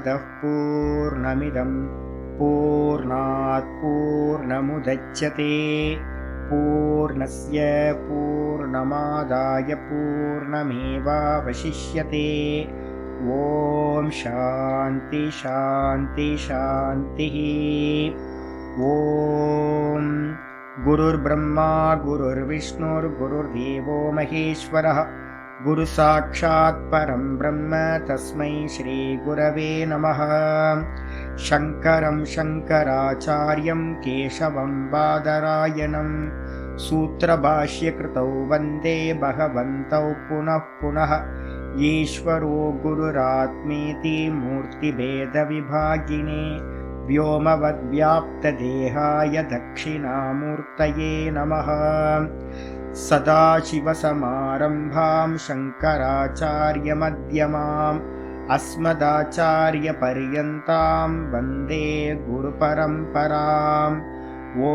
पूर्णमदः पूर्णमिदं पूर्णात् पूर्णमुदच्यते पूर्णस्य पूर्णमादाय पूर्णमेवावशिष्यते। ॐ शान्ति शान्ति शान्तिः। ॐ गुरुर्ब्रह्मा गुरुर्विष्णुर्गुरुर्देवो महेश्वरः गुरुसाक्षात् परं ब्रह्म तस्मै श्रीगुरवे नमः। शङ्करं शङ्कराचार्यं केशवं बादरायणं सूत्रभाष्यकृतौ वन्दे भगवन्तौ पुनः पुनः। ईश्वरो गुरुरात्मेति मूर्तिभेदविभागिने व्योमवद्व्याप्तदेहाय दक्षिणामूर्तये नमः। सदाशिवसमारम्भां शङ्कराचार्यमध्यमाम् अस्मदाचार्यपर्यन्तां वन्दे गुरुपरम्पराम्। ॐ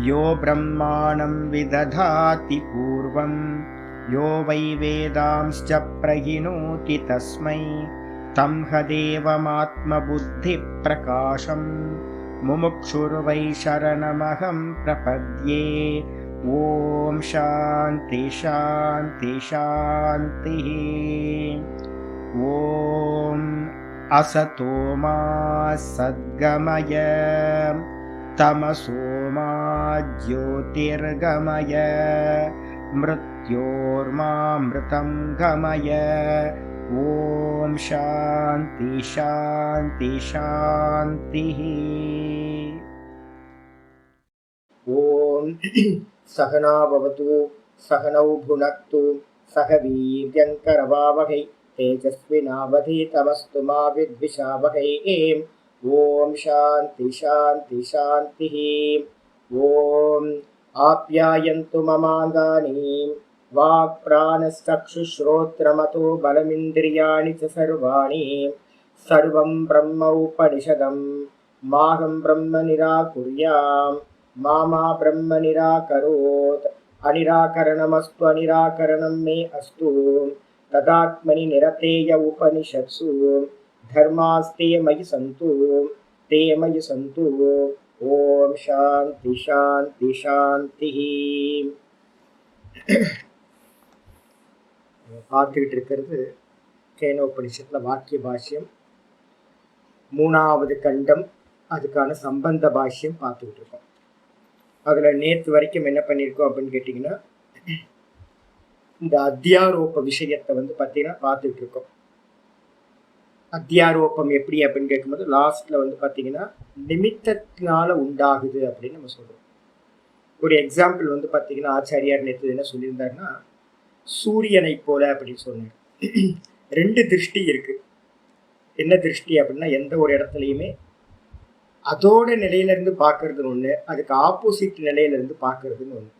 यो ब्रह्माणं विदधाति पूर्वं यो वै वेदांश्च प्रहिणोति तस्मै तं हदेवमात्मबुद्धिप्रकाशं मुमुक्षुर्वै शरणमहं प्रपद्ये। ॐ शान्ति शान्ति शान्तिः। ॐ असतो मा सद्गमय तमसो मा ज्योतिर्गमय मृत्योर्मामृतं गमय। ॐ शान्ति शान्ति शान्तिः। ॐ सहना भवतु सहनौ भुनक्तु सह वीर्यङ्करवावहै तेजस्विनावधीतमस्तु मा विद्विषावहै। ॐ शान्ति शान्ति शान्तिः। ॐ आप्यायन्तु ममाङ्गानि वाक्प्राणश्चक्षुश्रोत्रमतो बलमिन्द्रियाणि च सर्वाणि। सर्वं ब्रह्मोपनिषदं माहं ब्रह्म निराकुर्याम् मा ब्रह्म निराकरोत्। अनिराकरणमस्तु अनिराकरणं मे अस्तु तदात्मनि निरतेय उपनिषत्सु धर्मास्ते मयि सन्तु ते मयि सन्तु। ॐ शान्ति शान्ति शान्तिः। பார்த்துக்கிட்டு இருக்கிறது கேனோபனிஷத்தில் வாக்கிய பாஷ்யம் 3வது கண்டம், அதுக்கான சம்பந்த பாஷ்யம் பார்த்துக்கிட்டு இருக்கோம். அதில் நேற்று வரைக்கும் என்ன பண்ணியிருக்கோம் அப்படின்னு கேட்டிங்கன்னா, இந்த அத்தியாரோப விஷயத்தை பார்த்தீங்கன்னா பார்த்துக்கிட்டு இருக்கோம். அத்தியாரோபம் எப்படி அப்படின்னு கேட்கும்போது லாஸ்ட்டில் பார்த்தீங்கன்னா நிமித்தத்தினால உண்டாகுது அப்படின்னு நம்ம சொல்கிறோம். ஒரு எக்ஸாம்பிள் பார்த்தீங்கன்னா ஆச்சாரியார் நேற்று என்ன சொல்லியிருந்தாருன்னா, சூரியனை போல அப்படின்னு சொன்னார். 2 திருஷ்டி இருக்குது. என்ன திருஷ்டி அப்படின்னா, எந்த ஒரு இடத்துலையுமே அதோட நிலையிலேருந்து பார்க்கறதுன்னு ஒன்று, அதுக்கு ஆப்போசிட் நிலையிலேருந்து பார்க்கறதுன்னு ஒன்று.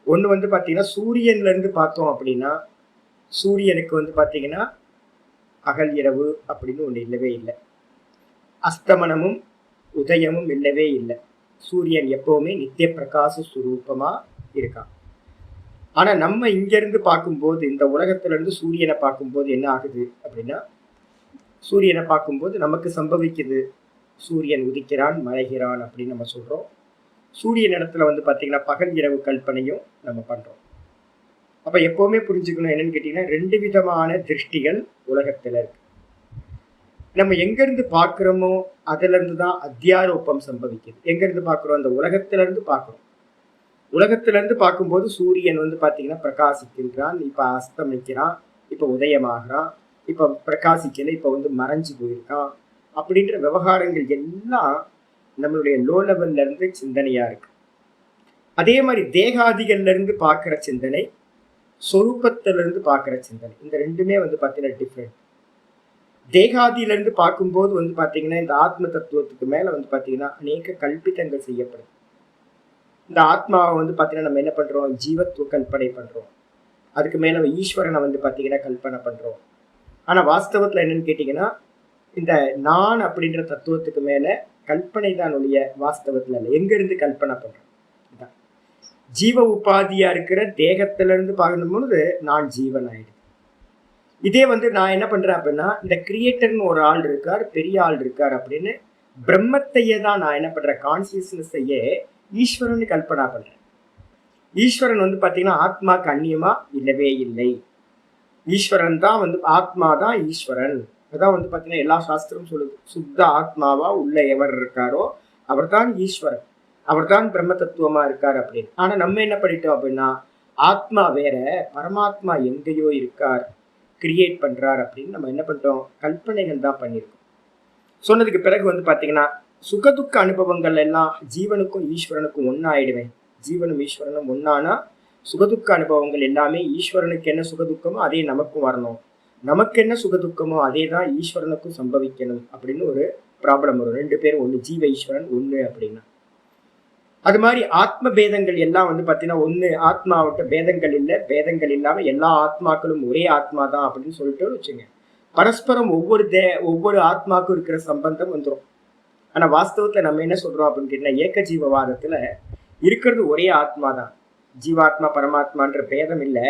ஒன்று பார்த்தீங்கன்னா சூரியன்லேருந்து பார்த்தோம் அப்படின்னா, சூரியனுக்கு பார்த்தீங்கன்னா பகல் இரவு அப்படின்னு ஒன்று இல்லவே இல்லை. அஸ்தமனமும் உதயமும் இல்லவே இல்லை. சூரியன் எப்போவுமே நித்திய பிரகாச சுரூபமாக இருக்கான். ஆனால் நம்ம இங்கேருந்து பார்க்கும்போது, இந்த உலகத்திலேருந்து சூரியனை பார்க்கும்போது என்ன ஆகுது அப்படின்னா, சூரியனை பார்க்கும்போது நமக்கு சம்பவிக்குது, சூரியன் உதிக்கிறான் மறைகிறான் அப்படின்னு நம்ம சொல்கிறோம். சூரியன் இடத்துல பார்த்தீங்கன்னா பகல் இரவு கல்பனையும் நம்ம பண்ணுறோம். அப்போ எப்போவுமே புரிஞ்சுக்கணும் என்னன்னு கேட்டிங்கன்னா, 2 விதமான திருஷ்டிகள் உலகத்தில் இருக்கு. நம்ம எங்கேருந்து பார்க்குறோமோ அதுலேருந்து தான் அத்தியாரோப்பம் சம்பவிக்குது. எங்கேருந்து பார்க்குறோம்? அந்த உலகத்திலேருந்து பார்க்குறோம். உலகத்திலேருந்து பார்க்கும்போது சூரியன் பார்த்தீங்கன்னா பிரகாசிக்கின்றான், இப்போ அஸ்தமிக்கிறான், இப்போ உதயமாகறான், இப்போ பிரகாசிக்கலை, இப்போ மறைஞ்சு போயிருக்கான் அப்படின்ற விவகாரங்கள் எல்லாம் நம்மளுடைய லோ லெவல்ல இருந்து சிந்தனையா இருக்கு. அதே மாதிரி தேகாதிகள்ல இருந்து பார்க்குற சிந்தனை, சொரூபத்திலிருந்து பார்க்குற சிந்தனை, இந்த ரெண்டுமே பார்த்தீங்கன்னா டிஃப்ரெண்ட். தேகாதியிலிருந்து பார்க்கும்போது பார்த்தீங்கன்னா இந்த ஆத்ம தத்துவத்துக்கு மேலே பார்த்தீங்கன்னா அநேக கல்பித்தங்கள் செய்யப்படும். இந்த ஆத்மாவை பார்த்தீங்கன்னா நம்ம என்ன பண்ணுறோம்? ஜீவத்துவ கல்பனை பண்ணுறோம். அதுக்கு மேலே ஈஸ்வரனை பார்த்தீங்கன்னா கல்பனை பண்ணுறோம். ஆனால் வாஸ்தவத்தில் என்னன்னு கேட்டிங்கன்னா, இந்த நான் அப்படின்ற தத்துவத்துக்கு மேலே கல்பனை தான் ஒழிய வாஸ்தவத்தில் இல்லை. எங்கேருந்து கல்பனை பண்ணுறோம்? இதான் ஜீவ உபாதியாக இருக்கிற தேகத்திலிருந்து பார்க்கும்போது நான் ஜீவன் ஆயிடுது. இதே வந்து நான் என்ன பண்றேன் அப்படின்னா, இந்த கிரியேட்டர்னு ஒரு ஆள் இருக்கார், பெரிய ஆள் இருக்கார் அப்படின்னு பிரம்மத்தையே தான் நான் என்ன பண்றேன், கான்சியஸ்னஸையே ஈஸ்வரன் கல்பனா பண்றேன். ஈஸ்வரன் வந்து பாத்தீங்கன்னா ஆத்மாக்கு அந்நியமா இல்லவே இல்லை. ஈஸ்வரன் தான் வந்து, ஆத்மா தான் ஈஸ்வரன். அதான் வந்து பாத்தீங்கன்னா எல்லா சாஸ்திரமும் சொல்லுது, சுத்த ஆத்மாவா உள்ள எவர் இருக்காரோ அவர் தான் ஈஸ்வரன், அவர் தான் பிரம்ம தத்துவமா இருக்கார் அப்படின்னு. ஆனா நம்ம என்ன பண்ணிட்டோம் அப்படின்னா, ஆத்மா வேற, பரமாத்மா எங்கேயோ இருக்கார், கிரியேட் பண்றார் அப்படின்னு நம்ம என்ன பண்ணிட்டோம், கல்பனைகள் தான் பண்ணியிருக்கோம். சொன்னதுக்கு பிறகு வந்து பாத்தீங்கன்னா சுகதுக்க அனுபவங்கள் எல்லாம் ஜீவனுக்கும் ஈஸ்வரனுக்கும் ஒன்னாயிடுவேன். ஜீவனும் ஈஸ்வரனும் ஒன்னானா சுகதுக்க அனுபவங்கள் எல்லாமே ஈஸ்வரனுக்கு என்ன சுகதுக்கமோ அதே நமக்கும் வரணும், நமக்கு என்ன சுகதுக்கமோ அதே தான் ஈஸ்வரனுக்கும் சம்பவிக்கணும் அப்படின்னு ஒரு ப்ராப்ளம் வரும். 2 பேரும் ஒண்ணு, ஜீவ ஈஸ்வரன் ஒண்ணு அப்படின்னா. அது மாதிரி ஆத்ம பேதங்கள் எல்லாம் வந்து பாத்தீங்கன்னா ஒண்ணு, ஆத்மாவிட்ட பேதங்கள் இல்லை, பேதங்கள் இல்லாம எல்லா ஆத்மாக்களும் ஒரே ஆத்மா தான் அப்படின்னு சொல்லிட்டு வச்சுங்க. பரஸ்பரம் ஒவ்வொரு ஆத்மாக்கும் இருக்கிற சம்பந்தம் வந்துடும். ஆனா வாஸ்தவத்துல நம்ம என்ன சொல்றோம் அப்படின்னு கேட்டீங்கன்னா, ஏக ஜீவவாதத்துல இருக்கிறது ஒரே ஆத்மா தான், ஜீவாத்மா பரமாத்மான்ற பேதம் இல்லை.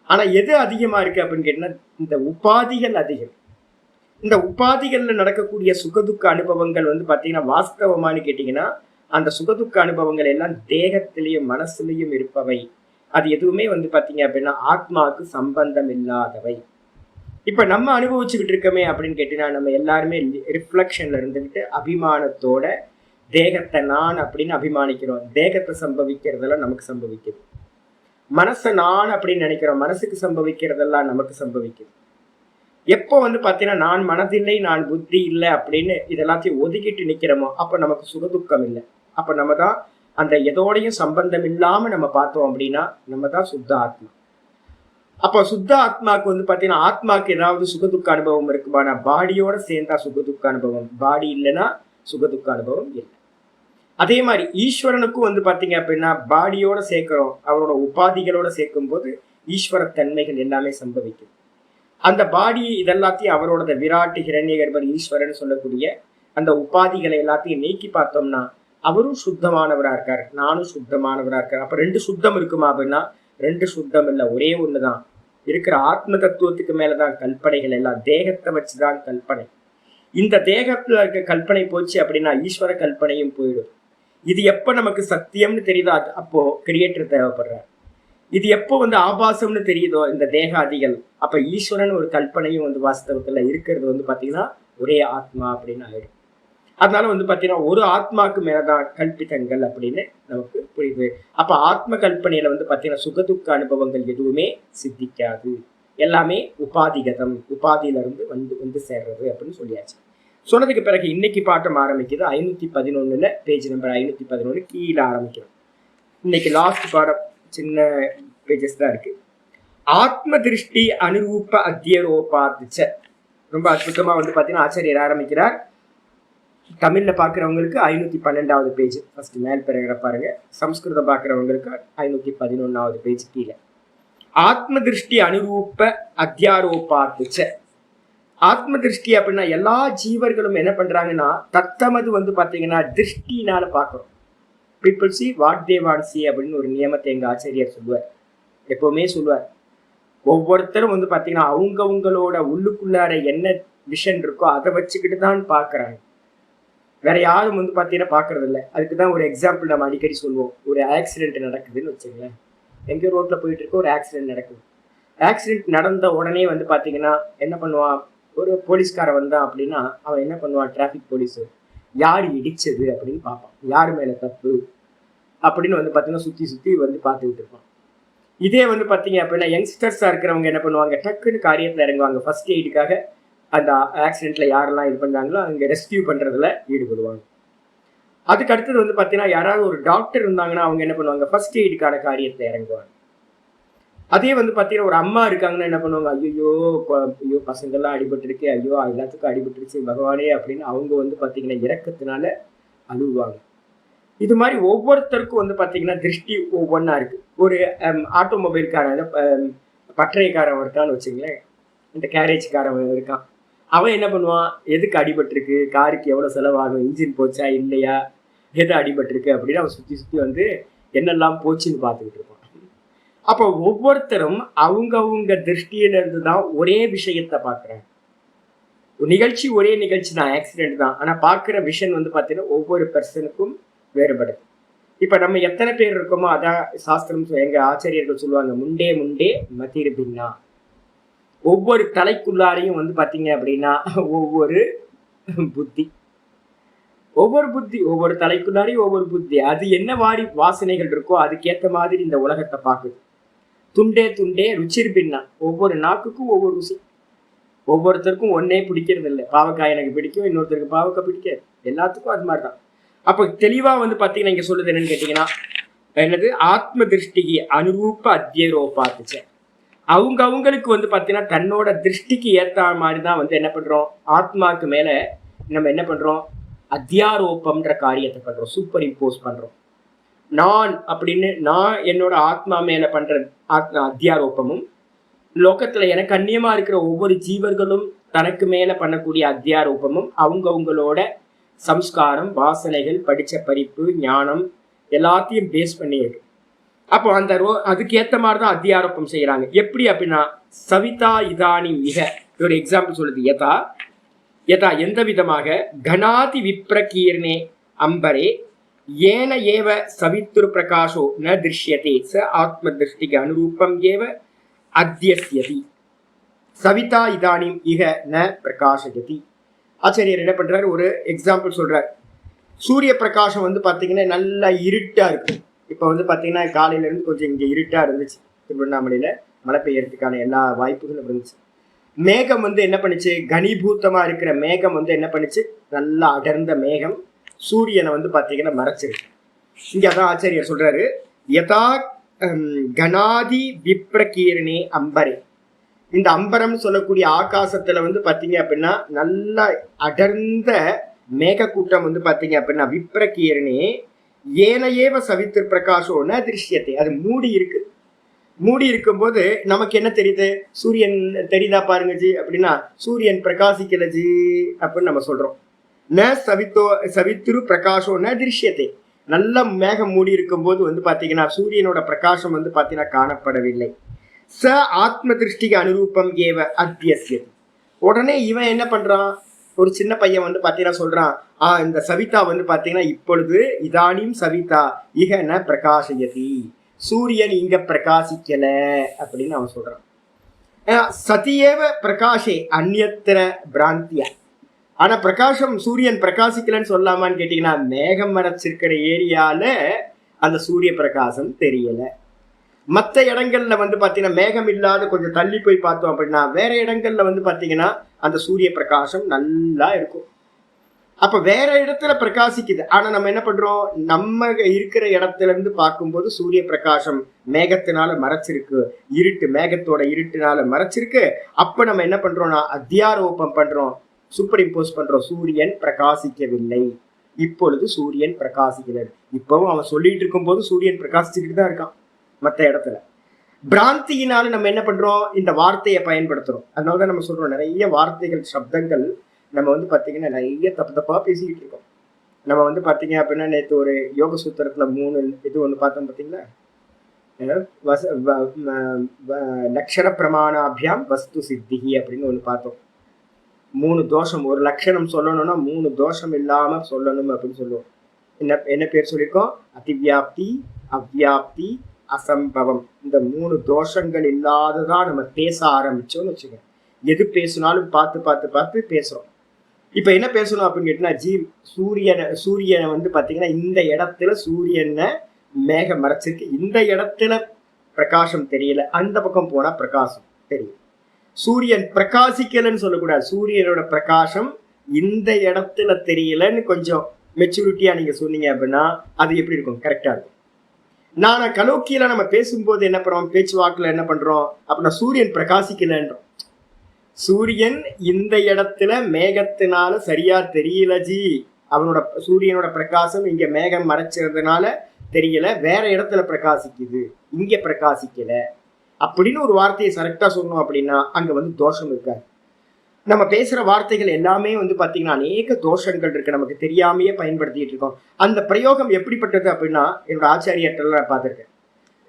ஆனா எது அதிகமா இருக்கு அப்படின்னு கேட்டீங்கன்னா, இந்த உபாதிகள் அதிகம். இந்த உபாதிகள்ல நடக்கக்கூடிய சுகதுக்க அனுபவங்கள் வந்து பாத்தீங்கன்னா வாஸ்தவமானு கேட்டீங்கன்னா, அந்த சுகதுக்க அனுபவங்கள் எல்லாம் தேகத்திலையும் மனசுலையும் இருப்பவை. அது எதுவுமே வந்து பாத்தீங்க அப்படின்னா ஆத்மாவுக்கு சம்பந்தம் இல்லாதவை. இப்ப நம்ம அனுபவிச்சுக்கிட்டு இருக்கோமே அப்படின்னு கேட்டீங்கன்னா, நம்ம எல்லாருமே ரிஃப்ளெக்ஷன்ல இருந்துகிட்டு அபிமானத்தோட தேகத்தை நான் அப்படின்னு அபிமானிக்கிறோம். தேகத்தை சம்பவிக்கிறதெல்லாம் நமக்கு சம்பவிக்குது. மனசை நான் அப்படின்னு நினைக்கிறோம், மனசுக்கு சம்பவிக்கிறதெல்லாம் நமக்கு சம்பவிக்குது. எப்போ வந்து பாத்தீங்கன்னா நான் மனதில்லை, நான் புத்தி இல்லை அப்படின்னு இதெல்லாத்தையும் ஒதுக்கிட்டு நிக்கிறோமோ அப்ப நமக்கு சுகதுக்கம் இல்லை. அப்ப நம்ம தான் அந்த எதோடையும் சம்பந்தம் இல்லாம நம்ம பார்த்தோம் அப்படின்னா நம்ம தான் சுத்த ஆத்மா. அப்ப சுத்த ஆத்மாக்கு வந்து பாத்தீங்கன்னா ஆத்மாக்கு ஏதாவது சுகதுக்க அனுபவம் இருக்குமானா பாடியோட சேர்ந்தா சுகதுக்க அனுபவம், பாடி இல்லைன்னா சுகதுக்க அனுபவம் இல்லை. அதே மாதிரி ஈஸ்வரனுக்கும் வந்து பாத்தீங்க அப்படின்னா பாடியோட சேர்க்கிறோம், அவரோட உபாதிகளோட சேர்க்கும் போது ஈஸ்வர தன்மைகள் எல்லாமே சம்பவிக்கும். அந்த பாடி இதெல்லாத்தையும் அவரோட விராட்டு ஹிரண்யகர்பர் ஈஸ்வரன் சொல்லக்கூடிய அந்த உபாதிகளை எல்லாத்தையும் நீக்கி பார்த்தோம்னா அவரும் சுத்தமானவரா இருக்காரு, நானும் சுத்தமானவரா இருக்காரு. அப்ப 2 சுத்தம் இருக்குமா அப்படின்னா 2 சுத்தம் இல்லை, ஒரே ஒண்ணுதான். இருக்கிற ஆத்ம தத்துவத்துக்கு மேலதான் கல்பனைகள் எல்லாம், தேகத்தை வச்சுதான் கல்பனை. இந்த தேகத்துல இருக்க கல்பனை போச்சு அப்படின்னா ஈஸ்வர கல்பனையும் போயிடும். இது எப்ப நமக்கு சத்தியம்னு தெரியுதோ அப்போ கிரியேட்டர் தேவைப்படுறார். இது எப்போ வந்து ஆபாசம்னு தெரியுதோ இந்த தேகாதிகள், அப்ப ஈஸ்வரன் ஒரு கல்பனையும் வந்து வாஸ்தவத்துல இருக்கிறது வந்து பாத்தீங்கன்னா ஒரே ஆத்மா அப்படின்னு ஆயிடும். அதனால வந்து பாத்தீங்கன்னா ஒரு ஆத்மாக்கு மேலதான் கல்பிதங்கள் அப்படின்னு நமக்கு புரியுது. அப்ப ஆத்ம கல்பனையில வந்து பாத்தீங்கன்னா சுகதுக்க அனுபவங்கள் எதுவுமே சித்திக்காது, எல்லாமே உபாதிகதம், உபாதியில இருந்து வந்து சேர்றது அப்படின்னு சொல்லியாச்சு. சொன்னதுக்கு பிறகு இன்னைக்கு பாட்டம் ஆரம்பிக்குது 511 பேஜ் நம்பர் 511 கீழே ஆரம்பிக்கிறோம். இன்னைக்கு லாஸ்ட் பாடம், சின்ன பேஜஸ் தான் இருக்கு. ஆத்ம திருஷ்டி அனுரூப அத்தியரோபாதிச்ச, ரொம்ப அற்புதமா வந்து பாத்தீங்கன்னா ஆச்சாரியர் ஆரம்பிக்கிறார். தமிழ்ல பாக்குறவங்களுக்கு 512வது பேஜ் ஃபர்ஸ்ட் மேல் பிறகு பாருங்க, சம்ஸ்கிருதம் பாக்குறவங்களுக்கு 511வது பேஜ் கீழே. ஆத்ம திருஷ்டி அனுரூப அத்தியாரோபாதிச்ச. ஆத்ம திருஷ்டி அப்படின்னா எல்லா ஜீவர்களும் என்ன பண்றாங்கன்னா தத்தமது வந்து பாத்தீங்கன்னா திருஷ்டினால பாக்குறோம். People see what they want see அப்படின்னு ஒரு நியமத்தை எங்க ஆச்சாரியர் சொல்லுவார், எப்பவுமே சொல்லுவார். ஒவ்வொருத்தரும் வந்து பாத்தீங்கன்னா அவங்களோட உள்ளுக்குள்ளார என்ன விஷன் இருக்கோ அதை வச்சுக்கிட்டு தான் பாக்குறாங்க, வேற யாரும் வந்து பாத்தீங்கன்னா பாக்குறது இல்லை. அதுக்குதான் ஒரு எக்ஸாம்பிள் நம்ம அடிக்கடி சொல்லுவோம். ஒரு ஆக்சிடென்ட் நடக்குதுன்னு வச்சுங்களேன், எங்கேயோ ரோட்ல போயிட்டு இருக்க ஒரு ஆக்சிடென்ட் நடக்குது. ஆக்சிடென்ட் நடந்த உடனே வந்து பாத்தீங்கன்னா என்ன பண்ணுவான், ஒரு போலீஸ்காரன் வந்தான் அப்படின்னா அவன் என்ன பண்ணுவான், டிராபிக் போலீஸ் யார் இடிச்சது அப்படின்னு பார்ப்பான், யாரு மேல தப்பு அப்படின்னு வந்து பாத்தீங்கன்னா சுத்தி சுத்தி வந்து பார்த்துக்கிட்டு இருப்பான். இதே வந்து பாத்தீங்க அப்படின்னா யங்ஸ்டர்ஸா இருக்கிறவங்க என்ன பண்ணுவாங்க, டக்குன்னு காரியத்துல இறங்குவாங்க, ஃபர்ஸ்ட் எய்டுக்காக அந்த ஆக்சிடென்ட்ல யாரெல்லாம் இது பண்ணாங்களோ அங்க ரெஸ்கியூ பண்றதுல ஈடுபடுவாங்க. அதுக்கு அடுத்தது வந்து பாத்தீங்கன்னா யாராவது ஒரு டாக்டர் இருந்தாங்கன்னா அவங்க என்ன பண்ணுவாங்க, ஃபர்ஸ்ட் எய்டுக்கான காரியத்துல இறங்குவாங்க. அதே வந்து பாத்தீங்கன்னா ஒரு அம்மா இருக்காங்கன்னா என்ன பண்ணுவாங்க, ஐயோ பசங்கள்லாம் அடிபட்டு இருக்கு, ஐயோ எல்லாத்துக்கும் அடிபட்டுருச்சு பகவானே அப்படின்னு அவங்க வந்து பாத்தீங்கன்னா இரக்கத்தினால அழுவாங்க. இது மாதிரி ஒவ்வொருத்தருக்கும் வந்து பாத்தீங்கன்னா திருஷ்டி ஒவ்வொன்னா இருக்கு. ஒரு ஆட்டோமொபைல்காரன் பட்டறைக்காரன் இருக்கான்னு வச்சுங்களேன், இந்த கேரேஜ்காரன் இருக்கான், அவன் என்ன பண்ணுவான், எதுக்கு அடிபட்டிருக்கு, காருக்கு எவ்வளவு செலவாகும், இன்ஜின் போச்சா இல்லையா, எது அடிபட்டிருக்கு அப்படின்னு அவன் சுத்தி சுத்தி வந்து என்னெல்லாம் போச்சுன்னு பார்த்துக்கிட்டு இருப்பான். அப்போ ஒவ்வொருத்தரும் அவங்க திருஷ்டியில இருந்து தான் ஒரே விஷயத்தை பார்க்குறாங்க. நிகழ்ச்சி ஒரே நிகழ்ச்சி தான், ஆக்சிடென்ட் தான். ஆனா பார்க்குற விஷன் வந்து பார்த்தீங்கன்னா ஒவ்வொரு பர்சனுக்கும் வேறுபடுது. இப்ப நம்ம எத்தனை பேர் இருக்கோமோ அதான் சாஸ்திரம் எங்க ஆச்சாரியர்கள் சொல்லுவாங்க, முண்டே முண்டே மதிர் பின்னா. ஒவ்வொரு தலைக்குள்ளாரையும் வந்து பாத்தீங்க அப்படின்னா ஒவ்வொரு புத்தி, ஒவ்வொரு தலைக்குள்ளாரையும் ஒவ்வொரு புத்தி. அது என்ன மாதிரி வாசனைகள் இருக்கோ அதுக்கேற்ற மாதிரி இந்த உலகத்தை பார்க்குது. துண்டே துண்டே ருச்சிர் பின்னா. ஒவ்வொரு நாக்குக்கும் ஒவ்வொரு ருசி. ஒவ்வொருத்தருக்கும் ஒன்னே பிடிக்கிறது இல்லை. பாவக்காய் எனக்கு பிடிக்கும், இன்னொருத்தருக்கு பாவக்காய் பிடிக்காது. எல்லாத்துக்கும் அது மாதிரிதான். அப்ப தெளிவா வந்து பாத்தீங்கன்னா இங்க சொல்லுது என்னன்னு கேட்டீங்கன்னா, என்னது ஆத்ம திருஷ்டிக்கு அனுரூப அத்தியரோபாத்துச்ச. அவங்களுக்கு வந்து பாத்தீங்கன்னா தன்னோட திருஷ்டிக்கு ஏத்த மாதிரிதான் வந்து என்ன பண்றோம், ஆத்மாக்கு மேல நம்ம என்ன பண்றோம், அத்தியாரோபம்ன்ற காரியத்தை பண்றோம், சூப்பர் இம்போஸ் பண்றோம். நான் அப்படின்னு நான் என்னோட ஆத்மா மேல பண்ற அத்தியாரோபமும், லோகத்துல எனக்கு அந்நியமா இருக்கிற ஒவ்வொரு ஜீவர்களும் தனக்கு மேல பண்ணக்கூடிய அத்தியாரோபமும் அவங்களோட சம்ஸ்காரம், வாசனைகள், படிச்ச படிப்பு, ஞானம் எல்லாத்தையும் பேஸ் பண்ணி இருக்கு. அப்போ அந்த அதுக்கு ஏத்த மாதிரிதான் அத்தியாரோப்பம் செய்யறாங்க. எப்படி அப்படின்னா, சவிதா இதானி மிக ஒரு எக்ஸாம்பிள் சொல்லுது. யதா யதா எந்த விதமாக, கணாதி விப்ரகீர்ணே அம்பரே ஏன ஏவ சவித்துரு பிரகாஷோ ந திருஷ்யதே ச ஆத்ம திருஷ்டிக்கு அனுரூபம் ஏவ அத்தியஸ்யதி சவிதா இதானிம் இக ந பிரகாசயதி. ஆச்சாரியர் என்ன பண்றாரு, ஒரு எக்ஸாம்பிள் சொல்றாரு. சூரிய பிரகாசம் வந்து பாத்தீங்கன்னா நல்லா இருட்டா இருக்கு. இப்ப வந்து பாத்தீங்கன்னா காலையில இருந்து கொஞ்சம் இங்க இருட்டா இருந்துச்சு. திருவண்ணாமலையில மழை பெய்யறதுக்கான எல்லா வாய்ப்புகளும் இருந்துச்சு. மேகம் வந்து என்ன பண்ணுச்சு, கனிபூத்தமா இருக்கிற மேகம் வந்து என்ன பண்ணுச்சு, நல்லா அடர்ந்த மேகம் சூரியனை வந்து பாத்தீங்கன்னா மறைச்சிருக்கு. இங்க அதான் ஆச்சாரியர் சொல்றாரு, யதா கணாதி விப்ரகீரணே அம்பரே. இந்த அம்பரம் சொல்லக்கூடிய ஆகாசத்துல வந்து பாத்தீங்க அப்படின்னா நல்ல அடர்ந்த மேக கூட்டம் வந்து பாத்தீங்க அப்படின்னா விப்ரகீரணே ஏனையேவ சவித்திரு பிரகாஷோன திருஷ்யத்தை. அது மூடி இருக்கு. மூடி இருக்கும்போது நமக்கு என்ன தெரியுது, சூரியன் தெரியுதா பாருங்க ஜி அப்படின்னா, சூரியன் பிரகாசிக்கல ஜி அப்படின்னு நம்ம சொல்றோம். ந சவித்துரு பிரகாஷோ ந திருஷ்யத்தை. நல்ல மேகம் மூடி இருக்கும் போது வந்து பாத்தீங்கன்னா சூரியனோட பிரகாசம் வந்து பாத்தீங்கன்னா காணப்படவில்லை. ச ஆத்ம திருஷ்டிக்கு அனுரூபம் ஏவ அத்தியஸ்யதி. உடனே இவன் என்ன பண்றான், ஒரு சின்ன பையன் வந்து பாத்தீங்கன்னா சொல்றான், இந்த சவிதா வந்து பாத்தீங்கன்னா இப்பொழுது இதானியும் சவிதா இகன பிரகாசயதி, சூரியன் இங்க பிரகாசிக்கல அப்படின்னு அவன் சொல்றான். சதியேவ பிரகாஷே அந்நியத்திர பிராந்தியா. ஆனா பிரகாசம் சூரியன் பிரகாசிக்கலன்னு சொல்லாமான்னு கேட்டீங்கன்னா, மேகம் மறைச்சிருக்கிற ஏரியால அந்த சூரிய பிரகாசம் தெரியல. மற்ற இடங்கள்ல வந்து பாத்தீங்கன்னா மேகம் இல்லாத கொஞ்சம் தள்ளி போய் பார்த்தோம் அப்படின்னா வேற இடங்கள்ல வந்து பாத்தீங்கன்னா அந்த சூரிய பிரகாசம் நல்லா இருக்கும். அப்ப வேற இடத்துல பிரகாசிக்குது. ஆனா நம்ம என்ன பண்றோம், நம்ம இருக்கிற இடத்துல இருந்து பார்க்கும்போது சூரிய பிரகாசம் மேகத்தினால மறைச்சிருக்கு, இருட்டு மேகத்தோட இருட்டுனால மறைச்சிருக்கு. அப்ப நம்ம என்ன பண்றோம்னா அத்தியாரோபம் பண்றோம், சூப்பர் இம்போஸ் பண்றோம், சூரியன் பிரகாசிக்கவில்லை, இப்பொழுது சூரியன் பிரகாசிக்கிறது. இப்பவும் அவன் சொல்லிட்டு இருக்கும் போது சூரியன் பிரகாசிச்சுக்கிட்டு தான் இருக்கான். மற்ற இடத்துல பிராந்தியினால நம்ம என்ன பண்றோம், இந்த வார்த்தையை பயன்படுத்துறோம். அதனாலதான் நம்ம சொல்றோம், நிறைய வார்த்தைகள் சப்தங்கள் நம்ம வந்து பாத்தீங்கன்னா நிறைய தப்பா பேசிக்கிட்டு இருக்கோம். நம்ம வந்து பாத்தீங்க அப்படின்னா நேற்று ஒரு யோக சூத்திரத்துல 3 இது ஒண்ணு பார்த்தோம் பாத்தீங்களா, லட்சண பிரமாணாபியாம் வஸ்து சித்திகி அப்படின்னு ஒண்ணு பார்த்தோம். 3 தோஷம், ஒரு லட்சணம் சொல்லணும்னா 3 தோஷம் இல்லாம சொல்லணும் அப்படின்னு சொல்லுவோம். என்ன பேர் சொல்லியிருக்கோம், அதிவியாப்தி, அவ்வியாப்தி, அசம்பவம். இந்த 3 தோஷங்கள் இல்லாததான் நம்ம பேச ஆரம்பிச்சோம்னு வச்சுக்கோங்க. எது பேசினாலும் பார்த்து பேசுறோம். இப்ப என்ன பேசணும் அப்படின்னு கேட்டீங்கன்னா, சூரியனை வந்து பாத்தீங்கன்னா இந்த இடத்துல சூரியனை மேகம் மறைச்சிருக்கு, இந்த இடத்துல பிரகாசம் தெரியல, அந்த பக்கம் போனா பிரகாசம் தெரியும். சூரியன் பிரகாசிக்கலன்னு சொல்லக்கூடாது, சூரியனோட பிரகாசம் இந்த இடத்துல தெரியலன்னு கொஞ்சம் மெச்சூரிட்டியா நீங்க சொன்னீங்க அப்படின்னா அது எப்படி இருக்கும், கரெக்டா இருக்கும். நான் கலோக்கியில நம்ம பேசும்போது என்ன பண்றோம், பேச்சுவாக்குல என்ன பண்றோம் அப்படின்னா சூரியன் பிரகாசிக்கலன்றோம். சூரியன் இந்த இடத்துல மேகத்தினால சரியா தெரியல ஜி, அவனோட சூரியனோட பிரகாசம் இங்க மேகம் மறைச்சதுனால தெரியல, வேற இடத்துல பிரகாசிக்குது, இங்க பிரகாசிக்கல அப்படின்னு ஒரு வார்த்தையை கரெக்டா சொன்னோம் அப்படின்னா அங்க வந்து தோஷம் இருக்காது. நம்ம பேசுற வார்த்தைகள் எல்லாமே வந்து பாத்தீங்கன்னா அநேக தோஷங்கள் இருக்கு, நமக்கு தெரியாமையே பயன்படுத்திட்டு இருக்கோம். அந்த பிரயோகம் எப்படிப்பட்டது அப்படின்னா, என்னோட ஆச்சாரியர்கிட்ட நான் பார்த்திருக்கேன்.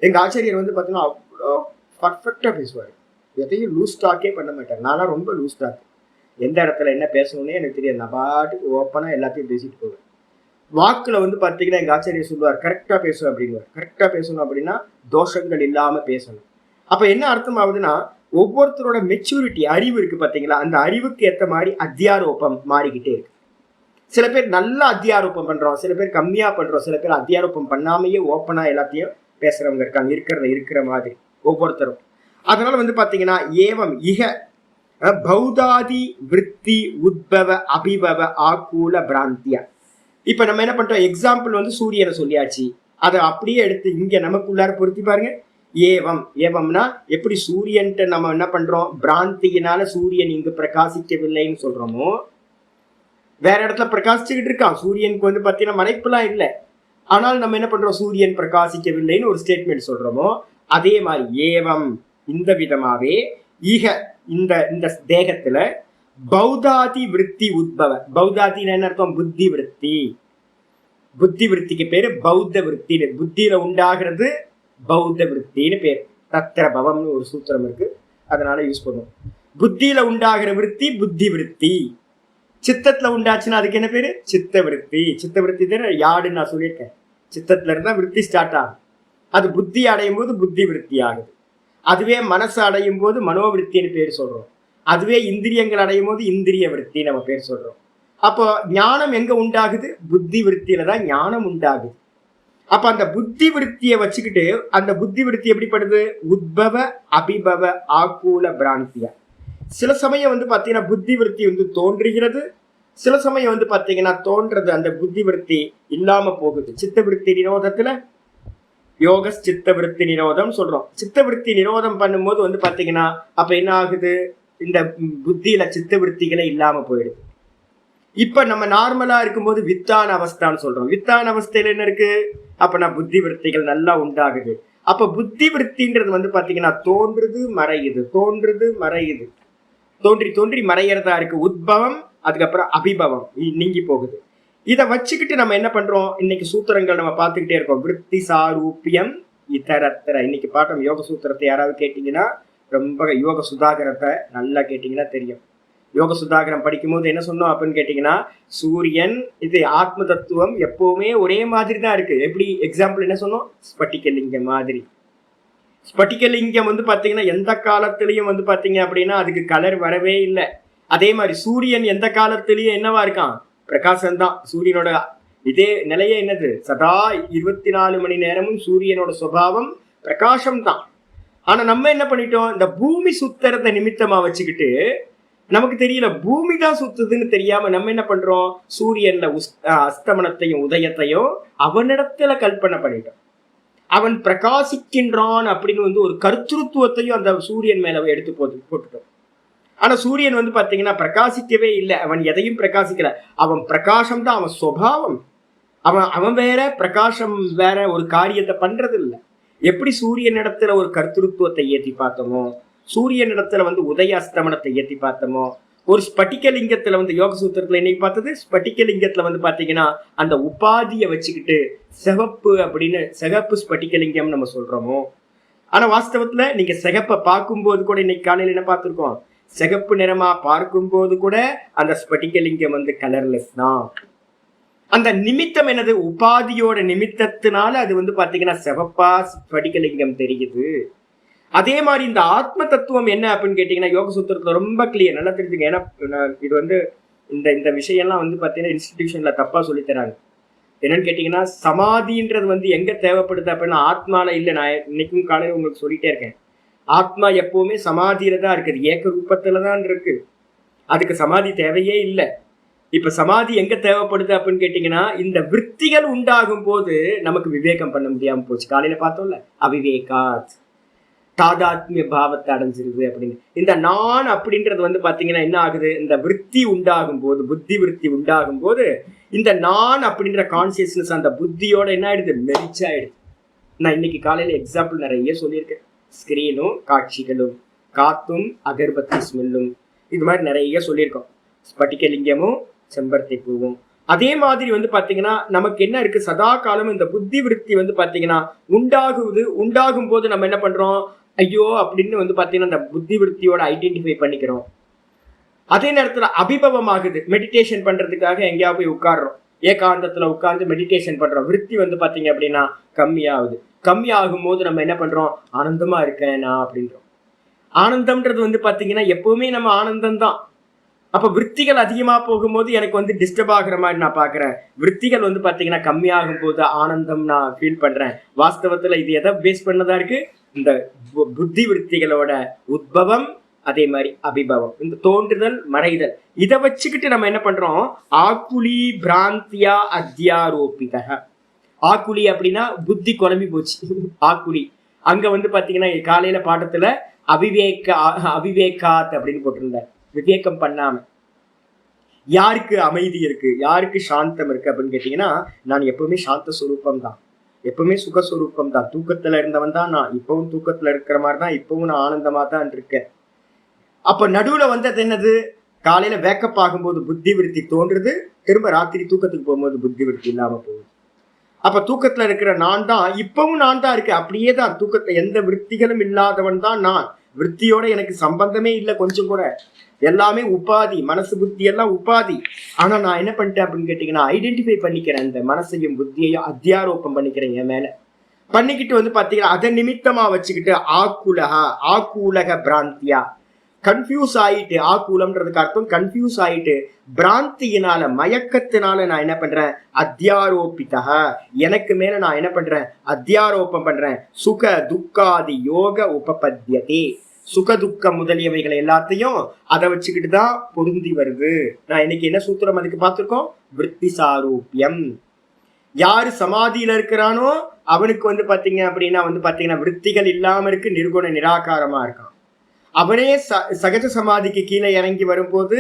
எங்க ஆச்சாரியர் வந்து பாத்தீங்கன்னா அவ்வளோ பர்ஃபெக்டாக பேசுவார். எதையும் லூஸ் டாக்கே பண்ண மாட்டார். நான்லாம் ரொம்ப லூஸ் டாக். எந்த இடத்துல என்ன பேசணும்னே எனக்கு தெரியாது. நான் பாட்டுக்கு ஓப்பனாக எல்லாத்தையும் பேசிட்டு போவேன். வாக்குல வந்து பார்த்தீங்கன்னா எங்கள் ஆச்சாரியர் சொல்லுவார், கரெக்டாக பேசுவேன் அப்படிங்குவார். கரெக்டாக பேசணும் அப்படின்னா தோஷங்கள் இல்லாமல் பேசணும். அப்போ என்ன அர்த்தம் ஆகுதுன்னா, ஒவ்வொருத்தரோட மெச்சூரிட்டி அறிவு இருக்கு பார்த்தீங்களா, அந்த அறிவுக்கு ஏற்ற மாதிரி அத்தியாரோபம் மாறிக்கிட்டே இருக்கு. சில பேர் நல்லா அத்தியாரோபம் பண்றோம், சில பேர் கம்மியா பண்றோம், சில பேர் அத்தியாரோபம் பண்ணாமையே ஓப்பனா எல்லாத்தையும் பேசுறவங்க இருக்காங்க. இருக்கிற மாதிரி ஒவ்வொருத்தரும். அதனால வந்து பாத்தீங்கன்னா ஏவம் இக பௌதாதி விருத்தி உத்பவ அபிபவ ஆக்கூல பிராந்தியா. இப்ப நம்ம என்ன பண்றோம், எக்ஸாம்பிள் வந்து சூரியனை சொல்லியாச்சு, அதை அப்படியே எடுத்து இங்க நமக்குள்ளார பொருத்தி பாருங்க. ஏவம் ஏவம்னா எப்படி சூரியன்ட்டு நம்ம என்ன பண்றோம், பிராந்தியினால சூரியன் இங்கு பிரகாசிக்கவில்லைன்னு சொல்றோமோ, வேற இடத்துல பிரகாசிச்சுக்கிட்டு இருக்கான். சூரியனுக்கு வந்து பாத்தீங்கன்னா மறைப்புலாம் இல்லை, ஆனால் நம்ம என்ன பண்றோம், சூரியன் பிரகாசிக்கவில்லைன்னு ஒரு ஸ்டேட்மெண்ட் சொல்றோமோ, அதே மாதிரி ஏவம் இந்த விதமாவே ஈக இந்த இந்த தேகத்துல பௌதாதி விருத்தி உத்பவ. பௌதாதின்னு என்ன அர்த்தம், புத்தி விருத்தி. புத்தி விருத்திக்கு பேரு பௌத்த விருத்தின்னு, புத்தியில உண்டாகிறது பௌத்த விருத்தின்னு பேர். தத்திர பவம்னு ஒரு சூத்திரம் இருக்கு, அதனால யூஸ் பண்ணுவோம். புத்தியில உண்டாகிற விருத்தி புத்தி விருத்தி. சித்தத்துல உண்டாச்சுன்னா அதுக்கு என்ன பேரு, சித்த விருத்தி. சித்த விருத்தி தானே யாடுன்னு நான் சொல்லியிருக்கேன். சித்தத்துல இருந்தா விருத்தி ஸ்டார்ட் ஆகும். அது புத்தி அடையும் போது புத்தி விருத்தி ஆகுது. அதுவே மனசு அடையும் போது மனோவிருத்தின்னு பேர் சொல்றோம். அதுவே இந்திரியங்கள் அடையும் போது இந்திரிய விருத்தி நம்ம பேர் சொல்றோம். அப்போ ஞானம் எங்க உண்டாகுது, புத்தி விருத்தியில தான் ஞானம் உண்டாகுது. அப்ப அந்த புத்தி விருத்தியை வச்சுக்கிட்டு, அந்த புத்தி விருத்தி எப்படிப்படுது, உத்பவ அபிபவ ஆக்கூல பிராந்தியா. சில சமயம் வந்து பாத்தீங்கன்னா புத்தி விருத்தி வந்து தோன்றுகிறது, சில சமயம் வந்து பாத்தீங்கன்னா தோன்றது அந்த புத்தி விருத்தி இல்லாம போகுது. சித்த விருத்தி நிரோதத்துல யோக சித்த விருத்தி நிரோதம் சொல்றோம். சித்த விருத்தி நிரோதம் பண்ணும்போது வந்து பாத்தீங்கன்னா அப்ப என்ன ஆகுது, இந்த புத்தியில சித்த விருத்திகளே இல்லாம போயிடுது. இப்ப நம்ம நார்மலா இருக்கும்போது வித்தான அவஸ்தான்னு சொல்றோம். வித்தான அவஸ்தையில என்ன இருக்கு, அப்ப புத்தி விருத்திகள் நல்லா உண்டாகுது. அப்ப புத்தி விருத்தின்றது வந்து பாத்தீங்கன்னா தோன்றுது மறையுது, தோன்றுது மறையுது, தோன்றி தோன்றி மறையறதா இருக்கு. உத்பவம், அதுக்கப்புறம் அபிபவம் நீங்கி போகுது. இதை வச்சுக்கிட்டு நம்ம என்ன பண்றோம், இன்னைக்கு சூத்திரங்கள் நம்ம பார்த்துக்கிட்டே இருக்கோம். விருத்தி சாரூபியம் இதரத்திர. இன்னைக்கு பாட்டம் யோக சூத்திரத்தை யாராவது கேட்டீங்கன்னா, ரொம்ப யோக சுதாகரத்தை நல்லா கேட்டீங்கன்னா தெரியும். யோக சுதாகரம் படிக்கும் போது என்ன சொன்னோம் அப்படின்னு கேட்டீங்கன்னா, சூரியன் இது ஆத்ம தத்துவம் எப்பவுமே ஒரே மாதிரி தான் இருக்கு. எப்படி எக்ஸாம்பிள் என்ன சொன்னோம், ஸ்பட்டிகலிங்கம் மாதிரி. ஸ்பட்டிகலிங்கம் வந்து பாத்தீங்கன்னா எந்த காலத்திலையும் வந்து பாத்தீங்க அப்படின்னா அதுக்கு கலர் வரவே இல்லை. அதே மாதிரி சூரியன் எந்த காலத்திலயும் என்னவா இருக்கான், பிரகாசம்தான். சூரியனோட இதே நிலையே என்னது, சதா 24 மணி நேரமும் சூரியனோட சுபாவம் பிரகாசம் தான். ஆனா நம்ம என்ன பண்ணிட்டோம், இந்த பூமி சுத்துறத நிமித்தமா வச்சுக்கிட்டு நமக்கு தெரியல பூமி தான் சுத்துதுன்னு தெரியாம நம்ம என்ன பண்றோம், சூரியன்ல அஸ்தமனத்தையும் உதயத்தையும் அவனிடத்துல கல்பனை பண்ணிட்டோம். அவன் பிரகாசிக்கின்றான் அப்படின்னு வந்து ஒரு கருத்துருத்துவத்தையும் அந்த சூரியன் மேல எடுத்து போட்டுட்டோம். ஆனா சூரியன் வந்து பாத்தீங்கன்னா பிரகாசிக்கவே இல்லை, அவன் எதையும் பிரகாசிக்கல. அவன் பிரகாசம் தான், அவன் சுபாவம். அவன் வேற, பிரகாசம் வேற, ஒரு காரியத்தை பண்றது இல்லை. எப்படி சூரியன் இடத்துல ஒரு கருத்துருத்துவத்தை ஏற்றி பார்த்தோமோ, சூரியன் இடத்துல வந்து உதய அஸ்தமனத்தை ஏற்றி பார்த்தோமோ, ஒரு ஸ்பட்டிகலிங்கத்துல வந்து யோக சூத்திரத்துல இன்னைக்கு பார்த்தது, ஸ்பட்டிகலிங்கத்துல வந்து பாத்தீங்கன்னா அந்த உபாதியை வச்சுக்கிட்டு சிகப்பு அப்படின்னு சிகப்பு ஸ்பட்டிகலிங்கம் நம்ம சொல்றோமோ, ஆனா வாஸ்தவத்துல நீங்க சிகப்பை பார்க்கும்போது கூட இன்னைக்கு காலையில என்ன பார்த்திருக்கோம், சிகப்பு நிறமா பார்க்கும் போது கூட அந்த ஸ்பட்டிகலிங்கம் வந்து கலர்லெஸ் தான். அந்த நிமித்தம் என்னது, உபாதியோட நிமித்தத்தினால அது வந்து பாத்தீங்கன்னா சிவப்பா ஸ்பட்டிகலிங்கம் தெரியுது. அதே மாதிரி இந்த ஆத்ம தத்துவம் என்ன அப்படின்னு கேட்டீங்கன்னா யோக சூத்திரத்துல ரொம்ப கிளியர், நல்லா தெரிஞ்சுங்க. ஏன்னா இது வந்து இந்த விஷயம்லாம் வந்து பாத்தீங்கன்னா இன்ஸ்டிடியூஷன்ல தப்பா சொல்லித்தராங்க. என்னன்னு கேட்டீங்கன்னா சமாதின்றது வந்து எங்க தேவைப்படுது அப்படின்னா ஆத்மால இல்லை. நான் இன்னைக்கும் காலையில உங்களுக்கு சொல்லிட்டே இருக்கேன், ஆத்மா எப்பவுமே சமாதியில தான் இருக்குது, ஏக ரூபத்துல தான் இருக்கு. அதுக்கு சமாதி தேவையே இல்லை. இப்ப சமாதி எங்க தேவைப்படுது அப்படின்னு கேட்டீங்கன்னா இந்த விற்த்திகள் உண்டாகும் போது நமக்கு விவேகம் பண்ண முடியாம போச்சு. காலையில பார்த்தோம்ல, அவிவேகாத் தாதாத்மிய பாவத்தை அடைஞ்சிருது அப்படின்னு. இந்த நான் அப்படின்றது வந்து பாத்தீங்கன்னா என்ன ஆகுது, இந்த விற்பி உண்டாகும் போது, புத்தி விற்பி உண்டாகும் போது இந்த நான் அப்படின்ற கான்சியஸ்னஸ் அந்த புத்தியோட என்ன ஆயிடுது, மெரிச்சாயிடுது. நான் இன்னைக்கு காலையில எக்ஸாம்பிள் நிறைய சொல்லியிருக்கேன். ஸ்கிரீனும் காட்சிகளும், காத்தும் அகர்பத்தி ஸ்மெல்லும், இது மாதிரி நிறைய சொல்லியிருக்கோம். ஸ்பட்டிகலிங்கமும் செம்பருத்தி பூவும், அதே மாதிரி வந்து பாத்தீங்கன்னா நமக்கு என்ன இருக்கு, சதா காலம் இந்த புத்தி விருத்தி வந்து பாத்தீங்கன்னா உண்டாகும் போது நம்ம என்ன பண்றோம், ஐயோ அப்படின்னு வந்து பாத்தீங்கன்னா அந்த புத்தி விருத்தியோட ஐடென்டிஃபை பண்ணிக்கிறோம். அதே நேரத்துல அபிபவம் ஆகுது, மெடிடேஷன் பண்றதுக்காக எங்கேயாவது போய் உட்கார்றோம், ஏகாந்தத்துல உட்கார்ந்து மெடிடேஷன் பண்றோம், விருத்தி வந்து பாத்தீங்க அப்படின்னா கம்மியாகுது. கம்மியாகும் போது நம்ம என்ன பண்றோம், ஆனந்தமா இருக்கேன் நான் அப்படின்றோம். ஆனந்தம்ன்றது வந்து பாத்தீங்கன்னா எப்பவுமே நம்ம ஆனந்தம் தான். அப்ப விற்த்திகள் அதிகமா போகும்போது எனக்கு வந்து டிஸ்டர்ப் ஆகுற மாதிரி நான் பாக்குறேன். விற்த்திகள் வந்து பாத்தீங்கன்னா கம்மியாகும் போது ஆனந்தம் நான் ஃபீல் பண்றேன். வாஸ்தவத்துல இது எதை பேஸ் பண்ணதா இருக்கு, இந்த புத்தி விற்த்திகளோட உத்பவம், அதே மாதிரி அபிபவம், இந்த தோன்றுதல் மறைதல், இதை வச்சுக்கிட்டு நம்ம என்ன பண்றோம், ஆக்குலி பிராந்தியா அத்தியாரோபித. ஆக்குலி அப்படின்னா புத்தி குழம்பி போச்சு. ஆக்குலி அங்க வந்து பாத்தீங்கன்னா காலையில பாடத்துல அவிவேகாத் அப்படின்னு போட்டிருந்தார். விவேகம் பண்ணாம யாருக்கு அமைதி இருக்கு, யாருக்கு சாந்தம் இருக்கு அப்படின்னு கேட்டீங்கன்னா, நான் எப்பவுமே சாந்த சுரூபம் தான், எப்பவுமே சுகஸ்வரூபம் தான். தூக்கத்துல இருந்தவன் தான் நான், இப்பவும் தூக்கத்துல இருக்கிற மாதிரி தான், இப்பவும் நான் ஆனந்தமா தான் இருக்கேன். அப்ப நடுவுல வந்து அது என்னது, காலையில வேக்கப் ஆகும்போது புத்தி விருத்தி தோன்றுது, திரும்ப ராத்திரி தூக்கத்துக்கு போகும்போது புத்தி விருத்தி இல்லாம போகுது. அப்ப தூக்கத்துல இருக்கிற நான் தான் இப்பவும் நான் தான் இருக்கேன், அப்படியே தான் தூக்கத்துல எந்த விற்த்திகளும் இல்லாதவன் தான் நான். விற்த்தியோட எனக்கு சம்பந்தமே இல்லை கொஞ்சம் கூட, எல்லாமே உபாதி, மனசு புத்தி எல்லாம் உபாதி. ஆனா நான் என்ன பண்ணிட்டேன் அப்படின்னு கேட்டீங்கன்னா, ஐடென்டிஃபை பண்ணிக்கிறேன், இந்த மனசையும் புத்தியையும் அத்தியாரோப்பம் பண்ணிக்கிறேன் என் மேல. பண்ணிக்கிட்டு வந்து பாத்தீங்கன்னா அதை நிமித்தமா வச்சுக்கிட்டு ஆக்குலக பிராந்தியா, கன்ஃபியூஸ் ஆயிட்டு, ஆக்குலம்ன்றதுக்கு அர்த்தம் கன்ஃபியூஸ் ஆயிட்டு, பிராந்தியினால மயக்கத்தினால நான் என்ன பண்றேன், அத்தியாரோபிதா, எனக்கு மேல நான் என்ன பண்றேன், அத்தியாரோப்பம் பண்றேன். சுக துக்காதி யோக உபபத்தியதே, சுக துக்கம் முதலியவைகளை எல்லாத்தையும் அதை வச்சுக்கிட்டு தான் பொருந்தி வருது. நான் இன்னைக்கு என்ன சூத்திரம் அதுக்கு பார்த்திருக்கோம், விற்பி சாரூபியம். யாரு சமாதியில இருக்கிறானோ அவனுக்கு வந்து பாத்தீங்க அப்படின்னா வந்து பாத்தீங்கன்னா விற்த்திகள் இல்லாம இருக்கு, நிர்குண நிராகாரமா இருக்கான். அவனே சகஜ சமாதிக்கு கீழே இறங்கி வரும்போது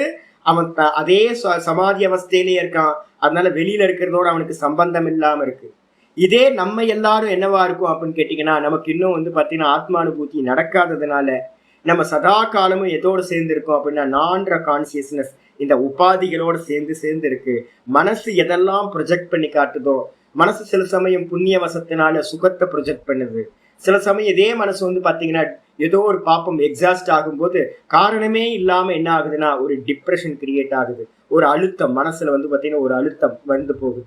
அவன் அதே சமாதி அவஸ்தையிலேயே இருக்கான். அதனால வெளியில இருக்கிறதோட அவனுக்கு சம்பந்தம் இல்லாம இருக்கு. இதே நம்ம எல்லாரும் என்னவா இருக்கும் அப்படின்னு கேட்டீங்கன்னா, நமக்கு இன்னும் வந்து பாத்தீங்கன்னா ஆத்மானுபூதி நடக்காததுனால நம்ம சதா காலமும் எதோடு சேர்ந்து இருக்கோம் அப்படின்னா, நான்ற கான்சியஸ்னஸ் இந்த உபாதிகளோட சேர்ந்து இருக்கு. மனசு எதெல்லாம் ப்ரொஜெக்ட் பண்ணி காட்டுதோ, மனசு சில சமயம் புண்ணிய வசத்தினால சுகத்தை ப்ரொஜெக்ட் பண்ணுது, சில சமயம் இதே மனசு வந்து பாத்தீங்கன்னா ஏதோ ஒரு பாப்பம் எக்ஸாஸ்ட் ஆகும்போது காரணமே இல்லாம என்ன ஆகுதுன்னா ஒரு டிப்ரெஷன் கிரியேட் ஆகுது, ஒரு அழுத்தம் மனசுல வந்து பாத்தீங்கன்னா ஒரு அழுத்தம் வந்து போகுது.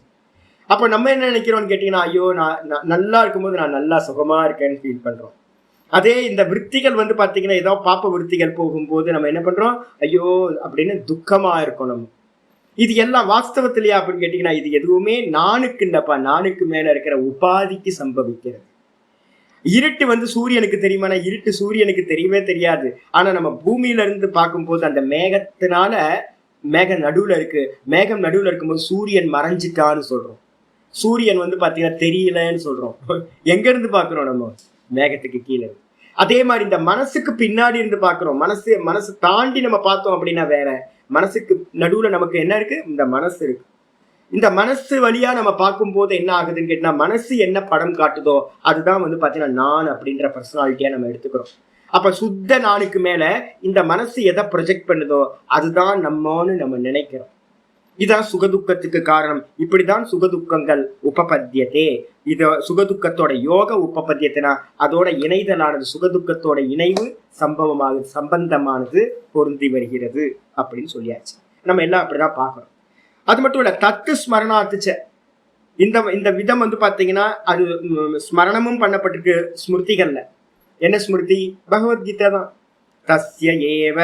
அப்ப நம்ம என்ன நினைக்கிறோம்னு கேட்டீங்கன்னா, ஐயோ நான் நல்லா இருக்கும்போது நான் நல்லா சுகமா இருக்கேன்னு ஃபீல் பண்றோம். அதே இந்த விற்த்திகள் வந்து பாத்தீங்கன்னா ஏதோ பாப்ப விற்த்திகள் போகும்போது நம்ம என்ன பண்றோம், ஐயோ அப்படின்னு துக்கமா இருக்கும் நம்ம. இது எல்லாம் வாஸ்தவத்திலையா அப்படின்னு கேட்டீங்கன்னா, இது எதுவுமே நானுக்கு இல்லப்பா, நானுக்கு மேல இருக்கிற உபாதிக்கு சம்பவிக்கிறது. இருட்டு வந்து சூரியனுக்கு தெரியுமானா, இருட்டு சூரியனுக்கு தெரியவே தெரியாது. ஆனா நம்ம பூமியில இருந்து பார்க்கும்போது அந்த மேகத்தினால, மேகம் நடுவுல இருக்கு, மேகம் நடுவுல இருக்கும்போது சூரியன் மறைஞ்சிட்டான்னு சொல்றோம், சூரியன் வந்து பாத்தீங்கன்னா தெரியலன்னு சொல்றோம். எங்க இருந்து பாக்குறோம், நம்ம மேகத்துக்கு கீழே. அதே மாதிரி இந்த மனசுக்கு பின்னாடி இருந்து பாக்குறோம், மனசு தாண்டி நம்ம பார்த்தோம் அப்படின்னா வேற, மனசுக்கு நடுவுல நமக்கு என்ன இருக்கு, இந்த மனசு இருக்கு. இந்த மனசு வழியா நம்ம பார்க்கும் போது என்ன ஆகுதுன்னு கேட்டா, மனசு என்ன படம் காட்டுதோ அதுதான் வந்து பாத்தீங்கன்னா நான் அப்படின்ற பர்சனாலிட்டியா நம்ம எடுத்துக்கிறோம். அப்ப சுத்த நானுக்கு மேல இந்த மனசு எதை ப்ரொஜெக்ட் பண்ணுதோ அதுதான் நம்மன்னு நம்ம நினைக்கிறோம். இதான் சுகதுக்கத்துக்கு காரணம். இப்படிதான் சுகதுக்கங்கள் உபபத்தியதே. இது சுகதுக்கத்தோட யோக உபபத்தியத்தினா அதோட இணைதலானது, சுகதுக்கத்தோட இணைவு சம்பந்தமானது பொருந்தி வருகிறது அப்படின்னு சொல்லியாச்சு. நம்ம எல்லாம் அப்படிதான் பார்க்கறோம். அது மட்டும் இல்ல, தத்து ஸ்மரணாத்துச்ச, இந்த விதம் வந்து பாத்தீங்கன்னா அது ஸ்மரணமும் பண்ணப்பட்டிருக்கு ஸ்மிருதிகள்ல. என்ன ஸ்மிருதி, பகவத்கீதை தான். தஸ்ய ஏவ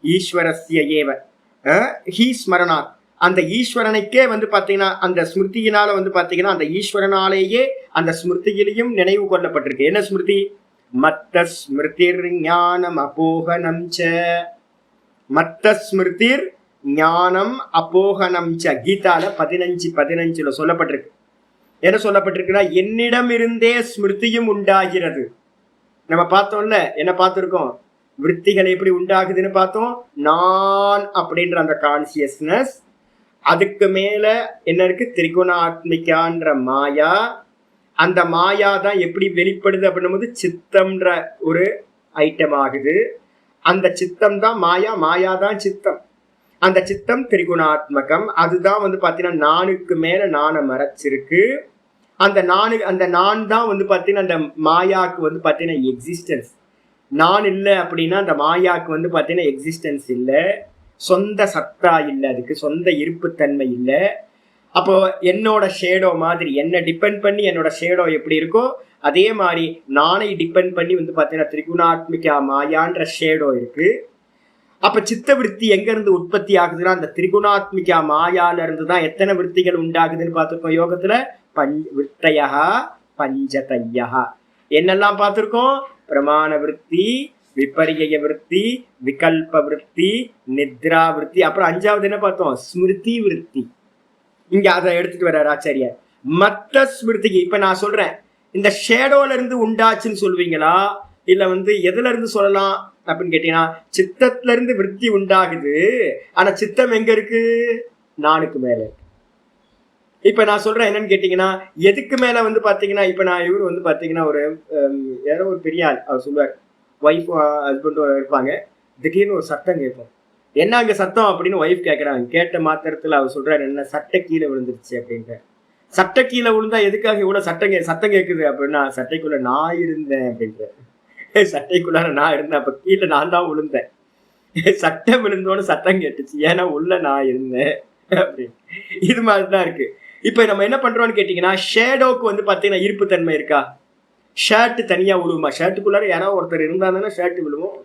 ஈஸ்வரஸ்ய ஏவ ஹி ஸ்மரணாத், அந்த ஈஸ்வரனுக்கே வந்து பாத்தீங்கன்னா அந்த ஸ்மிருதியினால வந்து பாத்தீங்கன்னா அந்த ஈஸ்வரனாலேயே அந்த ஸ்மிருதியிலையும் நினைவு கொள்ளப்பட்டிருக்கு. என்ன ஸ்மிருதி, மத்த ஸ்மிருதிர் ஞானம் அபோகனம் ச, மத்த ஸ்மிருதிர் ஞானம் அபோகனம் ச. கீதால 15:15 சொல்லப்பட்டிருக்கு. என்ன சொல்லப்பட்டிருக்குன்னா, என்னிடம் இருந்தே ஸ்மிருதியும் உண்டாகிறது. நம்ம பார்த்தோம்ல, என்ன பார்த்திருக்கோம், விற்த்திகள் எப்படி உண்டாகுதுன்னு பார்த்தோம். நான் அப்படின்ற அந்த கான்சியஸ்னஸ், அதுக்கு மேல என்ன இருக்கு, திரிகுணாத்மிகான்ற மாயா. அந்த மாயா தான் எப்படி வெளிப்படுது அப்படின்னும் போது சித்தம்ன்ற ஒரு ஐட்டம் ஆகுது. அந்த சித்தம் தான் மாயா, மாயா தான் சித்தம். அந்த சித்தம் திரிகுணாத்மகம். அதுதான் வந்து பாத்தீங்கன்னா நானுக்கு மேல நானை மறைச்சிருக்கு. அந்த நான் தான் வந்து பாத்தீங்கன்னா அந்த மாயாக்கு வந்து பாத்தீங்கன்னா எக்ஸிஸ்டன்ஸ். நான் இல்லை அப்படின்னா அந்த மாயாக்கு வந்து பாத்தீங்கன்னா எக்ஸிஸ்டன்ஸ் இல்லை, சொந்த சத்தா இல்லை, அதுக்கு சொந்த இருப்புத்தன்மை இல்லை. அப்போ என்னோட ஷேடோ மாதிரி என்னை டிபெண்ட் பண்ணி என்னோட ஷேடோ எப்படி இருக்கோ அதே மாதிரி நானை டிபெண்ட் பண்ணி வந்து பாத்தீங்கன்னா திரிகுணாத்மிகா மாயான்ற ஷேடோ இருக்கு. அப்ப சித்த விற்பி எங்க இருந்து உற்பத்தி ஆகுதுன்னா அந்த திரிகுணாத்மிகா மாயால இருந்து தான் எத்தனை விற்த்திகள் உண்டாகுதுன்னு பார்த்திருக்கோம் யோகத்துல. விற்த்தையா பஞ்சதையா என்னெல்லாம் பார்த்திருக்கோம்? பிரமாண விற்பி, விபரிய விற்பி, விகல்ப விற்பி, நித்ரா விற்பி, அப்புறம் அஞ்சாவது என்ன பார்த்தோம்? ஸ்மிருதி விற்பி. இங்க அதை எடுத்துட்டு வர்றார் ஆச்சாரியார். மத்த ஸ்மிருதிக்கு இப்ப நான் சொல்றேன், இந்த ஷேடோல இருந்து உண்டாச்சுன்னு சொல்லுவீங்களா இல்ல வந்து எதுல இருந்து சொல்லலாம் அப்படின்னு கேட்டீங்கன்னா, சித்தத்துல இருந்து விற்பி உண்டாகுது. ஆனா சித்தம் எங்க இருக்கு? நானுக்கு மேல. இப்ப நான் சொல்றேன் என்னன்னு கேட்டீங்கன்னா, எதுக்கு மேல வந்து பாத்தீங்கன்னா, இப்ப நான் இவரு வந்து பாத்தீங்கன்னா ஒரு யாரோ ஒரு பெரிய ஆள், அவர் சொல்லுவார், ஒய்ஃப் ஹஸ்பண்டும் இருப்பாங்க. திடீர்னு ஒரு சத்தம் கேட்போம். என்ன அங்க சத்தம் அப்படின்னு ஒய்ஃப் கேட்கறாங்க. கேட்ட மாத்திரத்துல அவர் சொல்றாரு, என்ன சட்டை கீழே விழுந்துருச்சு அப்படின்ற. சட்டை கீழே விழுந்தா எதுக்காக இவ்வளவு சத்தம் கேட்குது அப்படின்னா, சட்டைக்குள்ள நான் இருந்தேன் அப்படின்ற. சட்டைக்குள்ளார நான் இருந்தேன், அப்ப கீழே நான் தான் விழுந்தேன். சட்டை விழுந்தோன்னு சத்தம் கேட்டுச்சு, ஏன்னா உள்ள நான் இருந்தேன் அப்படின்னு. இது மாதிரிதான் இருக்கு. இப்ப நம்ம என்ன பண்றோம்னு கேட்டீங்கன்னா, ஷேடோக்கு வந்து பாத்தீங்கன்னா இருப்புத்தன்மை இருக்கா? ஷர்ட் தனியா விழுவுமா? ஷர்ட்டுக்குள்ளார யாராவது ஒருத்தர் இருந்தாங்கன்னா ஷர்ட் விழுவும்.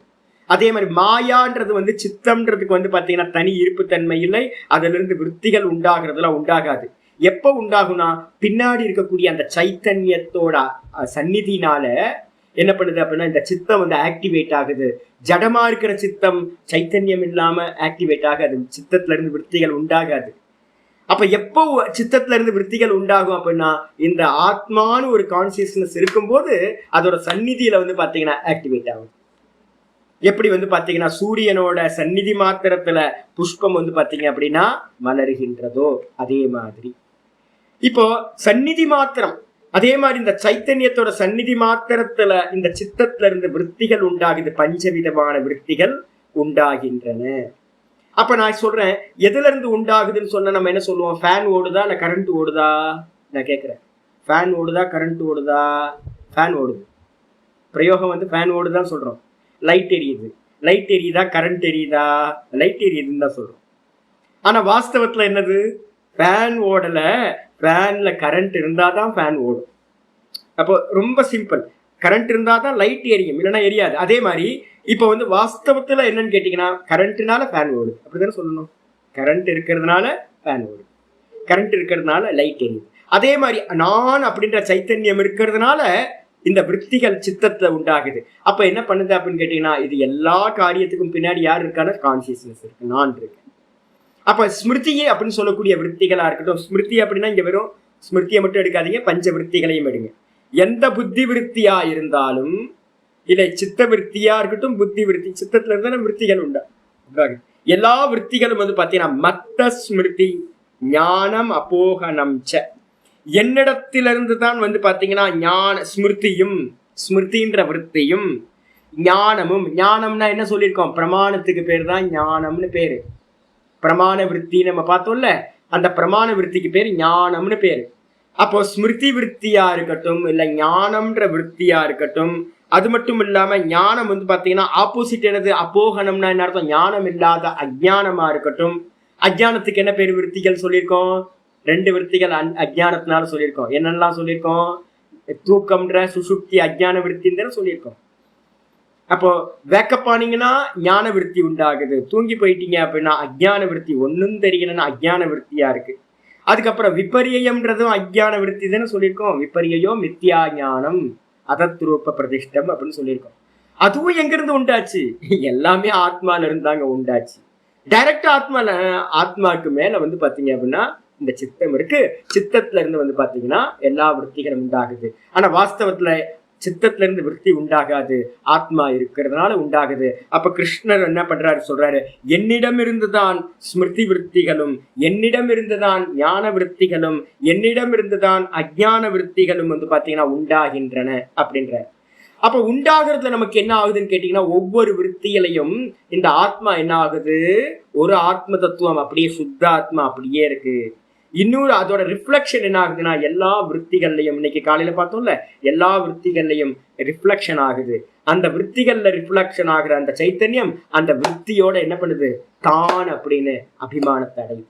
அதே மாதிரி மாயான்றது வந்து சித்தம்ன்றதுக்கு வந்து பாத்தீங்கன்னா தனி இருப்புத்தன்மை இல்லை. அதுல இருந்து விற்த்திகள் உண்டாகிறதுலாம் உண்டாகாது. எப்ப உண்டாகும்னா பின்னாடி இருக்கக்கூடிய அந்த சைத்தன்யத்தோட சந்நிதினால என்ன பண்ணுது அப்படின்னா இந்த சித்தம் வந்து ஆக்டிவேட் ஆகுது. ஜடமா இருக்கிற சித்தம் சைத்தன்யம் இல்லாம ஆக்டிவேட் ஆகாது. சித்தத்துல இருந்து விற்த்திகள் உண்டாகாது. அப்ப எப்போ சித்தத்துல இருந்து விற்த்திகள் உண்டாகும் அப்படின்னா இந்த ஆத்மானு ஒரு கான்சியஸ்னஸ் இருக்கும்போது அதோட சந்நிதியில வந்து பாத்தீங்கன்னா ஆக்டிவேட் ஆகும். எப்படி வந்து பாத்தீங்கன்னா சூரியனோட சந்நிதி மாத்திரத்துல புஷ்பம் வந்து பாத்தீங்க அப்படின்னா மலருகின்றதோ அதே மாதிரி இப்போ சந்நிதி மாத்திரம், அதே மாதிரி இந்த சைத்தன்யத்தோட சந்நிதி மாத்திரத்துல இந்த சித்தத்துல இருந்து விற்த்திகள் உண்டாகுது. பஞ்சவிதமான விற்த்திகள் உண்டாகின்றன. அப்ப நான் சொல்றேன், எதுல இருந்து உண்டாகுதுன்னு சொன்னா நம்ம என்ன சொல்லுவோம்? ஃபேன் ஓடுதா இல்ல கரண்ட் ஓடுதா? நான் கேட்கிறேன், ஃபேன் ஓடுதா கரண்ட் ஓடுதா? ஃபேன் ஓடுது. பிரயோகம் வந்து ஃபேன் ஓடுதான் சொல்றோம். லைட் எரியுது. லைட் எரியுதா கரண்ட் எரியுதா? லைட் எரியுதுன்னு தான் சொல்றோம். ஆனா வாஸ்தவத்துல என்னது? ஃபேன் ஓடல, ஃபேன்ல கரண்ட் இருந்தாதான் ஃபேன் ஓடும். அப்போ ரொம்ப சிம்பிள். கரண்ட் இருந்தாதான் லைட் எரியும், இல்லைன்னா எரியாது. அதே மாதிரி இப்போ வந்து வாஸ்தவத்துல என்னன்னு கேட்டீங்கன்னா கரண்ட்னால ஃபேன் ஓடுது அப்படிதானே சொல்லணும். கரண்ட் இருக்கிறதுனால ஃபேன் ஓடுது, கரண்ட் இருக்கிறதுனால லைட் எரியுது. அதே மாதிரி நான் அப்படின்ற சைத்தன்யம் இருக்கிறதுனால இந்த விற்த்திகள் சித்தத்துல உண்டாகுது. அப்ப என்ன பண்ணுது அப்படின்னு கேட்டீங்கன்னா, இது எல்லா காரியத்துக்கும் பின்னாடி யார் இருக்கான? கான்சியஸ்னஸ் இருக்கு, நான் இருக்கு. அப்ப ஸ்மிருதியே அப்படின்னு சொல்லக்கூடிய விற்த்திகளா இருக்கட்டும். ஸ்மிருதி அப்படின்னா இங்க வெறும் ஸ்மிருதியை மட்டும் எடுக்காதீங்க, பஞ்ச விற்த்திகளையும் எடுங்க. எந்த புத்தி விற்த்தியா இருந்தாலும் இல்லை சித்த விற்த்தியா இருக்கட்டும், புத்தி விற்பி, சித்தத்துல இருந்தா விற்த்திகள் உண்டாகுது. எல்லா விற்த்திகளும் வந்து பாத்தீங்கன்னா மத்த ஸ்மிருதி ஞானம் அபோகனம் ச, என்னிடத்திலிருந்து தான் வந்து பாத்தீங்கன்னா ஞான ஸ்மிருதியும், ஸ்மிருதின்ற விற்த்தியும் ஞானமும். ஞானம்னா என்ன சொல்லியிருக்கோம்? பிரமாணத்துக்கு பேர் தான் ஞானம்னு பேரு. பிரமாண விற்பி நம்ம பார்த்தோம்ல, அந்த பிரமாண விற்த்திக்கு பேர் ஞானம்னு பேரு. அப்போ ஸ்மிருதி விற்த்தியா இருக்கட்டும் இல்ல ஞானம்ன்ற விற்த்தியா இருக்கட்டும், அது மட்டும் இல்லாம ஞானம் வந்து பாத்தீங்கன்னா ஆப்போசிட் என்னது? அப்போகனம்னா என்ன அர்த்தம்? ஞானம் இல்லாத அஜ்ஞானமா இருக்கட்டும். அஜ்ஞானத்துக்கு என்ன பேர் விற்த்திகள் சொல்லியிருக்கோம்? 2 விற்த்திகள் அஜ்ஞானத்தினால சொல்லியிருக்கோம். என்னெல்லாம் சொல்லியிருக்கோம்? தூக்கம்ன்ற சுசுப்தி அஜ்ஞான விற்த்தின்னு சொல்லியிருக்கோம். அப்போ வேக்கப் ஆனீங்கன்னா ஞான விற்பி உண்டாகுது. தூங்கி போயிட்டீங்க அப்படின்னா அஜ்ஞான விற்பி, ஒன்னும் தெரியலன்னா அஜ்ஞான விற்த்தியா இருக்கு. அதுக்கப்புறம் விபரியம்ன்றதும் அஜ்ஞான விற்பி தானே சொல்லியிருக்கோம். விபரியோ மித்யா ஞானம் அதத்ரூப பிரதிஷ்டம் அப்படின்னு சொல்லியிருக்கோம். அதுவும் எங்க இருந்து உண்டாச்சு? எல்லாமே ஆத்மால இருந்தாங்க உண்டாச்சு. டைரக்டா ஆத்மாவுக்கு மேல வந்து பாத்தீங்க அப்படின்னா இந்த சித்தம் இருக்கு. சித்தத்துல இருந்து வந்து பாத்தீங்கன்னா எல்லா விற்த்திகளும் உண்டாகுது. ஆனா வாஸ்தவத்துல சித்தத்துல இருந்து விற்பி உண்டாகாது, ஆத்மா இருக்கிறதுனால உண்டாகுது. அப்ப கிருஷ்ணர் என்ன பண்றாரு? சொல்றாரு, என்னிடம் இருந்துதான் ஸ்மிருதி விற்த்திகளும், என்னிடம் இருந்துதான் ஞான விற்த்திகளும், என்னிடம் இருந்துதான் அஜ்ஞான விற்த்திகளும் வந்து பாத்தீங்கன்னா உண்டாகின்றன அப்படின்ற. அப்ப உண்டாகிறதுல நமக்கு என்ன ஆகுதுன்னு கேட்டீங்கன்னா, ஒவ்வொரு விருத்திகளையும் இந்த ஆத்மா என்ன ஆகுது, ஒரு ஆத்ம தத்துவம் அப்படியே சுத்த ஆத்மா அப்படியே இருக்கு. இன்னொரு அதோட ரிஃப்ளெக்ஷன் என்ன ஆகுதுன்னா, எல்லா விருத்திகள்லையும் இன்னைக்கு காலையில பார்த்தோம்ல, எல்லா விருத்திகள்லையும் ரிஃப்ளெக்ஷன் ஆகுது. அந்த விருத்திகள்ல ரிஃப்ளெக்ஷன் ஆகுற அந்த சைத்தன்யம் அந்த விருத்தியோட என்ன பண்ணுது, தான் அப்படின்னு அபிமானத்தை அடையுது.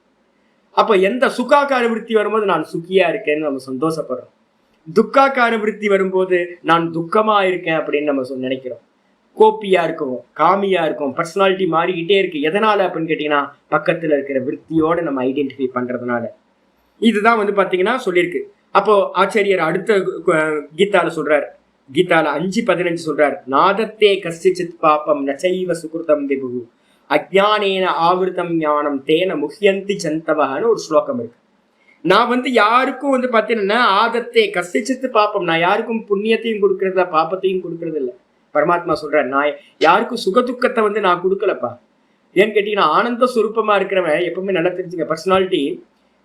அப்ப எந்த சுகாக்கார விருத்தி வரும்போது நான் சுக்கியா இருக்கேன்னு நம்ம சந்தோஷப்படுறோம். துக்காக்கார விருத்தி வரும்போது நான் துக்கமா இருக்கேன் அப்படின்னு நம்ம நினைக்கிறோம். கோப்பியா இருக்கும், காமியா இருக்கும், பர்சனாலிட்டி மாறிக்கிட்டே இருக்கு. எதனால அப்படின்னு கேட்டீங்கன்னா, பக்கத்துல இருக்கிற விருத்தியோட நம்ம ஐடென்டிஃபை பண்றதுனால. இதுதான் பாத்தீங்கன்னா சொல்லியிருக்கு. அப்போ ஆச்சாரியர் அடுத்த கீதால சொல்றாரு, கீதால 5:15 சொல்றாரு, நாதத்தே கஸ்யசித் பாபம் நச்சைவ சுகிருதம் விபு அஜ்ஞானேன ஆவிருத்தம் ஞானம் தேன முஹ்யந்தி ஜந்தவஹன்னு ஒரு ஸ்லோகம் இருக்கு. நான் யாருக்கும் பாத்தீங்கன்னா ஆதத்தே கஸ்யசித்து பாப்பம், நான் யாருக்கும் புண்ணியத்தையும் கொடுக்கறதில்ல பாப்பத்தையும் கொடுக்கறது இல்லை. பரமாத்மா சொல்றாரு, நான் யாருக்கும் சுகதுக்கத்தை நான் கொடுக்கலப்பா. ஏன்னு கேட்டீங்கன்னா, ஆனந்த சுரூபமா இருக்கிறவன் எப்பவுமே நல்லா தெரிஞ்சுங்க, பர்சனாலிட்டி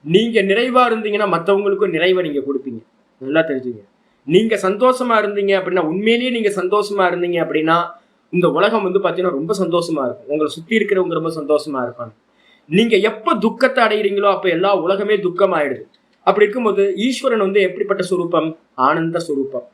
நீங்க நிறைவா இருந்தீங்கன்னா மற்றவங்களுக்கும் நிறைவை நீங்க கொடுப்பீங்க. நல்லா தெரிஞ்சுங்க. நீங்க சந்தோஷமா இருந்தீங்க அப்படின்னா, உண்மையிலேயே நீங்க சந்தோஷமா இருந்தீங்க அப்படின்னா இந்த உலகம் பாத்தீங்கன்னா ரொம்ப சந்தோஷமா இருக்கும். உங்களை சுத்தி இருக்கிறவங்க ரொம்ப சந்தோஷமா இருப்பாங்க. நீங்க எப்ப துக்கத்தை அடைகிறீங்களோ அப்ப எல்லா உலகமே துக்கம் ஆயிடுது. அப்படி இருக்கும்போது ஈஸ்வரன் எப்படிப்பட்ட சுரூபம், ஆனந்த சுரூபம்.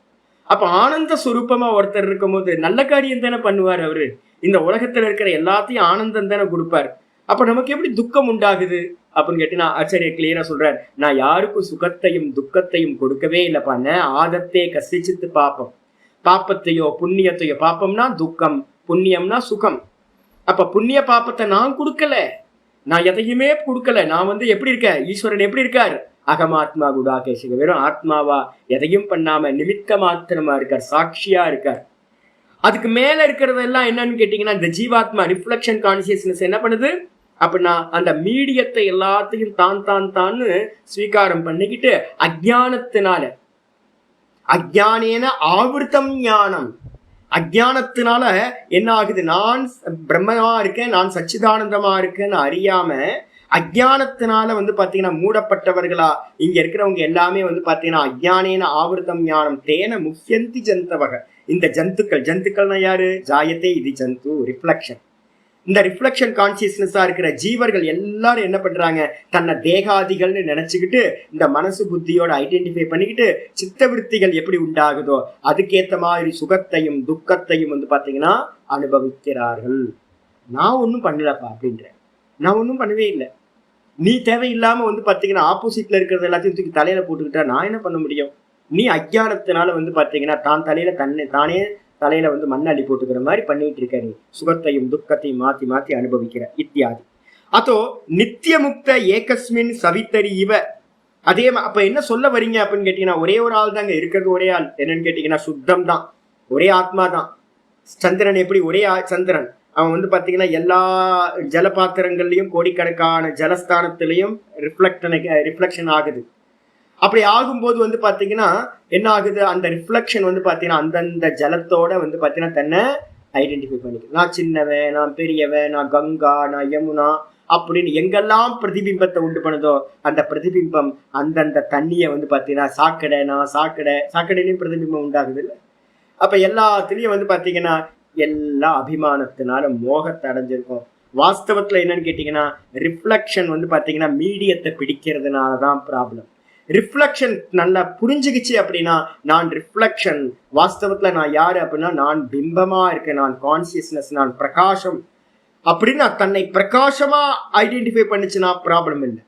அப்ப ஆனந்த சுரூபமா ஒருத்தர் இருக்கும்போது நல்ல காரியம் தானே பண்ணுவார் அவரு. இந்த உலகத்துல இருக்கிற எல்லாத்தையும் ஆனந்தம் தானே கொடுப்பார். அப்ப நமக்கு எப்படி துக்கம் உண்டாகுது அப்படின்னு கேட்டீங்கன்னா, ஆச்சாரியர் கிளியரா சொல்றார், நான் யாருக்கும் சுகத்தையும் துக்கத்தையும் கொடுக்கவே இல்லைப்பா. ஆதத்தே கசிச்சித்து பாப்பம், பாப்பத்தையோ புண்ணியத்தையோ, பாப்பம்னா துக்கம், புண்ணியம்னா சுகம். அப்ப புண்ணிய பாப்பத்தை நான் கொடுக்கல, நான் எதையுமே கொடுக்கல. நான் எப்படி இருக்கேன், ஈஸ்வரன் எப்படி இருக்கார், அகமாத்மா குடாகேசிக, வெறும் ஆத்மாவா எதையும் பண்ணாம நிமித்த மாத்திரமா இருக்கார், சாட்சியா இருக்கார். அதுக்கு மேல இருக்கிறதெல்லாம் என்னன்னு கேட்டீங்கன்னா, இந்த ஜீவாத்மா ரிஃப்ளெக்ஷன் கான்சியஸ்னஸ் என்ன பண்ணுது அப்படின்னா, அந்த மீடியத்தை எல்லாத்தையும் தான் ஸ்வீகாரம் பண்ணிக்கிட்டு அஜ்ஞானத்தினால, அஜ்ஞானேன ஆவிருத்தம் ஞானம், அஜ்ஞானத்தினால என்ன ஆகுது, நான் பிரம்மமா இருக்கேன், நான் சச்சிதானந்தமா இருக்கேன்னு அறியாம அஜ்ஞானத்தினால பாத்தீங்கன்னா மூடப்பட்டவர்களா இங்க இருக்கிறவங்க எல்லாமே பாத்தீங்கன்னா அஜ்ஞானேன ஆவிருத்தம் ஞானம் தேன முஹ்யந்தி ஜந்தவக. இந்த ஜந்துக்கள்னா யாரு, ஜாயத்தே இது ஜந்து, ரிஃப்ளெக்ஷன். இந்த ரிஃப்ளெக்ஷன் கான்சியஸ்னஸா இருக்கிற ஜீவர்கள் எல்லாரும் என்ன பண்றாங்க, தன்னை தேகாதிகள்னு நினைச்சுக்கிட்டு இந்த மனசு புத்தியோட ஐடென்டிஃபை பண்ணிக்கிட்டு சித்தவிருத்திகள் எப்படி உண்டாகுதோ அதுக்கேற்ற மாதிரி சுகத்தையும் துக்கத்தையும் பாத்தீங்கன்னா அனுபவிக்கிறார்கள். நான் ஒன்றும் பண்ணலப்பா அப்படின்ற, நான் ஒன்றும் பண்ணவே இல்லை. நீ தேவையில்லாம பாத்தீங்கன்னா ஆப்போசிட்ல இருக்கிறது எல்லாத்தையும் தூக்கி தலையில போட்டுக்கிட்டா நான் என்ன பண்ண முடியும். நீ அஜ்ஞானத்தினால பாத்தீங்கன்னா தான் தலையில தானே தலையில மண் அள்ளி போட்டுக்கிற மாதிரி பண்ணிட்டு இருக்க. நீ சுகத்தையும் துக்கத்தையும் மாத்தி மாத்தி அனுபவிக்கிற இத்தியாதி. அதோ நித்திய முக்த ஏகஸ்மின் சவித்தரி இவ. அதே அப்ப என்ன சொல்ல வரீங்க அப்படின்னு கேட்டீங்கன்னா, ஒரே ஒரு ஆள் தாங்க இருக்கிறது, ஒரே ஆள். என்னன்னு கேட்டீங்கன்னா சுத்தம் தான், ஒரே ஆத்மா தான். சந்திரன் எப்படி ஒரே சந்திரன், அவன் பாத்தீங்கன்னா எல்லா ஜலபாத்திரங்கள்லயும் கோடிக்கணக்கான ஜலஸ்தானத்திலையும் ரிஃப்ளெக்ஷன் ஆகுது. அப்படி ஆகும்போது பாத்தீங்கன்னா என்ன ஆகுது, அந்த ரிஃப்ளெக்ஷன் பாத்தீங்கன்னா அந்தந்த ஜலத்தோட பாத்தீங்கன்னா தன்னை ஐடென்டிஃபை பண்ணிக்க. நான் சின்னவன், நான் பெரியவன், நான் கங்கா, நான் யமுனா அப்படின்னு எங்கெல்லாம் பிரதிபிம்பத்தை உண்டு பண்ணுதோ அந்த பிரதிபிம்பம் அந்தந்த தண்ணியை பாத்தீங்கன்னா சாக்கடை, நான் சாக்கடையிலையும் பிரதிபிம்பம் உண்டாகுது இல்லை. அப்ப எல்லாத்துலயும் பாத்தீங்கன்னா எல்லா அபிமானத்தினால மோகத்தை அடைஞ்சிருக்கும். வாஸ்தவத்துல என்னன்னு கேட்டீங்கன்னா, ரிஃப்ளெக்ஷன் பாத்தீங்கன்னா மீடியத்தை பிடிக்கிறதுனாலதான் ப்ராப்ளம். ரிஃப்ளெக்ஷன் நல்லா புரிஞ்சுக்கிச்சு அப்படின்னா, நான் ரிஃப்ளெக்ஷன் வாஸ்தவத்துல நான் யாரு அப்படின்னா, நான் பிம்பமா இருக்கேன், நான் கான்சியஸ்னஸ், நான் பிரகாசம் அப்படின்னு தன்னை பிரகாசமா ஐடென்டிஃபை பண்ணிச்சுன்னா ப்ராப்ளம் இல்லை.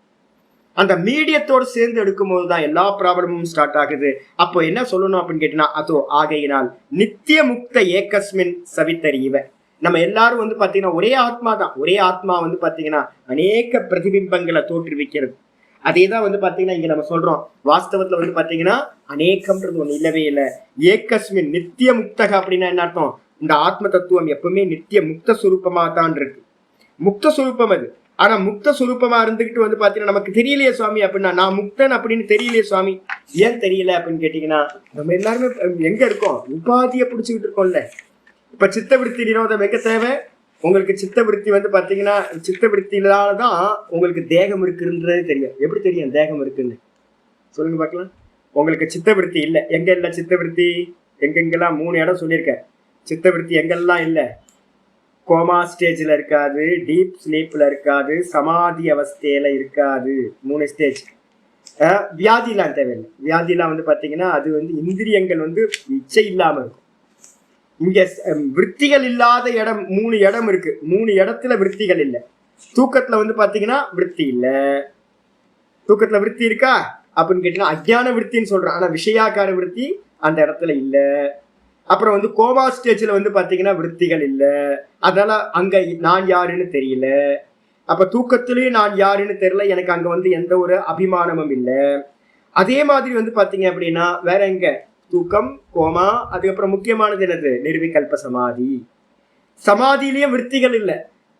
அந்த மீடியத்தோடு சேர்ந்து எடுக்கும் போதுதான் எல்லா ப்ராப்ளமும் ஸ்டார்ட் ஆகுது. அப்போ என்ன சொல்லணும் அப்படின்னு கேட்டீங்கன்னா, அதோ ஆகையினால் நித்திய முக்த ஏகஸ்மின் சவித்தறிவ. நம்ம எல்லாரும் பாத்தீங்கன்னா ஒரே ஆத்மா தான். ஒரே ஆத்மா பாத்தீங்கன்னா அநேக பிரதிபிம்பங்களை தோற்றுவிக்கிறது. அதே தான் பாத்தீங்கன்னா இங்க நம்ம சொல்றோம். வாஸ்தவத்துல பாத்தீங்கன்னா அநேகம்ன்றது ஒண்ணு இல்லவே இல்லை. ஏகஸ்மின் நித்திய முக்தக அப்படின்னா என்ன அர்த்தம், இந்த ஆத்ம தத்துவம் எப்பவுமே நித்திய முக்த சுரூபமா தான் இருக்கு. முக்த சுரூபம் அது. ஆனா முக்த சுரூபமா இருந்துகிட்டு பாத்தீங்கன்னா நமக்கு தெரியலையே சுவாமி அப்படின்னா, நான் முக்தன் அப்படின்னு தெரியலையே சுவாமி. ஏன் தெரியல அப்படின்னு கேட்டீங்கன்னா, நம்ம எல்லாருமே எங்க இருக்கோம், உபாதியை பிடிச்சுக்கிட்டு இருக்கோம்ல. இப்ப சித்தவிருத்தி நிரோதம் வைக்க தேவை. உங்களுக்கு சித்தவிருத்தி பாத்தீங்கன்னா சித்தவிருத்தினால்தான் உங்களுக்கு தேகம் இருக்குன்றது தெரியும். எப்படி தெரியும் தேகம் இருக்குன்னு சொல்லுங்க பார்க்கலாம். உங்களுக்கு சித்தவிருத்தி இல்லை, எங்க இல்லை சித்தவிருத்தி, எங்கெங்கெல்லாம் 3 இடம் சொல்லியிருக்கேன். சித்தவிருத்தி எங்கெல்லாம் இல்லை, கோமா ஸ்டேஜில் இருக்காது, டீப் ஸ்லீப்பில் இருக்காது, சமாதி அவஸ்தையில் இருக்காது. 3 ஸ்டேஜ். வியாதிலாம் தேவையில்லை. வியாதிலாம் வந்து பார்த்தீங்கன்னா அது வந்து இந்திரியங்கள் வந்து இச்சை இல்லாமல் இருக்கும். இங்கே விற்த்திகள் இல்லாத இடம் 3 இடம் இருக்கு. 3 இடத்துல விற்த்திகள் இல்லை. தூக்கத்தில் வந்து பார்த்தீங்கன்னா விற்பி இல்லை. தூக்கத்தில் விற்பி இருக்கா அப்படின்னு கேட்டீங்கன்னா அஜ்ஞான விற்த்தின்னு சொல்கிறேன். ஆனால் விஷயாக்கார விற்பி அந்த இடத்துல இல்லை. அப்புறம் வந்து கோமா ஸ்டேஜில் வந்து பார்த்தீங்கன்னா விற்த்திகள் இல்லை. அதனால அங்கே நான் யாருன்னு தெரியல. அப்போ தூக்கத்திலேயே நான் யாருன்னு தெரியல, எனக்கு அங்கே வந்து எந்த ஒரு அபிமானமும் இல்லை. அதே மாதிரி வந்து பார்த்தீங்க அப்படின்னா வேற எங்க தூக்கம், கோமா, அதுக்கப்புறம் முக்கியமானது என்னது நிர்விகல்ப சமாதி. சமாதியிலையும் விற்த்திகள் இல்லை.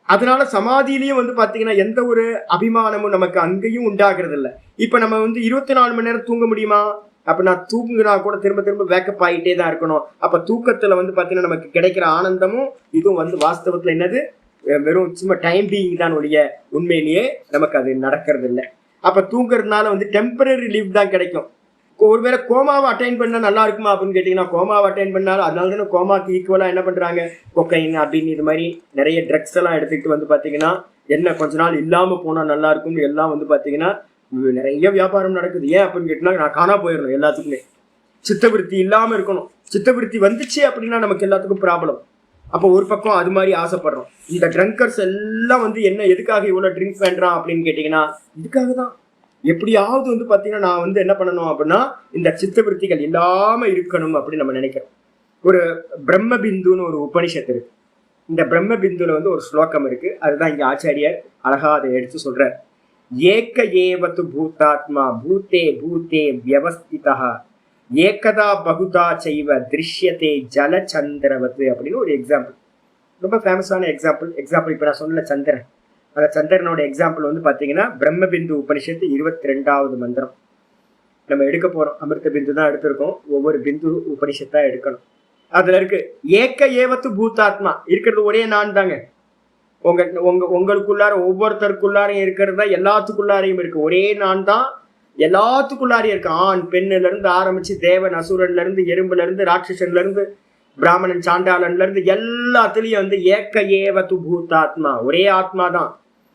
அதனால சமாதியிலையும் வந்து பார்த்தீங்கன்னா எந்த ஒரு அபிமானமும் நமக்கு அங்கேயும் உண்டாகிறது இல்லை. இப்போ நம்ம வந்து 24 மணி நேரம் தூங்க முடியுமா? அப்போ நான் தூங்குனா கூட திரும்ப திரும்ப வேக்கப் ஆகிட்டே தான் இருக்கணும். அப்போ தூக்கத்தில் வந்து பார்த்தீங்கன்னா நமக்கு கிடைக்கிற ஆனந்தமும் இதுவும் வந்து வாஸ்தவத்தில் என்னது வெறும் சும்மா டைம் பீயிங் தான் ஒழிய உண்மையிலேயே நமக்கு அது நடக்கிறது இல்லை. அப்போ தூங்குறதுனால வந்து டெம்பரரி ரிலீஃப் தான் கிடைக்கும். ஒருவேளை கோமாவை அட்டைன் பண்ணால் நல்லா இருக்குமா அப்படின்னு கேட்டிங்கன்னா கோமாவை அட்டைன் பண்ணாலும் அதனால தானே கோமாக்கு ஈக்குவலாக என்ன பண்ணுறாங்க கொக்கைன் அப்படின்னு இது மாதிரி நிறைய ட்ரக்ஸ் எல்லாம் எடுத்துக்கிட்டு வந்து பார்த்தீங்கன்னா என்ன கொஞ்ச நாள் இல்லாமல் போனால் நல்லா இருக்கும்னு எல்லாம் வந்து பார்த்தீங்கன்னா நிறைய வியாபாரம் நடக்குது. ஏன் அப்படின்னு கேட்டிங்கன்னா நான் காணா போயிடணும். எல்லாத்துக்குமே சித்தவிருத்தி இல்லாமல் இருக்கணும். சித்தவிருத்தி வந்துச்சு அப்படின்னா நமக்கு எல்லாத்துக்கும் ப்ராப்ளம். அப்போ ஒரு பக்கம் அது மாதிரி ஆசைப்படுறோம். இந்த ட்ரங்கர்ஸ் எல்லாம் வந்து என்ன எதுக்காக இவ்வளோ ட்ரிங்க் பண்ணுறான் அப்படின்னு கேட்டிங்கன்னா இதுக்காக தான். எப்படியாவது வந்து பார்த்தீங்கன்னா நான் வந்து என்ன பண்ணணும் அப்படின்னா இந்த சித்தவிருத்திகள் இல்லாமல் இருக்கணும் அப்படின்னு நம்ம நினைக்கிறோம். ஒரு பிரம்ம பிந்துன்னு ஒரு உபனிஷத்து இருக்கு. இந்த பிரம்ம பிந்துல வந்து ஒரு ஸ்லோகம் இருக்கு. அதுதான் இங்கே ஆச்சாரியர் அழகா அதை எடுத்து சொல்றார். ஏக ஏவது பூதாத்மா பூத்தே பூத்தே வியவஸ்திதா ஏகதா பகுதா செய்வ திருஷ்யத்தே ஜலச்சந்திரவத்து அப்படின்னு ஒரு எக்ஸாம்பிள். ரொம்ப ஃபேமஸான எக்ஸாம்பிள். இப்போ நான் சொன்ன சந்திரன், அந்த சந்திரனோட எக்ஸாம்பிள் வந்து பார்த்தீங்கன்னா பிரம்மபிந்து உபனிஷத்து 22வது மந்திரம் நம்ம எடுக்க போகிறோம். அமிர்த பிந்து தான் எடுத்திருக்கோம். ஒவ்வொரு பிந்து உபனிஷத்தா எடுக்கணும். அதில் இருக்கு ஏக்க ஏவத்து பூத்தாத்மா, இருக்கிறது ஒரே நான் தாங்க. உங்களுக்குள்ளார ஒவ்வொருத்தருக்குள்ளாரையும் இருக்கிறது தான் எல்லாத்துக்குள்ளாரையும் இருக்கு. ஒரே நான் தான் எல்லாத்துக்குள்ளாரையும் இருக்கு. ஆண் பெண்ணுல இருந்து ஆரம்பிச்சு தேவன் அசுரன்ல இருந்து எறும்புல இருந்து ராட்சசன்ல இருந்து பிராமணன் சாண்டாளன்ல இருந்து எல்லாத்துலயும் வந்து ஏக்க ஏவத்து பூத்தாத்மா, ஒரே ஆத்மா தான்.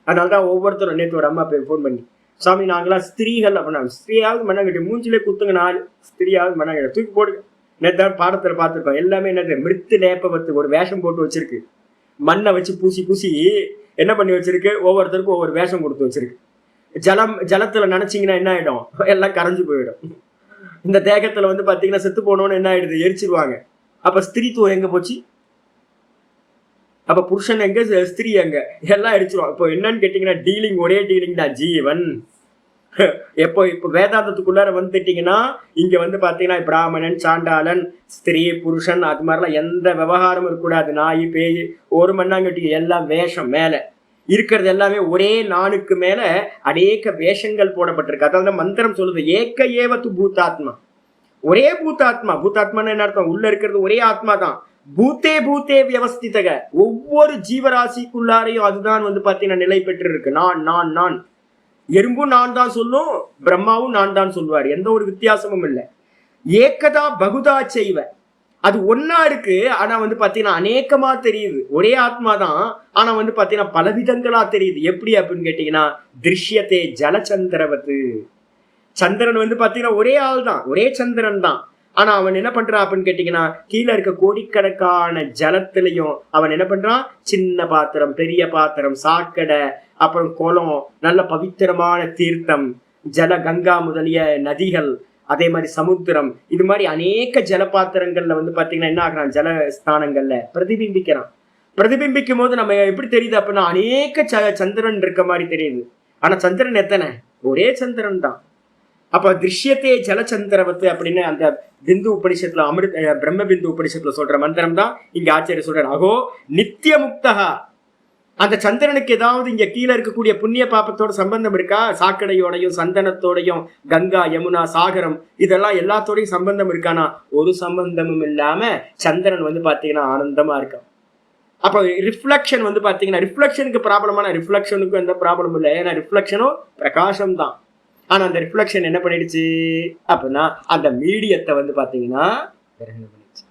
அதனால்தான் ஒவ்வொருத்தரும் நேற்று ஒரு அம்மா பேர் ஃபோன் பண்ணி சாமி நாங்களாம் ஸ்திரீகள் அப்படின்னா ஸ்திரீயாவது மண்ணாங்கட்டி மூஞ்சிலே குத்துங்க, 4 ஸ்திரீயாவது மண்ணாங்கட்டி தூக்கி போடுங்க. நேற்று பாடத்துல பார்த்துருக்கோம். எல்லாமே என்னது மிருத்து லேப்பவத்து ஒரு வேஷம் போட்டு வச்சிருக்கு. மண்ணை வச்சு பூசி பூசி என்ன பண்ணி வச்சிருக்கு, ஒவ்வொருத்தருக்கும் ஒவ்வொரு வேஷம் கொடுத்து வச்சிருக்கு. ஜலத்துல நினைச்சிங்கன்னா என்ன ஆயிடும், எல்லாம் கரைஞ்சு போயிடும். இந்த தேகத்துல வந்து பாத்தீங்கன்னா செத்து போனோன்னு என்ன ஆயிடுது, எரிச்சிருவாங்க. அப்ப ஸ்திரீத்துவம் எங்க போச்சு? அப்ப புருஷன் எங்க, ஸ்திரீ எங்க, எல்லாம் எரிச்சிருவாங்க. இப்போ என்னன்னு கேட்டீங்கன்னா டீலிங் ஒரே டீலிங் தான், ஜீவன். இப்போ வேதாந்தத்துக்குள்ளார வந்துட்டீங்கன்னா இங்க வந்து பாத்தீங்கன்னா பிராமணன் சாண்டாளன் ஸ்திரீ புருஷன் அது மாதிரிலாம் எந்த விவகாரமும் இருக்கக்கூடாது. நாய் பேய் ஒரு மண்ணாங்கட்டி எல்லாம் வேஷம் மேல இருக்கிறது எல்லாமே ஒரே நானுக்கு மேல அநேக வேஷங்கள் போடப்பட்டிருக்கு. அதாவது மந்திரம் சொல்லுது ஏக்க ஏவத்து பூத்தாத்மா, ஒரே பூத்தாத்மா. பூத்தாத்மான்னு என்ன அர்த்தம்? உள்ள இருக்கிறது ஒரே ஆத்மா தான். பூத்தே பூத்தே வியவஸ்திதக, ஒவ்வொரு ஜீவராசிக்குள்ளாரையும் அதுதான் வந்து பாத்தீங்கன்னா நிலை பெற்று இருக்கு. நான் நான் நான், எறும்பும் நான் தான் சொல்லும், பிரம்மாவும் நான் தான் சொல்லுவார். எந்த ஒரு வித்தியாசமும் இல்லை. ஏக்கதா பகுதா செய்வ, அது ஒன்னா இருக்கு. ஆனா வந்து பாத்தீங்கன்னா அநேகமா தெரியுது. ஒரே ஆத்மா தான், ஆனா வந்து பாத்தீங்கன்னா பல விதங்களா தெரியுது. எப்படி அப்படின்னு கேட்டீங்கன்னா திருஷ்யத்தே ஜலச்சந்திரவத்து, சந்திரன் வந்து பாத்தீங்கன்னா ஒரே ஆள் தான், ஒரே சந்திரன் தான். ஆனா அவன் என்ன பண்றான் அப்படின்னு கேட்டீங்கன்னா கீழே இருக்க கோடிக்கணக்கான ஜலத்திலையும் அவன் என்ன பண்றான், சின்ன பாத்திரம் பெரிய பாத்திரம் சாக்கடை அப்புறம் குளம் நல்ல பவித்திரமான தீர்த்தம் ஜல கங்கா முதலிய நதிகள் அதே மாதிரி சமுத்திரம் இது மாதிரி அநேக ஜலபாத்திரங்கள்ல வந்து பாத்தீங்கன்னா என்ன ஆகுறான், ஜலஸ்தானங்கள்ல பிரதிபிம்பிக்கிறான். பிரதிபிம்பிக்கும் போது நம்ம எப்படி தெரியுது அப்படின்னா அநேக சந்திரன் இருக்க மாதிரி தெரியுது. ஆனா சந்திரன் எத்தனை, ஒரே சந்திரன் தான். அப்ப திருஷ்யத்தே ஜலச்சந்திரவத்து அப்படின்னு அந்த பிந்து உபனிஷத்துல பிரம்ம பிந்து உபனிஷத்துல சொல்ற மந்திரம் தான் இங்க ஆச்சாரிய சொல்றாரு. அகோ நித்திய முக்தகா, அந்த சந்திரனுக்கு ஏதாவது இங்க கீழே இருக்கக்கூடிய புண்ணிய பாப்பத்தோட சம்பந்தம் இருக்கா? சாக்கடையோடையும் சந்தனத்தோடையும் கங்கா யமுனா சாகரம் இதெல்லாம் எல்லாத்தோடையும் சம்பந்தம் இருக்கானா? ஒரு சம்பந்தமும் இல்லாம சந்திரன் வந்து பாத்தீங்கன்னா ஆனந்தமா இருக்கான். அப்ப ரிஃப்ளெக்ஷன் வந்து பாத்தீங்கன்னா ரிஃப்ளெக்ஷனுக்கு ப்ராப்ளமான, ரிஃப்ளெக்ஷனுக்கும் எந்த ப்ராப்ளமும் இல்லை. ஏன்னா ரிஃப்ளெக்ஷனும் பிரகாசம் தான். ஆனா அந்த ரிஃப்ளெக்ஷன் என்ன பண்ணிடுச்சு அப்படின்னா அந்த மீடியத்தை வந்து பாத்தீங்கன்னா கிரகணம் பண்ணிடுச்சு.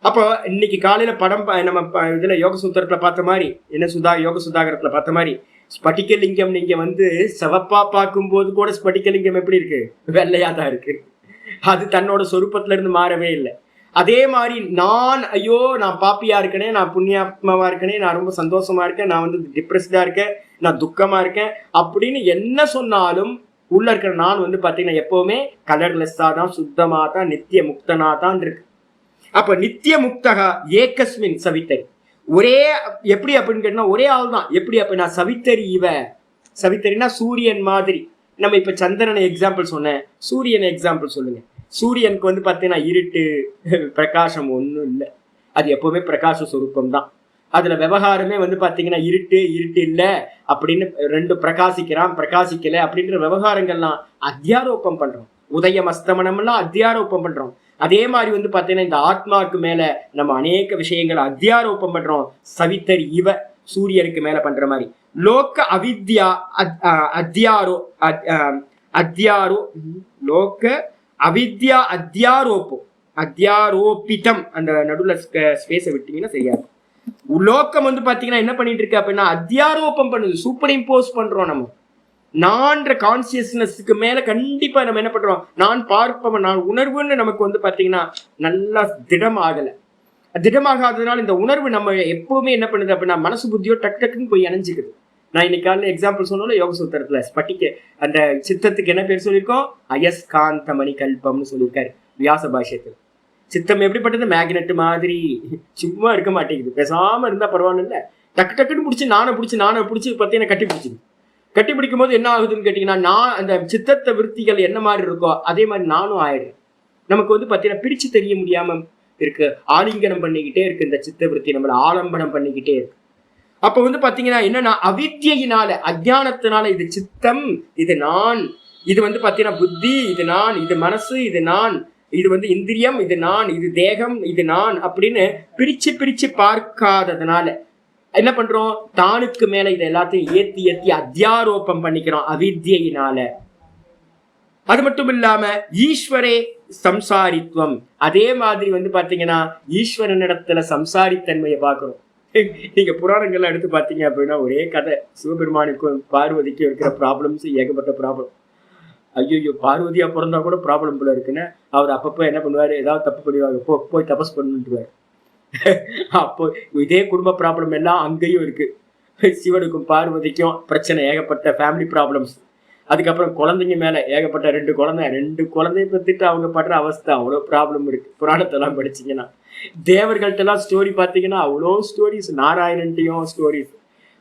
அப்போ இன்னைக்கு காலையில படம் நம்ம இதுல யோக சூத்திரத்துல பார்த்த மாதிரி, என்ன யோக சுதாகரத்துல பார்த்த மாதிரி, ஸ்பட்டிகலிங்கம் நீங்க வந்து சிவப்பா பார்க்கும் போது கூட ஸ்பட்டிகலிங்கம் எப்படி இருக்கு? வெள்ளையா தான் இருக்கு. அது தன்னோட சொரூபத்துல இருந்து மாறவே இல்லை. அதே மாதிரி ஐயோ நான் பாப்பியா இருக்கனே, நான் புண்ணியாத்மாவா இருக்கனே, நான் ரொம்ப சந்தோஷமா இருக்கேன், நான் வந்து டிப்ரெஸ்டா இருக்கேன், நான் துக்கமா இருக்கேன் அப்படின்னு என்ன சொன்னாலும் உள்ள இருக்கிற நான் வந்து பாத்தீங்கன்னா எப்பவுமே கலர்லெஸ்ஸா தான், சுத்தமா தான், நித்திய முக்தனா தான் இருக்கு. அப்ப நித்திய முக்தகா ஏகஸ்மின் சவித்தரி, ஒரே எப்படி அப்படின்னு கேட்டா ஒரே ஆள் தான். எப்படி அப்படின்னா சவித்தரி சவித்தரினா சூரியன் மாதிரி. நம்ம இப்ப சந்திரனை எக்ஸாம்பிள் சொன்னேன், சூரியனை எக்ஸாம்பிள் சொல்லுங்க. சூரியனுக்கு வந்து பாத்தீங்கன்னா இருட்டு பிரகாசம் ஒன்றும் இல்லை, அது எப்பவுமே பிரகாச சுரூபம் தான். அதுல விவகாரமே வந்து பாத்தீங்கன்னா இருட்டு இல்லை அப்படின்னு ரெண்டு பிரகாசிக்கல அப்படின்ற விவகாரங்கள்லாம் அத்தியாரோப்பம் பண்றோம். உதயம் அஸ்தமனம் எல்லாம் அத்தியாரோப்பம் பண்றோம். அதே மாதிரி வந்து பாத்தீங்கன்னா இந்த ஆத்மாவுக்கு மேல நம்ம அநேக விஷயங்களை அத்தியாரோப்பம் பண்றோம். சவித்தரி சூரியனுக்கு மேல பண்ற மாதிரி. லோக அவித்யா அத்தியாரோ லோக அவித்யா அத்தியாரோபிதம், அந்த நடுவுல ஸ்பேஸை விட்டீங்கன்னா சரியாது. லோக்கம் வந்து பாத்தீங்கன்னா என்ன பண்ணிட்டு இருக்கு அப்படின்னா அத்தியாரோபம் பண்ணுது, சூப்பர் இம்போஸ் பண்றோம். நம்ம நான்ற கான்சியஸ்னஸ்க்கு மேல கண்டிப்பா நம்ம என்ன பண்றோம், நான் பார்ப்பவன், நான் உணர்வுன்னு நமக்கு வந்து பாத்தீங்கன்னா நல்லா திடமாகாததுனால இந்த உணர்வு நம்ம எப்பவுமே என்ன பண்ணுது அப்படின்னா மனசு புத்தியோ டக்குன்னு போய் இணைஞ்சிக்குது. நான் இன்னைக்கு காலையில் எக்ஸாம்பிள் சொன்னாலும் யோக சூத்திரத்துல ஸ்பட்டிக்க அந்த சித்தத்துக்கு என்ன பேர் சொல்லியிருக்கோம், அயஸ்காந்தமணி கல்பம்னு சொல்லியிருக்காரு வியாச பாஷ்யத்துல. சித்தம் எப்படிப்பட்டது, மேக்னெட் மாதிரி சும்மா இருக்க மாட்டேங்குது. பேசாம இருந்தா பரவாயில்ல, டக்குன்னு பிடிச்சி நானை பிடிச்சி பார்த்தீங்கன்னா கட்டி பிடிக்கும் போது என்ன ஆகுதுன்னு கேட்டீங்கன்னா, நான் அந்த சித்தத்தை விருத்திகள் என்ன மாதிரி இருக்கோ அதே மாதிரி நானும் ஆயிடுறேன். நமக்கு வந்து பார்த்தீங்கன்னா பிரிச்சு தெரிய முடியாம இருக்கு, ஆலிங்கனம் பண்ணிக்கிட்டே இருக்கு இந்த சித்த விருத்தி, நம்மள ஆலம்பனம் பண்ணிக்கிட்டே இருக்கு. அப்ப வந்து பாத்தீங்கன்னா என்னன்னா அவித்யினால, அஜானத்தினால இது சித்தம், இது நான், இது வந்து பாத்தீங்கன்னா புத்தி, இது நான், இது மனசு, இது நான், இது வந்து இந்திரியம், இது நான், இது தேகம், இது நான் அப்படின்னு பிரிச்சு பார்க்காததுனால என்ன பண்றோம், தானுக்கு மேல இதை எல்லாத்தையும் ஏத்தி அத்தியாரோபம் பண்ணிக்கிறோம் அவித்யினால. அது மட்டும் இல்லாம ஈஸ்வரே சம்சாரித்துவம், அதே மாதிரி வந்து பாத்தீங்கன்னா ஈஸ்வரனிடத்துல சம்சாரித்தன்மையை பார்க்கிறோம். நீங்க புராணங்கள்லாம் எடுத்து பாத்தீங்க அப்படின்னா ஒரே கதை, சிவபெருமானுக்கும் பார்வதிக்கும் இருக்கிற ப்ராப்ளம்ஸ் ஏகப்பட்ட ப்ராப்ளம். ஐயோ பார்வதியா பிறந்தா கூட ப்ராப்ளம் போல இருக்குன்னு அவர் அப்பப்போ என்ன பண்ணுவாரு, ஏதாவது தப்பு பண்ணுவாங்க, போய் தபஸ் பண்ணுவாரு. அப்போ இதே குடும்ப ப்ராப்ளம் எல்லாம் அங்கேயும் இருக்கு. சிவனுக்கும் பார்வதிக்கும் பிரச்சனை, ஏகப்பட்ட ஃபேமிலி ப்ராப்ளம்ஸ். அதுக்கப்புறம் குழந்தைங்க மேல ஏகப்பட்ட ரெண்டு குழந்தைய பத்திட்டு அவங்க படுற அவஸ்தை அவ்வளோ ப்ராப்ளம் இருக்கு. புராணத்தெல்லாம் படிச்சீங்கன்னா தேவர்கள்ட்ட எல்லாம் ஸ்டோரி பார்த்தீங்கன்னா அவ்வளோ ஸ்டோரிஸ், நாராயணன்ட்டையும் ஸ்டோரிஸ்.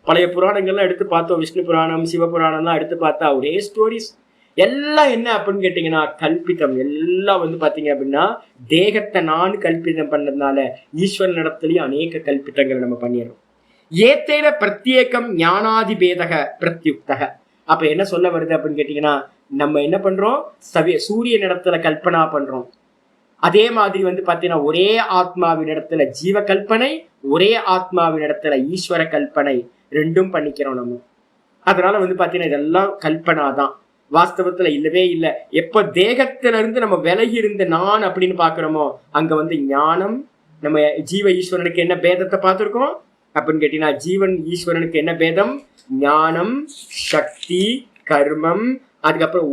பழைய புராணங்கள்லாம் எடுத்து பார்த்தோம், விஷ்ணு புராணம் சிவபுராணம்லாம் எடுத்து பார்த்தா ஒரே ஸ்டோரிஸ். எல்லாம் என்ன அப்படின்னு கேட்டீங்கன்னா கல்பிதம். எல்லாம் வந்து பாத்தீங்க அப்படின்னா தேகத்தை நான் கல்பிதம் பண்ணதுனால ஈஸ்வரன் இடத்துலயும் அநேக கல்பிதங்கள் நம்ம பண்ணிடுறோம். ஏத்தேன பிரத்யேகம் ஞானாதிபேதக பிரத்யுக்தக. அப்ப என்ன சொல்ல வருது அப்படின்னு கேட்டீங்கன்னா, நம்ம என்ன பண்றோம், சூரியன் இடத்துல கல்பனா பண்றோம். அதே மாதிரி வந்து பாத்தீங்கன்னா ஒரே ஆத்மாவின் இடத்துல ஜீவ கல்பனை, ஒரே ஆத்மாவின் இடத்துல ஈஸ்வர கல்பனை, ரெண்டும் பண்ணிக்கிறோம் நம்ம. அதனால வந்து பாத்தீங்கன்னா இதெல்லாம் கல்பனா தான், வாஸ்தவத்துல இல்லவே இல்லை. எப்ப தேகத்துல இருந்து நம்ம விலகி இருந்த நான் அப்படின்னு பாக்குறோமோ அங்க வந்து ஞானம். நம்ம ஜீவ ஈஸ்வரனுக்கு என்ன பேதத்தை பார்த்திருக்கோம் அப்படின்னு கேட்டீங்கன்னா, ஜீவன் ஈஸ்வரனுக்கு என்ன பேதம், ஞானம், சக்தி, கர்மம், அதுக்கப்புறம்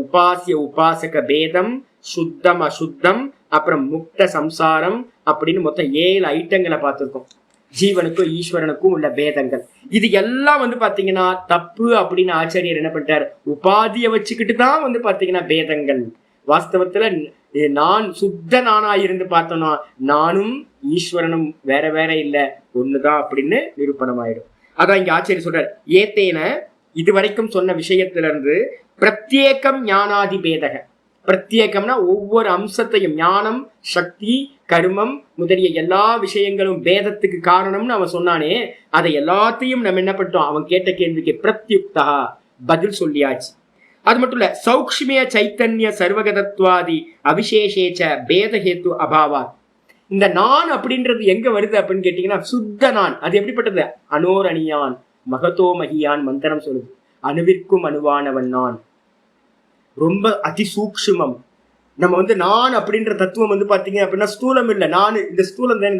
உபாசக பேதம், சுத்தம் அசுத்தம், அப்புறம் முக்த சம்சாரம் அப்படின்னு மொத்தம் 7 ஐட்டங்களை பார்த்திருக்கோம். ஜீவனுக்கும் ஈஸ்வரனுக்கும் உள்ள பேதங்கள். இது எல்லாம் வந்து பாத்தீங்கன்னா தப்பு அப்படின்னு ஆச்சாரியர் என்ன பண்ணிட்டார், உபாதியை வச்சுக்கிட்டு தான் வந்து பாத்தீங்கன்னா பேதங்கள். வாஸ்தவத்துல நான் சுத்த நானா இருந்து பார்த்தோம்னா நானும் ஈஸ்வரனும் வேற இல்ல, ஒண்ணுதான் அப்படின்னு நிரூபணம் ஆயிடும். அதான் இங்க ஆச்சாரியர் சொல்றார், ஏத்தேன இதுவரைக்கும் சொன்ன விஷயத்துல இருந்து பிரத்யேகம் ஞானாதி பேதக. பிரத்யேகம்னா ஒவ்வொரு அம்சத்தையும், ஞானம், சக்தி, கர்மம் முதலிய எல்லா விஷயங்களும் பேதத்துக்கு காரணம்னு அவன் சொன்னானே, அதை எல்லாத்தையும் நம்ம என்ன பண்ணிட்டோம், அவன் கேட்ட கேள்விக்கு பிரத்யுக்தா பதில் சொல்லியாச்சு. அது மட்டும் இல்ல, சௌக்ஷ்மிய சைத்தன்ய சர்வகதத்வாதி அவிசேஷேச்ச பேதஹேத்து அபாவா. இந்த நான் அப்படின்றது எங்க வருது அப்படின்னு கேட்டீங்கன்னா சுத்த நான். அது எப்படிப்பட்டது, அனோர் அணியான் மகதோ மகியான் மந்திரம் சொல்லுது, அணுவிற்கும் அணுவானவன் நான், ரொம்ப அதிசூக்ஷ்மம். நம்ம வந்து நான் அப்படின்ற தத்துவம் வந்து பாத்தீங்க அப்படின்னா ஸ்தூலம் இல்லை. நான் இந்த ஸ்தூலம் தான்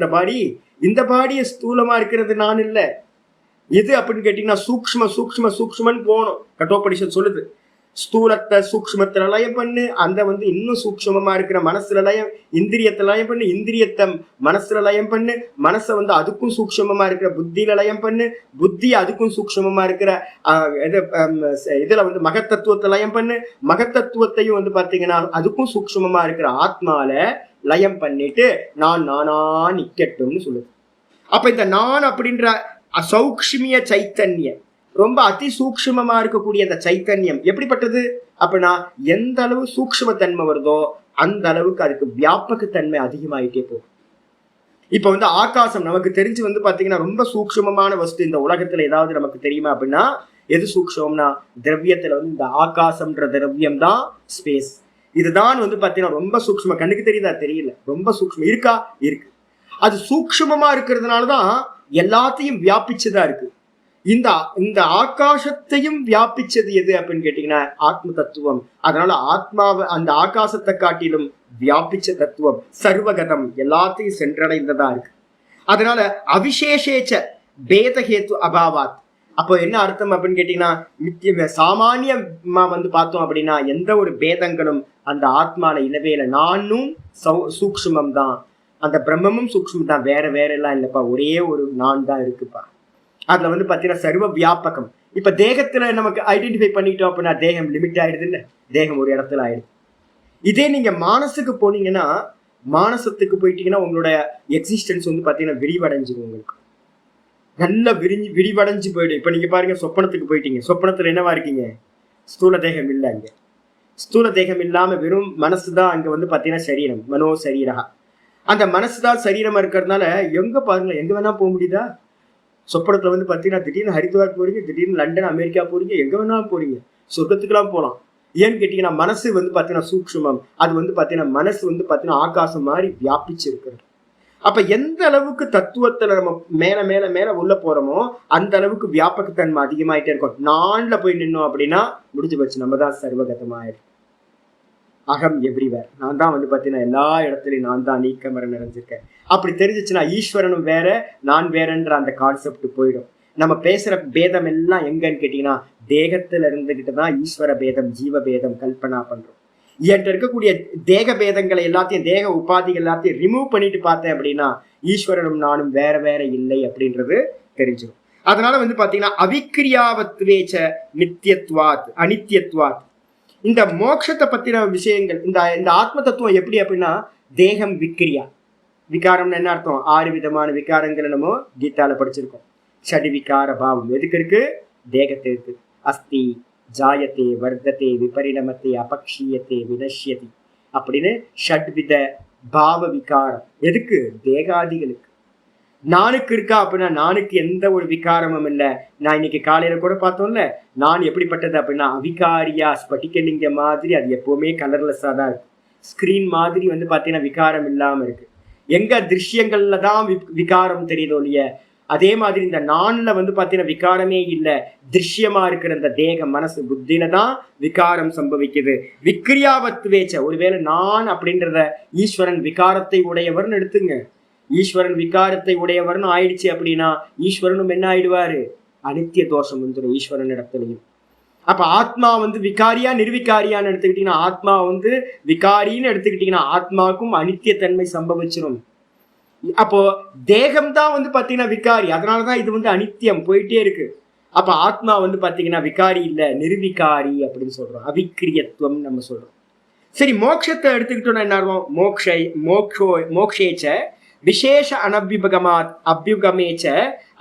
இந்த பாடிய ஸ்தூலமா இருக்கிறது நான் இல்லை. எது அப்படின்னு கேட்டீங்கன்னா சூக்ஷ்மன்னு போகணும். கட்டோபனிஷத் சொல்லுது ஸ்தூலத்தை சூக்ஷ்மத்துல லயம் பண்ணு, அந்த வந்து இன்னும் சூக்ஷ்மமா இருக்கிற மனசுல லயம், இந்திரியத்தை லயம் பண்ணு, இந்திரியத்தை மனசுல லயம் பண்ணு, மனசை வந்து அதுக்கும் சூக்ஷ்மமா இருக்கிற புத்தியில லயம் பண்ணு, புத்தி அதுக்கும் சூக்ஷ்மமா இருக்கிற இதுல வந்து மகத்தத்துவத்தை லயம் பண்ணு, மகத்தத்துவத்தையும் வந்து பாத்தீங்கன்னா அதுக்கும் சூக்ஷ்மமா இருக்கிற ஆத்மால லயம் பண்ணிட்டு நானா நிக்கட்டும்னு சொல்லுது. அப்ப இந்த நான் அப்படின்ற சௌக்ஷ்மிய சைத்தன்யம், ரொம்ப அதி சூக்ஷ்மமா இருக்கக்கூடிய அந்த சைத்தன்யம் எப்படிப்பட்டது அப்படின்னா எந்த அளவு சூக்ஷ்ம தன்மை வருதோ அந்த அளவுக்கு அதுக்கு வியாபக தன்மை அதிகமாயிட்டே போகும். இப்ப வந்து ஆகாசம் நமக்கு தெரிஞ்சு வந்து பாத்தீங்கன்னா ரொம்ப சூக்ஷ்மமான வஸ்து இந்த உலகத்துல ஏதாவது நமக்கு தெரியுமா அப்படின்னா எது சூக்ஷ்மம்னா திரவியத்துல வந்து இந்த ஆகாசம்ன்ற திரவியம் தான் ஸ்பேஸ். இதுதான் வந்து பாத்தீங்கன்னா ரொம்ப சூக்ஷ்ம, கண்ணுக்கு தெரியுதா? தெரியல. ரொம்ப சூக்ஷ்மம் இருக்கா? இருக்கு. அது சூக்ஷ்மமா இருக்கிறதுனாலதான் எல்லாத்தையும் வியாபிச்சுதான் இருக்கு. இந்த ஆகாசத்தையும் வியாபிச்சது எது அப்படின்னு கேட்டீங்கன்னா ஆத்ம தத்துவம். அதனால ஆத்மாவை அந்த ஆகாசத்தை காட்டிலும் வியாபிச்ச தத்துவம் சர்வகதம், எல்லாத்தையும் சென்றடைந்ததா இருக்கு. அதனால அவிசேஷேச்ச பேதஹேத்து அபாவாத். அப்போ என்ன அர்த்தம் அப்படின்னு கேட்டீங்கன்னா சாமானியமா வந்து பார்த்தோம் அப்படின்னா எந்த ஒரு பேதங்களும் அந்த ஆத்மால இல்லவேல. நானும் சூக்ஷ்மம் தான், அந்த பிரம்மமும் சூக்ஷ்மம் தான், வேற எல்லாம் இல்லப்பா, ஒரே ஒரு நான் தான் இருக்குப்பா. அதுல வந்து பாத்தீங்கன்னா சர்வ வியாபகம். இப்ப தேகத்துல நமக்கு ஐடென்டிஃபை பண்ணிட்டோம் அப்படின்னா தேகம் லிமிட் ஆயிடுது இல்ல, தேகம் ஒரு இடத்துல ஆயிடுது. இதே நீங்க மானசுக்கு போனீங்கன்னா, மானசத்துக்கு போயிட்டீங்கன்னா உங்களோட எக்ஸிஸ்டன்ஸ் வந்து பாத்தீங்கன்னா விரிவடைஞ்சிடும். உங்களுக்கு நல்லா விரிவடைஞ்சு போயிடும். இப்ப நீங்க பாருங்க, சொப்பனத்துக்கு போயிட்டீங்க, சொப்பனத்துல என்னவா இருக்கீங்க? ஸ்தூல தேகம் இல்லை. அங்க ஸ்தூல தேகம் இல்லாம வெறும் மனசுதான் அங்க வந்து பாத்தீங்கன்னா சரீரம், மனோ சரீரா. அந்த மனசுதான் சரீரமா இருக்கிறதுனால எங்க பாருங்க, எங்க வேணா போக முடியுதா? சொப்பனத்துல வந்து பாத்தீங்கன்னா திடீர்னு ஹரித்வார் போறீங்க, திடீர்னு லண்டன் அமெரிக்கா போறீங்க, எங்க வேணாலும் போறீங்க, சொர்க்கத்துக்குலாம் போகலாம். ஏன்னு கேட்டீங்கன்னா மனசு வந்து பாத்தீங்கன்னா சூக்ஷ்மம். அது வந்து பாத்தீங்கன்னா மனசு வந்து பாத்தீங்கன்னா ஆகாசம் மாதிரி வியாபிச்சு இருக்கிறது. அப்ப எந்த அளவுக்கு தத்துவத்துல நம்ம மேல மேல மேல உள்ள போறோமோ அந்த அளவுக்கு வியாபகத்தன்மை அதிகமாயிட்டே இருக்கும். நான்ல போய் நின்னோம் அப்படின்னா முடிஞ்சு போச்சு, நம்ம தான் சர்வகதமாயிடும். அகம் எவ்ரிவேர், நான் தான் வந்து பாத்தீங்கன்னா எல்லா இடத்துலயும் நான் தான் நீக்கமர நிறைஞ்சிருக்கேன். அப்படி தெரிஞ்சிச்சுன்னா ஈஸ்வரனும் வேற நான் வேறன்ற அந்த கான்செப்ட் போயிடும். நம்ம பேசுற பேதம் எல்லாம் எங்கன்னு கேட்டீங்கன்னா தேகத்துல இருந்துகிட்டு தான் ஈஸ்வர பேதம், ஜீவ பேதம் கல்பனா பண்றோம். என்கிட்ட இருக்கக்கூடிய தேக பேதங்களை எல்லாத்தையும், தேக உபாதிகள் எல்லாத்தையும் ரிமூவ் பண்ணிட்டு பார்த்தேன் அப்படின்னா ஈஸ்வரனும் நானும் வேற இல்லை அப்படின்றது தெரிஞ்சிடும். அதனால வந்து பாத்தீங்கன்னா அவிக்கிரியாவத்வேச்ச நித்தியத்வாத் அனித்தியத்வாத். இந்த மோட்சத்தை பத்தின விஷயங்கள், இந்த ஆத்ம தத்துவம் எப்படி அப்படின்னா தேகம் விக்கிரியா. விகாரம்னு என்ன அர்த்தம்? 6 விதமான விகாரங்களை நம்ம கீதால படிச்சிருக்கோம். ஷடி விகார பாவம் எதுக்கு இருக்கு? தேகத்தை இருக்கு. அஸ்தி, ஜாயத்தே, வர்த்ததே, விபரிணமத்தே, அபக்ஷீயத்தே, வினஷ்யதி அப்படின்னு ஷட்வித பாவ விகாரம் எதுக்கு? தேகாதிகளுக்கு. நானுக்கு இருக்கா அப்படின்னா நானுக்கு எந்த ஒரு விகாரமும் இல்லை. நான் இன்னைக்கு காலையில கூட பார்த்தோம்ல, நான் எப்படிப்பட்டது அப்படின்னா அவிகாரியா, ஸ்பட்டிகலிங்க மாதிரி, அது எப்பவுமே கலர்லெஸ்ஸா தான் இருக்கு. ஸ்கிரீன் மாதிரி வந்து பாத்தீங்கன்னா விகாரம் இல்லாம இருக்கு. எங்க திருஷ்யங்கள்ல தான் விகாரம் தெரியுதோ இல்லையா, அதே மாதிரி இந்த நான்ல வந்து பாத்தீங்கன்னா விகாரமே இல்லை. திருஷ்யமா இருக்கிற இந்த தேகம், மனசு, புத்தியில தான் விகாரம் சம்பவிக்குது. விக்ரியாவத்வேச்ச, ஒருவேளை நான் அப்படின்றத ஈஸ்வரன் விகாரத்தை உடையவர்னு எடுத்துங்க. ஈஸ்வரன் விகாரத்தை உடையவர்னு ஆயிடுச்சு அப்படின்னா ஈஸ்வரனும் என்ன ஆயிடுவாரு? அனித்திய தோஷம் வந்துடும் ஈஸ்வரன் இடத்துலையும். அப்ப ஆத்மா வந்து விகாரியா நிர்விகாரியான்னு எடுத்துக்கிட்டீங்கன்னா, ஆத்மா வந்து விகாரின்னு எடுத்துக்கிட்டீங்கன்னா ஆத்மாவுக்கும் அனித்திய தன்மை சம்பவிச்சிடும். அப்போ தேகம்தான் வந்து பாத்தீங்கன்னா விகாரி, அதனாலதான் இது வந்து அனித்தியம் போயிட்டே இருக்கு. அப்ப ஆத்மா வந்து பாத்தீங்கன்னா விகாரி இல்ல, நிர்விகாரி அப்படின்னு சொல்றோம். அவிக்கிரியத்துவம் நம்ம சொல்றோம். சரி, மோட்சத்தை எடுத்துக்கிட்டோம்னா என்ன ஆகும்? மோக்ஷேச்ச விசேஷ அபியுகமேச்ச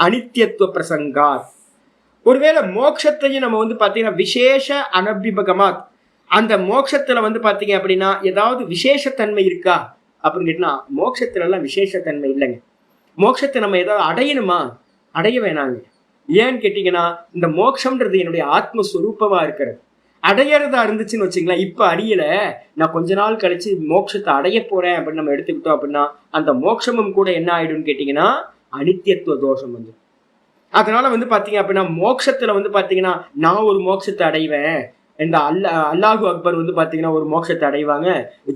அனித்தியத்துவ பிரசங்காத். ஒருவேளை மோட்சத்தையும் நம்ம வந்து பாத்தீங்கன்னா விசேஷ அனபிபகமாத், அந்த மோட்சத்துல வந்து பாத்தீங்க அப்படின்னா ஏதாவது விசேஷத்தன்மை இருக்கா அப்படின்னு கேட்டீங்கன்னா மோட்சத்துல எல்லாம் விசேஷத்தன்மை இல்லைங்க. மோட்சத்தை நம்ம ஏதாவது அடையணுமா? அடைய வேணாங்க. ஏன்னு கேட்டீங்கன்னா இந்த மோட்சம்ன்றது என்னுடைய ஆத்மஸ்வரூபமா இருக்கிறது. அடையறதா இருந்துச்சுன்னு வச்சுங்களேன், இப்ப அடியல, நான் கொஞ்ச நாள் கழிச்சு மோட்சத்தை அடைய போறேன் அப்படின்னு நம்ம எடுத்துக்கிட்டோம் அப்படின்னா அந்த மோட்சமும் கூட என்ன ஆயிடும்னு கேட்டீங்கன்னா அனித்தியத்துவ தோஷம் வந்து. அதனால வந்து பாத்தீங்க அப்படின்னா மோட்சத்துல வந்து பாத்தீங்கன்னா நான் ஒரு மோட்சத்தை அடைவேன், இந்த அல்லாஹு அக்பர் வந்து பாத்தீங்கன்னா ஒரு மோட்சத்தை அடைவாங்க,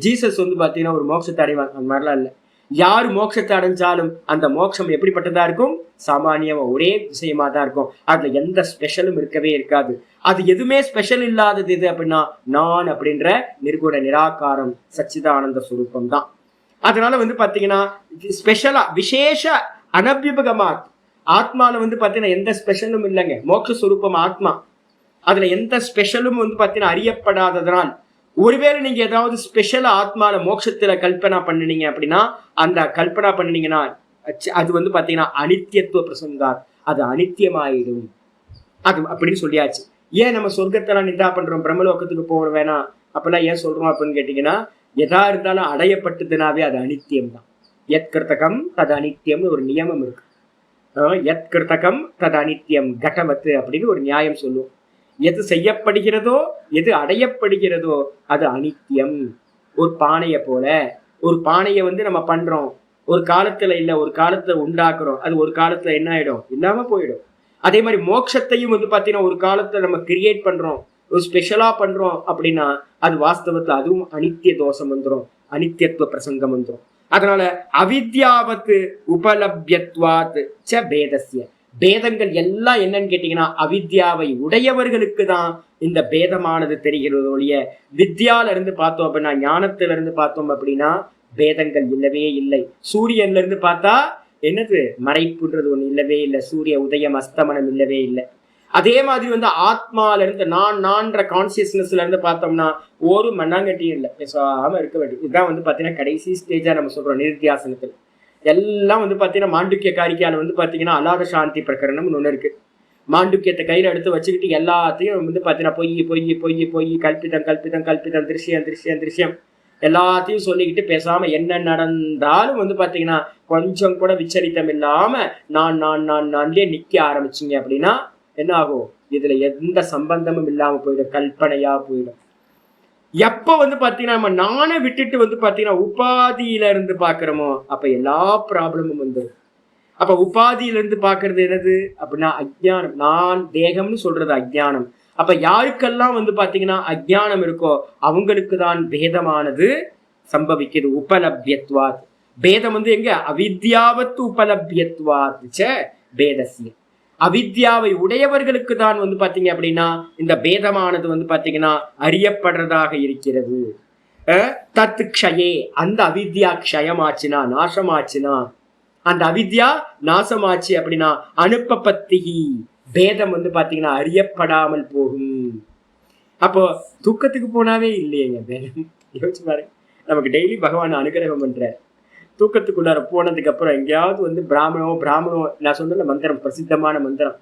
ஜீசஸ் வந்து பாத்தீங்கன்னா ஒரு மோட்சத்தை அடைவாங்க, அந்த மாதிரிலாம் இல்லை. யாரு மோட்சத்தை அடைஞ்சாலும் அந்த மோட்சம் எப்படிப்பட்டதா இருக்கும்? சாமானியமா ஒரே விஷயமா தான் இருக்கும். அதுல எந்த ஸ்பெஷலும் இருக்கவே இருக்காது. அது எதுவுமே ஸ்பெஷல் இல்லாதது எது அப்படின்னா நான் அப்படின்ற நிர்குண நிராகாரம் சச்சிதானந்த சுரூபம் தான். அதனால வந்து பாத்தீங்கன்னா ஸ்பெஷலா விசேஷ அனபியுபகமா ஆத்மால வந்து பாத்தீங்கன்னா எந்த ஸ்பெஷலும் இல்லைங்க. மோட்ச சுரூபம் ஆத்மா, அதுல எந்த ஸ்பெஷலும் வந்து பாத்தீங்கன்னா அறியப்படாததனால் ஒருவேளை நீங்க ஏதாவது ஸ்பெஷல் ஆத்மால மோட்சத்துல கல்பனா பண்ணினீங்க அப்படின்னா அந்த கல்பனா பண்ணினீங்கன்னா அது வந்து பாத்தீங்கன்னா அனித்தியத்துவ பிரசங்கார், அது அனித்தியமாயிடும். அது அப்படின்னு சொல்லியாச்சு. ஏன் நம்ம சொர்க்கத்தெல்லாம் நிந்தா பண்றோம், பிரம்மலோகத்துக்கு போக வேணாம் அப்பெல்லாம் ஏன் சொல்றோம் அப்படின்னு கேட்டீங்கன்னா, எதா இருந்தாலும் அடையப்பட்டதுனாவே அது அனித்தியம் தான். எத் கிருத்தகம் தது அனித்தியம்னு ஒரு நியமம் இருக்கு. எத் கிருத்தகம் தது அனித்தியம் கடவத்து அப்படின்னு ஒரு நியாயம் சொல்லுவோம். எது செய்யப்படுகிறதோ எது அடையப்படுகிறதோ அது அனித்தியம். ஒரு பானையை போல, ஒரு பானையை வந்து நம்ம பண்றோம், ஒரு காலத்துல இல்ல ஒரு காலத்துல உண்டாக்குறோம், அது ஒரு காலத்துல என்ன ஆயிடும்? இல்லாம போயிடும். அதே மாதிரி மோட்சத்தையும் வந்து பாத்தீங்கன்னா ஒரு காலத்துல நம்ம கிரியேட் பண்றோம், ஒரு ஸ்பெஷலா பண்றோம் அப்படின்னா அது வாஸ்தவத்துல அதுவும் அனித்திய தோஷம் வந்துடும், அனித்தியத்துவ பிரசங்கம் வந்துடும். அதனால அவித்யாவத்து உபலப்யத்வாத் ச பேதஸ்ய, பேதங்கள் எல்லாம் என்னன்னு கேட்டீங்கன்னா அவித்யாவை உடையவர்களுக்கு தான் இந்த பேதமானது தெரிகிறது ஒழிய வித்யால இருந்து பார்த்தோம் அப்படின்னா, ஞானத்துல இருந்து பார்த்தோம் அப்படின்னா பேதங்கள் இல்லவே இல்லை. சூரியன்ல இருந்து பார்த்தா என்னது மறைப்புன்றது ஒண்ணு இல்லவே இல்லை, சூரிய உதயம் அஸ்தமனம் இல்லவே இல்லை. அதே மாதிரி வந்து ஆத்மால இருந்து நான்ற கான்சியஸ்னஸ்ல இருந்து பார்த்தோம்னா ஒரு மண்ணாங்கட்டியும் இல்லை, பேசாம இருக்க வேண்டியது. இதுதான் வந்து பாத்தீங்கன்னா கடைசி ஸ்டேஜா நம்ம சொல்றோம் நிர்த்தியாசனத்துல. எல்லாம் வந்து பாத்தீங்கன்னா மாண்டுக்கிய காரிக்கையால வந்து பாத்தீங்கன்னா அலாத சாந்தி பிரகரணம்னு ஒண்ணு இருக்கு. மாண்டுக்கியத்தை கையில எடுத்து வச்சுக்கிட்டு எல்லாத்தையும் வந்து பாத்தீங்கன்னா பொய் பொய் பொய் பொய் கல்பிதம் கல்பிதம் கல்பிதம் திருஷ்யம் திருஷ்யம் திருஷ்யம் எல்லாத்தையும் சொல்லிக்கிட்டு பேசாம என்ன நடந்தாலும் வந்து பாத்தீங்கன்னா கொஞ்சம் கூட விச்சரித்தம் இல்லாம நான் நான் நான் நான்லயே நிக்க ஆரம்பிச்சிங்க அப்படின்னா என்ன ஆகும்? இதுல எந்த சம்பந்தமும் இல்லாம போயிடும், கல்பனையா போயிடும். எப்ப வந்து பாத்தீங்கன்னா நம்ம நானே விட்டுட்டு வந்து பாத்தீங்கன்னா உபாதியில இருந்து பாக்குறோமோ அப்ப எல்லா ப்ராப்ளமும் வந்துடும். அப்ப உபாதியில இருந்து பாக்குறது என்னது அப்படின்னா அஜ்ஞானம். நான் தேகம்னு சொல்றது அஜ்ஞானம். அப்ப யாருக்கெல்லாம் வந்து பாத்தீங்கன்னா அஜ்ஞானம் இருக்கோ அவங்களுக்கு தான் பேதமானது சம்பவிக்குது. உபலப்யத்வாத், பேதம் வந்து எங்க? அவித்யாவத்து உபலப்யத்வாத் ச பேதஸ்ய, அவித்யாவை உடையவர்களுக்கு தான் வந்து பாத்தீங்க அப்படின்னா இந்த பேதமானது வந்து பாத்தீங்கன்னா அறியப்படுறதாக இருக்கிறது. தத்து க்ஷயே, அந்த அவித்யா க்ஷயமாச்சுனா நாசமாச்சுனா, அந்த அவித்யா நாசமாச்சு அப்படின்னா அனுப்பபத்திகி, பேதம் வந்து பாத்தீங்கன்னா அறியப்படாமல் போகும். அப்போ தூக்கத்துக்கு போனாவே இல்லையேங்க பேதம். யோசிச்சு பாருங்க, நமக்கு டெய்லி பகவான் அனுகிரகம் பண்ற. தூக்கத்துக்குள்ளார போனதுக்கு அப்புறம் எங்கேயாவது வந்து பிராமணோ நான் சொன்ன மந்திரம், பிரசித்தமான மந்திரம்,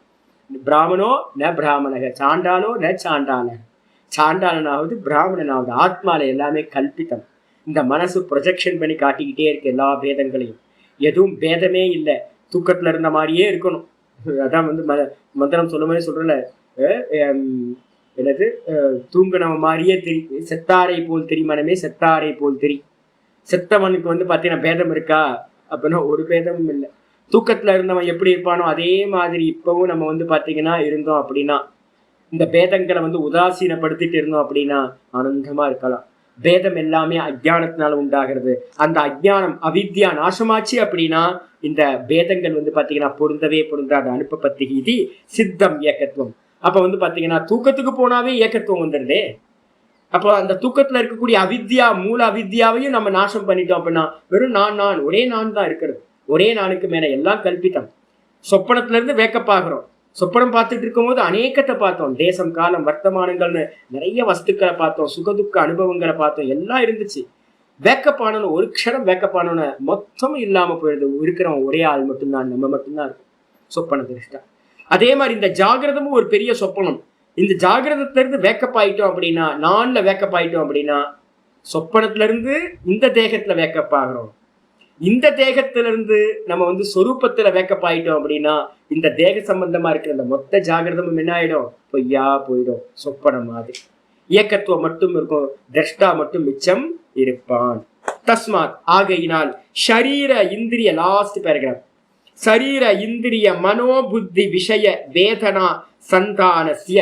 பிராமணோ ந பிராமணக, சாண்டாலோ ந சாண்டாள, சாண்டாளனாவது பிராமணனாவது, ஆத்மால எல்லாமே கல்பித்தம். இந்த மனசு ப்ரொஜெக்ஷன் பண்ணி காட்டிக்கிட்டே இருக்கு எல்லா பேதங்களையும். எதுவும் பேதமே இல்லை, தூக்கத்துல இருந்த மாதிரியே இருக்கணும். அதான் வந்து மந்திரம் சொல்ல மாதிரி சொல்றல, என்னது தூங்கினவ மாதிரியே தெரி, செத்தாரை போல் தெரி மனமே செத்தாரை போல் தெரி. செத்தவனுக்கு வந்து பாத்தீங்கன்னா பேதம் இருக்கா அப்படின்னா ஒரு பேதமும் இல்லை. தூக்கத்துல இருந்தவன் எப்படி இருப்பானோ அதே மாதிரி இப்பவும் நம்ம வந்து பாத்தீங்கன்னா இருந்தோம் அப்படின்னா, இந்த பேதங்களை வந்து உதாசீனப்படுத்திட்டு இருந்தோம் அப்படின்னா ஆனந்தமா இருக்கலாம். பேதம் எல்லாமே அஜ்ஞானத்தினால உண்டாகிறது. அந்த அஜ்ஞானம் அவித்யா நாசமாச்சு அப்படின்னா இந்த பேதங்கள் வந்து பாத்தீங்கன்னா பொருந்தவே பொருந்தாது. அனுப்பபத்தி இது சித்தம் ஏக்கத்துவம். அப்ப வந்து பாத்தீங்கன்னா தூக்கத்துக்கு போனாவே ஏக்கத்துவம் வந்துடுதே. அப்போ அந்த தூக்கத்துல இருக்கக்கூடிய அவித்யா, மூல அவித்யாவையும் நம்ம நாசம் பண்ணிட்டோம் அப்படின்னா வெறும் நான் ஒரே நான் தான் இருக்கிறது. ஒரே நாளுக்கு மேல எல்லாம் கல்பித்தம். சொப்பனத்துல இருந்து வேக்கப் ஆகிறோம். சொப்பனம் பார்த்துட்டு இருக்கும் போது அநேகத்தை பார்த்தோம், தேசம் காலம் வர்த்தமானங்கள்னு நிறைய வஸ்துக்களை பார்த்தோம், சுகதுக்க அனுபவங்களை பார்த்தோம், எல்லாம் இருந்துச்சு. வேக்கப் ஆனோன்னு ஒரு க்ஷணம் வேக்கப் ஆனோன்னு மொத்தமும் இல்லாம போயிடுது. இருக்கிறவன் ஒரே ஆள் மட்டும்தான், நம்ம மட்டும்தான் இருக்கும் சொப்பன திருஷ்டா. அதே மாதிரி இந்த ஜாகிரதமும் ஒரு பெரிய சொப்பனம். இந்த ஜாகிரதத்துல இருந்து வேக்கப் ஆயிட்டோம் அப்படின்னா, நான்ல வேக்கப் ஆயிட்டோம் அப்படின்னா சொப்பனத்துல இருந்து இந்த தேகத்துல வேக்கப் ஆகிறோம். இந்த தேகத்திலிருந்து நம்ம வந்து சொரூபத்துல வேக்கப் ஆயிட்டோம் அப்படின்னா இந்த தேக சம்பந்தமா இருக்கிற இந்த மொத்த ஜாகிரதமும் என்ன ஆயிடும்? பொய்யா போயிடும், சொப்பனம் மாதிரி. இயக்கத்துவம் மட்டும் இருக்கும், திரஷ்டா மட்டும் மிச்சம் இருப்பான். தஸ்மாத், ஆகையினால் ஷரீர இந்திரிய, லாஸ்ட் பேராகிராஃப், சரீர இந்திரிய மனோபுத்தி விஷய வேதனா சந்தானஸ்ய,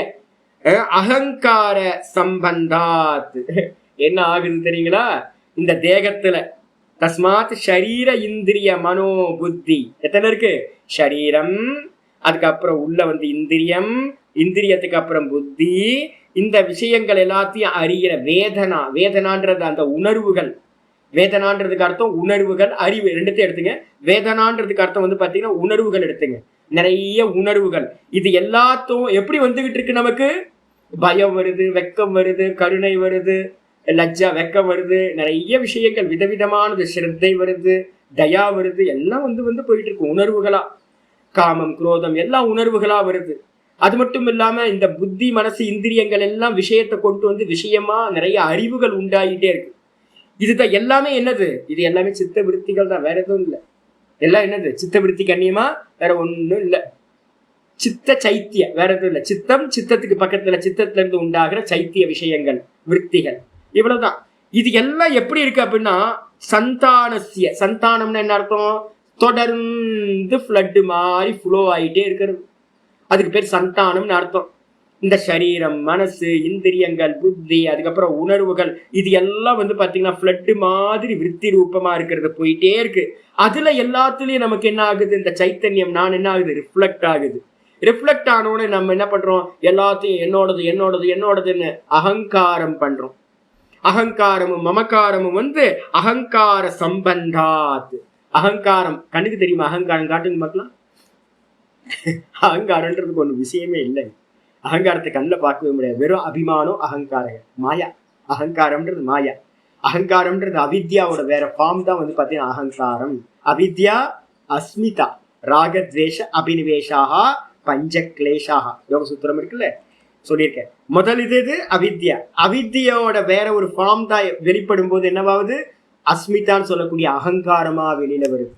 அகங்கார சம்பந்தாத் என்ன ஆகுது தெரியுங்களா? இந்த தேகத்துல தஸ்மாத் ஷரீர இந்திரிய மனோ புத்தி எத்தனை இருக்கு? ஷரீரம், அதுக்கப்புறம் உள்ள இந்திரியம், இந்திரியத்துக்கு அப்புறம் புத்தி. இந்த விஷயங்கள் எல்லாத்தையும் அறிகிற வேதனா, வேதனான்றது அந்த உணர்வுகள். வேதனான்றதுக்கு அர்த்தம் உணர்வுகள், அறிவு ரெண்டுத்தையும் எடுத்துங்க. வேதனான்றதுக்கு அர்த்தம் பாத்தீங்கன்னா உணர்வுகள் எடுத்துங்க. நிறைய உணர்வுகள். இது எல்லாத்தும் எப்படி வந்துகிட்டு இருக்கு? நமக்கு பயம் வருது, வெக்கம் வருது, கருணை வருது, லஜ்ஜா வெக்கம் வருது, நிறைய விஷயங்கள் விதவிதமானது, ஸ்ரத்தை வருது, தயா வருது, எல்லாம் போயிட்டு இருக்கு உணர்வுகளா. காமம், குரோதம் எல்லாம் உணர்வுகளா வருது. அது மட்டும் இல்லாம இந்த புத்தி, மனசு, இந்திரியங்கள் எல்லாம் விஷயத்தை கொண்டு விஷயமா நிறைய அறிவுகள் உண்டாகிட்டே இருக்கு. இதுதான் எல்லாமே என்னது? இது எல்லாமே சித்த விருத்திகள் தான், வேற எதுவும் இல்லை. எல்லாம் என்னது? சித்த விருத்தி கண்ணியமா, வேற ஒன்றும் இல்லை. சித்த சைத்திய, வேற எதுவும் இல்லை. சித்தம், சித்தத்துக்கு பக்கத்துல சித்தத்துல இருந்து உண்டாகிற சைத்திய விஷயங்கள், விற்த்திகள், இவ்வளவுதான். இது எல்லாம் எப்படி இருக்கு அப்படின்னா சந்தானசிய, சந்தானம்னு என்ன அர்த்தம்? தொடர்ந்து ஃப்ளட் மாதிரி ஃப்ளோ ஆகிட்டே இருக்கிறது. அதுக்கு பேர் சந்தானம்னு அர்த்தம். இந்த சரீரம், மனசு, இந்திரியங்கள், புத்தி, அதுக்கப்புறம் உணர்வுகள், இது எல்லாம் பாத்தீங்கன்னா ஃப்ளட் மாதிரி விருத்தி ரூபமா இருக்கிறது, போயிட்டே இருக்கு. அதுல எல்லாத்துலயும் நமக்கு என்ன ஆகுது? இந்த சைத்தன்யம் நான் என்ன ஆகுது? ரிஃப்ளெக்ட் ஆகுது. ரிஃப்ளெக்ட் ஆனோட நம்ம என்ன பண்றோம்? எல்லாத்தையும் என்னோடது என்னோடது என்னோடதுன்னு அகங்காரம் பண்றோம். அகங்காரமும் மமக்காரமும் அகங்கார சம்பந்தாத். அகங்காரம் கண்ணுக்கு தெரியுமா? அகங்காரம் காட்டுங்க பார்க்கலாம். அகங்காரன்றதுக்கு ஒண்ணு விஷயமே இல்லை. அகங்காரத்தை கண்ணில் பார்க்கவே முடியாது. வெறும் அபிமானம், அகங்காரம், மாயா. அகங்காரம்ன்றது மாயா. அகங்காரம்ன்றது அவித்யாவோட வேற ஃபார்ம் தான் பாத்தீங்கன்னா அகங்காரம். அவித்யா, அஸ்மிதா, ராகத்வேஷ அபினிவேஷாக பஞ்சக்லேஷாக யோக சூத்திரம் இருக்குல்ல, சொல்லியிருக்கேன். முதல் இது அவித்யா. அவித்யோட வேற ஒரு ஃபார்ம் தான் வெளிப்படும் போது என்னவாவது? அஸ்மிதான்னு சொல்லக்கூடிய அகங்காரமா வெளியில வருது.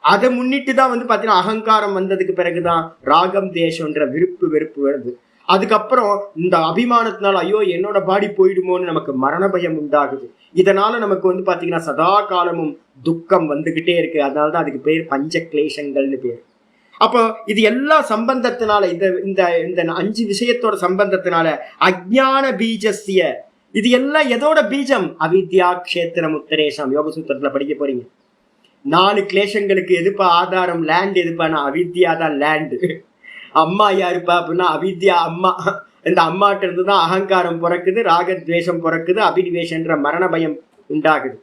அதை முன்னிட்டு தான் பாத்தீங்கன்னா அகங்காரம் வந்ததுக்கு பிறகுதான் ராகம் தேசம்ன்ற விருப்பு வெறுப்பு வருது. அதுக்கப்புறம் இந்த அபிமானத்தினால ஐயோ என்னோட பாடி போயிடுமோன்னு நமக்கு மரண பயம் உண்டாகுது. இதனால நமக்கு பாத்தீங்கன்னா சதா காலமும் துக்கம் வந்துகிட்டே இருக்கு. அதனாலதான் அதுக்கு பேர் பஞ்ச கிளேஷங்கள்னு பேர். அப்போ இது எல்லா சம்பந்தத்தினால, இந்த 5 விஷயத்தோட சம்பந்தத்தினால அஜ்ஞான பீஜஸ்ய, இது எல்லாம் எதோட பீஜம்? அவித்யா க்ஷேத்திரம் உத்தரேஷம். யோக சூத்திரத்துல படிக்க போறீங்க. 4 கிளேஷங்களுக்கு எதுப்பா ஆதாரம்? லேண்ட் எதுப்பானா? அவித்யா தான் லேண்டு. அம்மா யாருப்பா அப்படின்னா அவித்யா அம்மா. இந்த அம்மாட்ட இருந்துதான் அகங்காரம் பிறக்குது, ராகத்வேஷம் பிறக்குது, அபினிவேஷன்ற மரண பயம் உண்டாகுது.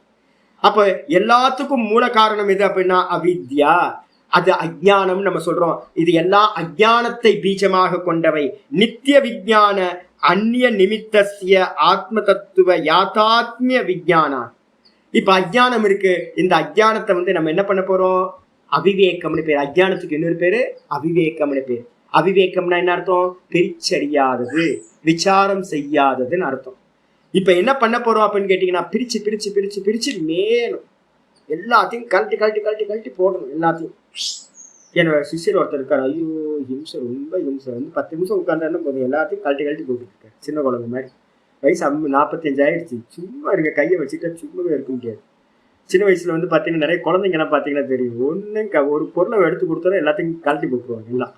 அப்ப எல்லாத்துக்கும் மூல காரணம் எது அப்படின்னா அவித்யா. அது அஜ்ஞானம் நம்ம சொல்றோம். இது எல்லாம் அஜ்ஞானத்தை பீஜமாக கொண்டவை. நித்திய விஞ்ஞான அந்நிய நிமித்தசிய ஆத்ம தத்துவ யாத்தாத்மிய விஞ்ஞானா. இப்ப அஜ்ஞானம் இருக்கு. இந்த அஜ்ஞானத்தை நம்ம என்ன பண்ண போறோம்? அவிவேகம்னு பேர். அஜ்ஞானத்துக்கு இன்னொரு பேரு அவிவேகம்னு பேர். அவிவேகம்னா என்ன அர்த்தம்? பிரிச்சறியாதது, விசாரம் செய்யாததுன்னு அர்த்தம். இப்ப என்ன பண்ண போறோம் அப்படின்னு கேட்டீங்கன்னா பிரிச்சு பிரிச்சு பிரிச்சு பிரிச்சு மேலும் எல்லாத்தையும் கழட்டி கழட்டி கழட்டி கழட்டி போடணும். எல்லாத்தையும் என்னோட சிஷ்யர் ஒருத்தர் இருக்காரு. ஐயோ ஹிம்சை, ரொம்ப ஹிம்சை. 10 நிமிஷம் உட்கார்ந்தாருன்னு போதும் எல்லாத்தையும் கழட்டி கழட்டி போட்டுட்டு இருக்காரு. சின்ன குழந்தை மாதிரி. வயசு 45 ஆயிடுச்சு. சும்மா இருக்க கையை வச்சுட்டா சும்மாவே இருக்க முடியாது. சின்ன வயசுல பாத்தீங்கன்னா நிறைய குழந்தைங்கலாம் பாத்தீங்கன்னா தெரியும். ஒரு பொருளை எடுத்து கொடுத்தாலும் எல்லாத்தையும் கழட்டி போட்டுருவாங்க எல்லாம்.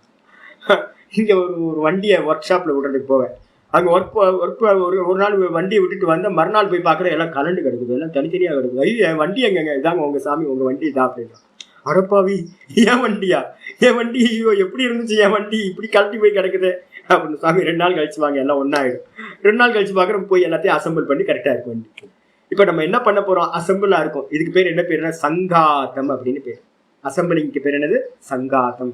இங்க ஒரு வண்டியை ஒர்க் ஷாப்ல விடுறதுக்கு போவேன். அங்க ஒரு நாள் வண்டியை விட்டுட்டு வந்த மறுநாள் போய் பாக்குற எல்லாம் கலண்டு கிடக்குது, எல்லாம் தனித்தனியா கிடக்குது. ஐயோ என் வண்டி எங்க? இதாங்க உங்க சாமி, உங்க வண்டி தான் அப்படின்னா. அடப்பாவி, என் வண்டியா? என் வண்டி ஐயோ எப்படி இருந்துச்சு என் வண்டி, இப்படி கழட்டி போய் கிடக்குது அப்படின்னு. சாமி 2 நாள் கழிச்சு வாங்க, எல்லாம் ஒன்னாயிடும். 2 நாள் கழிச்சு பாக்குறோம், போய் எல்லாத்தையும் அசம்பிள் பண்ணி கரெக்டா இருக்கும் வண்டி. இப்ப நம்ம என்ன பண்ண போறோம்? அசம்பிளா இருக்கும். இதுக்கு பேர் என்ன பேருன்னா சங்காத்தம் அப்படின்னு பேர். அசம்பிளிங்க்கு பேர் என்னது? சங்காத்தம்.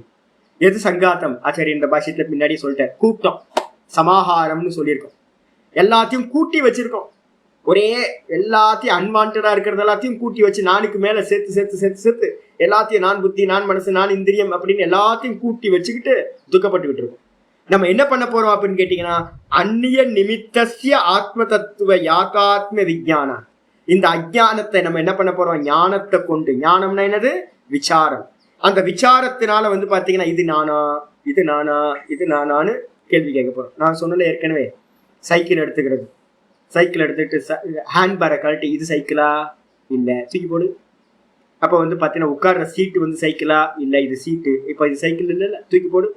எது சங்காத்தம்? ஆச்சாரிய இந்த பாஷத்துல முன்னாடி சொல்லிட்டேன். கூட்டம், சமாஹாரம்னு சொல்லியிருக்கோம். எல்லாத்தையும் கூட்டி வச்சிருக்கோம். ஒரே எல்லாத்தையும் அன்வான்டா இருக்கிறது எல்லாத்தையும் கூட்டி வச்சு நானுக்கு மேல சேர்த்து சேர்த்து சேர்த்து சேர்த்து எல்லாத்தையும் நான் புத்தி, நான் மனசு, நான் இந்திரியம் அப்படின்னு எல்லாத்தையும் கூட்டி வச்சுக்கிட்டு துக்கப்பட்டுக்கிட்டு இருக்கோம். நம்ம என்ன பண்ண போறோம் அப்படின்னு கேட்டீங்கன்னா அந்நிய நிமித்தசிய ஆத்ம தத்துவ யாத்தாத்ம விஞ்ஞானம். இந்த அஜ்ஞானத்தை நம்ம என்ன பண்ண போறோம்? ஞானத்தை கொண்டு. ஞானம்னா என்னது? விசாரம். அந்த விசாரத்தினால பாத்தீங்கன்னா இது நானா, இது நானா, இது நானான்னு கேள்வி கேட்க போறோம். நான் சொன்னல ஏற்கனவே, சைக்கிள் எடுத்துக்கிறது. சைக்கிள் எடுத்துக்கிட்டு ஹேண்ட் பேரை கழட்டி இது சைக்கிளா? இல்ல, தூக்கி போடு. அப்ப பாத்தீங்கன்னா உட்கார்ற சீட்டு சைக்கிளா? இல்ல, இது சீட்டு. இப்ப இது சைக்கிள் இல்ல, தூக்கி போடு.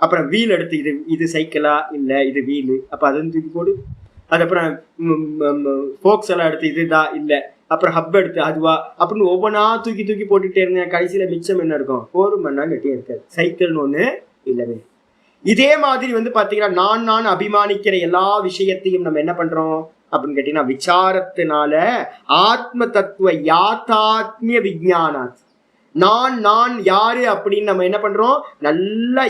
அப்புறம் வீல் எடுத்து இது இது சைக்கிளா இல்ல இது வீலு, அப்ப அது தூக்கி போடு. அதுக்கப்புறம் ஃபோக்ஸ் எல்லாம் எடுத்து இதுதான் இல்ல, அப்புறம் ஹப் எடுத்து அதுவா அப்படின்னு ஒவ்வொன்றா தூக்கி தூக்கி போட்டுட்டே இருந்தேன். கடைசியில மிச்சம் என்ன இருக்கும்? 4 மணி நேரம் கட்டியே இருக்காது. சைக்கிள்னு ஒண்ணு இல்லவே. இதே மாதிரி வந்து பாத்தீங்கன்னா நான் அபிமானிக்கிற எல்லா விஷயத்தையும் நம்ம என்ன பண்றோம் அப்படின்னு கேட்டீங்கன்னா விசாரத்தினால ஆத்ம தத்துவ யாத்தாத்மிய விஞ்ஞானாத், நான் யாரு அப்படின்னு நம்ம என்ன பண்றோம், நல்ல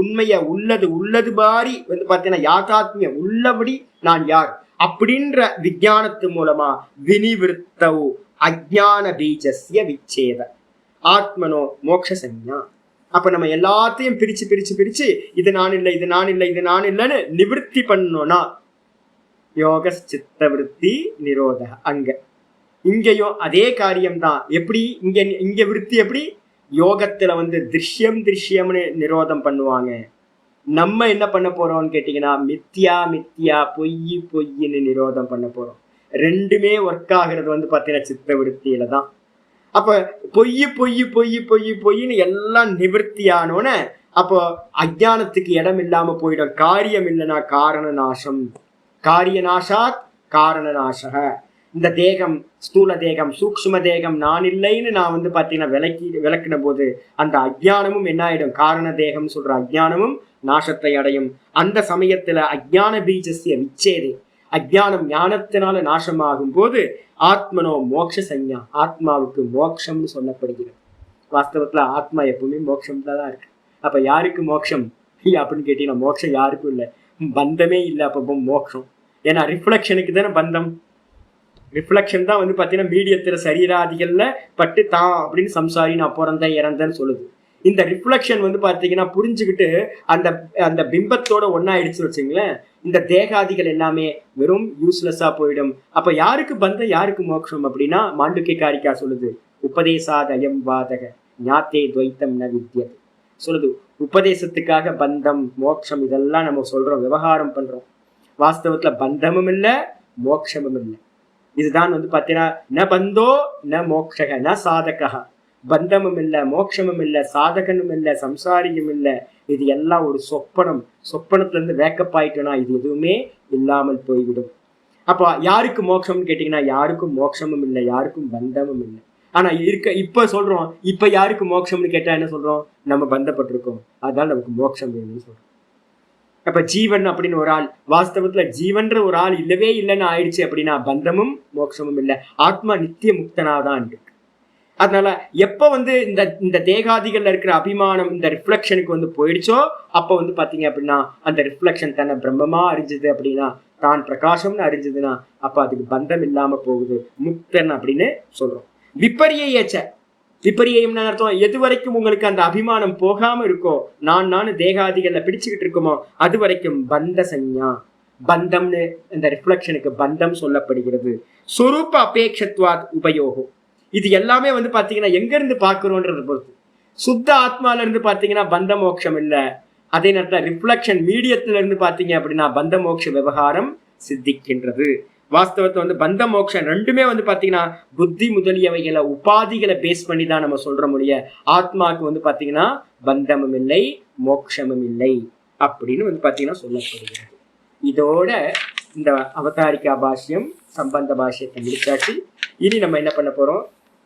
உண்மைய உள்ளது மாதிரி வந்து பாத்தீங்கன்னா யாத்தாத்மிய உள்ளபடி நான் யார் அப்படின்ற விஞ்ஞானத்து மூலமா வினிவிருத்தவு அஜ்ஞான பீஜஸ்ய விச்சேத ஆத்மனோ மோட்ச சஞ்ஞா. அப்ப நம்ம எல்லாத்தையும் பிரிச்சு இது நான் இல்லை இது நான் இல்லை இது நான் இல்லைன்னு நிவர்த்தி பண்ணோம்னா யோக சித்த விருத்தி நிரோத. இங்கேயும் அதே காரியம்தான். எப்படி இங்க விருத்தி எப்படி யோகத்துல வந்து திருஷ்யம்னு நிரோதம் பண்ணுவாங்க. நம்ம என்ன பண்ண போறோம்னு கேட்டீங்கன்னா மித்தியா பொய்ன்னு நிரோதம் பண்ண போறோம். ரெண்டுமே ஒர்க் ஆகுறது வந்து பாத்தீங்கன்னா சித்த விருத்தியில தான். அப்ப பொய்ன்னு எல்லாம் நிவர்த்தியானோன்னு அப்போ அஜ்ஞானத்துக்கு இடம் இல்லாம போயிடும். காரியம் இல்லைன்னா காரண நாசம், காரிய நாசாத் காரண நாசக. இந்த தேகம் ஸ்தூல தேகம் சூக்ஷ்ம தேகம் நான் இல்லைன்னு நான் வந்து பாத்தீங்கன்னா விளக்கின போது அந்த அஜ்ஞானமும் என்ன ஆயிடும், காரண தேகம் சொல்ற அஜ்ஞானமும் நாசத்தை அடையும். அந்த சமயத்துல அஜ்ஞான பீஜஸ்ய விச்சேதே, அஜ்ஞானம் ஞானத்தினால நாசமாகும் போது ஆத்மனோ மோட்ச சஞ்ஞா, ஆத்மாவுக்கு மோட்சம்னு சொல்லப்படுகிறது. வாஸ்தவத்துல ஆத்மா எப்பவுமே மோட்சம்ல தான் இருக்கு. அப்ப யாருக்கு மோட்சம் அப்படின்னு கேட்டீங்கன்னா மோட்சம் யாருக்கும் இல்லை, பந்தமே இல்லை. அப்போ மோட்சம் ஏன்னா ரிஃப்ளெக்ஷனுக்கு தானே பந்தம். ரிஃப்ளெக்ஷன் தான் வந்து பாத்தீங்கன்னா மீடியத்துல சரீராதிகள்ல பட்டு தான் அப்படின்னு சம்சாரி நான் பிறந்தேன் இறந்தேன்னு சொல்லுது. இந்த ரிஃப்ளெக்ஷன் வந்து பாத்தீங்கன்னா புரிஞ்சுக்கிட்டு அந்த அந்த பிம்பத்தோட ஒன்னாயிடுச்சு வச்சுங்களேன், இந்த தேகாதிகள் எல்லாமே வெறும் யூஸ்லெஸ்ஸா போயிடும். அப்ப யாருக்கு பந்தம் யாருக்கு மோட்சம் அப்படின்னா மாண்டுக்கிய காரிக்கா சொல்லுது, உபதேசாதயம் வாதக ஞாத்தே துவைத்தம் ந வித்யது சொல்லுது. உபதேசத்துக்காக பந்தம் மோட்சம் இதெல்லாம் நம்ம சொல்றோம், விவகாரம் பண்றோம். வாஸ்தவத்துல பந்தமும் இல்லை மோட்சமும் இல்லை. இதுதான் வந்து பாத்தீங்கன்னா ந பந்தோ ந மோக்ஷக ந சாதகா, பந்தமும் இல்லை மோட்சமும் இல்லை சாதகனும் இல்லை சம்சாரியும் இல்லை. இது எல்லாம் ஒரு சொப்பனத்துல இருந்து வேக்கப் ஆயிட்டோம்னா இது எதுவுமே இல்லாமல் போய்விடும். அப்ப யாருக்கு மோட்சம்னு கேட்டீங்கன்னா யாருக்கும் மோட்சமும் இல்லை யாருக்கும் பந்தமும் இல்லை. ஆனா இப்ப சொல்றோம், இப்ப யாருக்கு மோட்சம்னு கேட்டா என்ன சொல்றோம், நம்ம பந்தப்பட்டிருக்கோம் அதனால நமக்கு மோட்சம் வேணும்னு சொல்றோம். அப்ப ஜீவன் அப்படின்னு ஒரு ஆள், வாஸ்தவத்துல ஜீவன்ற ஒரு ஆள் இல்லவே இல்லைன்னு ஆயிடுச்சு அப்படின்னா பந்தமும் மோட்சமும் இல்லை, ஆத்மா நித்திய முக்தனாதான் இருக்கு. அதனால எப்ப வந்து இந்த தேகாதிகள்ல இருக்கிற அபிமானம் இந்த ரிஃப்ளெக்ஷனுக்கு வந்து போயிடுச்சோ அப்ப வந்து பாத்தீங்க அப்படின்னா அந்த ரிஃப்ளெக்ஷன் தன்னை பிரம்மமா அறிஞ்சது அப்படின்னா தான் பிரகாசம்னு அறிஞ்சதுன்னா அப்ப அதுக்கு பந்தம் இல்லாம போகுது, முக்தன் அப்படின்னு சொல்றோம். விபரியம்னு அர்த்தம் எது வரைக்கும் உங்களுக்கு அந்த அபிமானம் போகாம இருக்கோ, நான் தேகாதிகள்ல பிடிச்சுக்கிட்டு இருக்குமோ அது வரைக்கும் பந்த சஞ்ஞா, பந்தம்னு இந்த ரிஃப்ளெக்ஷனுக்கு பந்தம் சொல்லப்படுகிறது. சொரூப அபேட்சத்வாத் உபயோகம். இது எல்லாமே வந்து பாத்தீங்கன்னா எங்க இருந்து பாக்குறோன்றது பொறுத்து. சுத்த ஆத்மால இருந்து பாத்தீங்கன்னா பந்த மோட்சம் இல்லை, அதே நேரத்தில் ரிஃப்ளெக்ஷன் மீடியத்துல இருந்து பாத்தீங்க அப்படின்னா பந்த மோட்ச விவகாரம் சித்திக்கின்றது. வாஸ்தவத்தை வந்து பந்த மோட்சம் ரெண்டுமே வந்து பாத்தீங்கன்னா புத்தி முதலியவைகளை உபாதிகளை பேஸ் பண்ணி தான் நம்ம சொல்ற முடிய, ஆத்மாவுக்கு வந்து பாத்தீங்கன்னா பந்தமும் இல்லை மோட்சமும் இல்லை அப்படின்னு வந்து பாத்தீங்கன்னா சொல்லப்படுகிறது. இதோட இந்த அவதாரிகா பாஷ்யம் சம்பந்த பாஷ்யத்தை முடிச்சாச்சு. இனி நம்ம என்ன பண்ண போறோம்,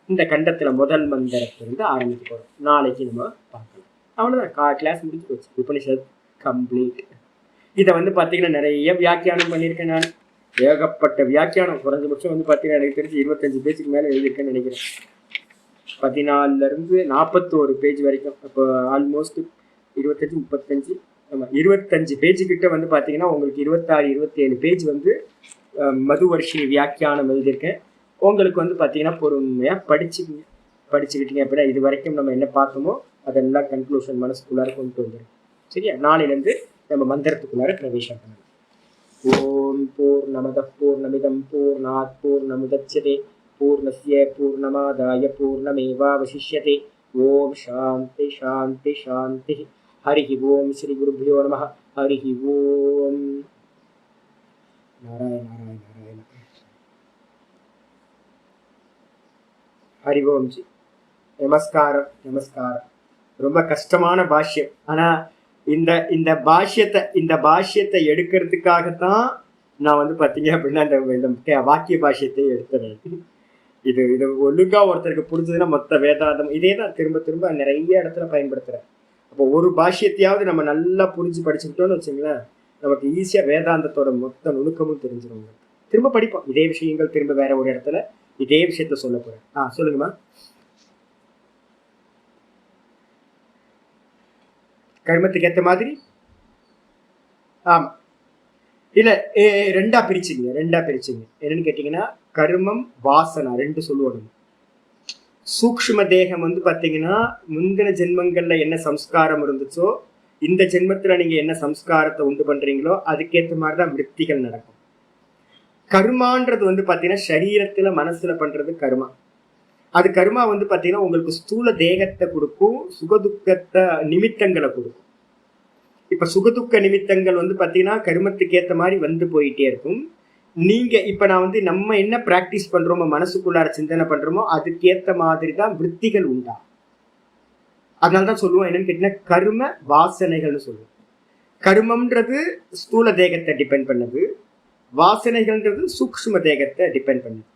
இந்த கண்டத்துல முதல் மந்திரத்திலிருந்து ஆரம்பிக்க போறோம். நாளைக்கு நம்ம பார்க்கலாம். அவ்வளவுதான், கிளாஸ் முடிச்சு போச்சு. உபனிஷத் கம்ப்ளீட். இதை வந்து பாத்தீங்கன்னா நிறைய வியாக்கியானம் பண்ணியிருக்கேன் நான், ஏகப்பட்ட வியாக்கியானம். குறைஞ்சபட்சம் வந்து பாத்தீங்கன்னா எனக்கு தெரிஞ்சு 25 பேஜுக்கு மேல எழுதியிருக்கேன்னு நினைக்கிறேன். 14ல இருந்து 41 பேஜ் வரைக்கும். அப்போ ஆல்மோஸ்ட் 25 பேஜ் கிட்ட வந்து பாத்தீங்கன்னா உங்களுக்கு 26-27 பேஜ் வந்து மதுவர்ஷினி வியாக்கியானம் எழுதியிருக்கேன். உங்களுக்கு வந்து பாத்தீங்கன்னா பொறுமையா படிச்சுக்கிட்டீங்க அப்படின்னா இது வரைக்கும் நம்ம என்ன பார்த்தோமோ அதெல்லாம் கன்க்ளூஷன் மனசுக்குள்ளார கொண்டு வந்துடும். சரியா? நாளையிலேருந்து நம்ம மந்திரத்துக்குள்ளார பிரவேசம் பண்ணணும். ஓம் பூர்ணமதః பூர்ணமிதம் பூர்ணாத் பூர்ணமுதச்யதே பூர்ணஸ்ய பூர்ணமாதாய பூர்ணமேவாவசிஷ்யதே. ஓம் சாந்தி சாந்தி சாந்தி. ஹரி ஓம். ஸ்ரீ குருभ्यो நமः. ஹரி ஓம். நாராயண நாராயண நாராயண. ஹரி ஓம் ஜி. நமஸ்காரம் நமஸ்காரம். ரொம்ப கஷ்டமான பாஷ்யம், ஆனா இந்த இந்த பாஷ்யத்தை எடுக்கிறதுக்காகத்தான் நான் வந்து பார்த்தீங்க அப்படின்னா இந்த வாக்கிய பாஷ்யத்தை எடுத்துறேன். இது ஒழுங்கா ஒருத்தருக்கு புரிஞ்சதுன்னா மொத்த வேதாந்தம் இதே தான் திரும்ப திரும்ப நிறைய இடத்துல பயன்படுத்துறேன். அப்போ ஒரு பாஷ்யத்தையாவது நம்ம நல்லா புரிஞ்சு படிச்சுக்கிட்டோம்னு வச்சுங்களேன், நமக்கு ஈஸியா வேதாந்தத்தோட மொத்த நுணுக்கமும் தெரிஞ்சிருவாங்க. திரும்ப படிப்போம் இதே விஷயங்கள், திரும்ப வேற ஒரு இடத்துல இதே விஷயத்த சொல்ல போறேன். சொல்லுங்கம்மா. கர்மத்துக்கு ஏற்ற மாதிரி ஆமா இல்ல ரெண்டா பிரிச்சுங்க என்னன்னு கேட்டீங்கன்னா, கர்மம் வாசனா ரெண்டு சொல்லுவாங்க. சூக்ஷ்ம தேகம் வந்து பாத்தீங்கன்னா முந்தின ஜென்மங்கள்ல என்ன சம்ஸ்காரம் இருந்துச்சோ இந்த ஜென்மத்துல நீங்க என்ன சம்ஸ்காரத்தை உண்டு பண்றீங்களோ அதுக்கேற்ற மாதிரிதான் விருத்திகள் நடக்கும். கர்மான்றது வந்து பாத்தீங்கன்னா சரீரத்துல மனசுல பண்றது கர்மா. அது கர்மா வந்து பாத்தீங்கன்னா உங்களுக்கு ஸ்தூல தேகத்தை கொடுக்கும், சுகதுக்கத்தை நிமித்தங்களை கொடுக்கும். இப்ப சுகதுக்க நிமித்தங்கள் வந்து பாத்தீங்கன்னா கர்மத்துக்கு ஏற்ற மாதிரி வந்து போயிட்டே இருக்கும். நீங்க இப்ப நான் வந்து நம்ம என்ன பிராக்டிஸ் பண்றோமோ, மனசுக்குள்ளார சிந்தனை பண்றோமோ அதுக்கேற்ற மாதிரி தான் விருத்திகள் உண்டா. அதனாலதான் சொல்லுவோம் என்னன்னு கேட்டீங்கன்னா கர்ம வாசனைகள்னு சொல்லுவோம். கர்மம்ன்றது ஸ்தூல தேகத்தை டிபெண்ட் பண்ணது, வாசனைகள்ன்றது சூக்ஷ்ம தேகத்தை டிபெண்ட் பண்ணுது.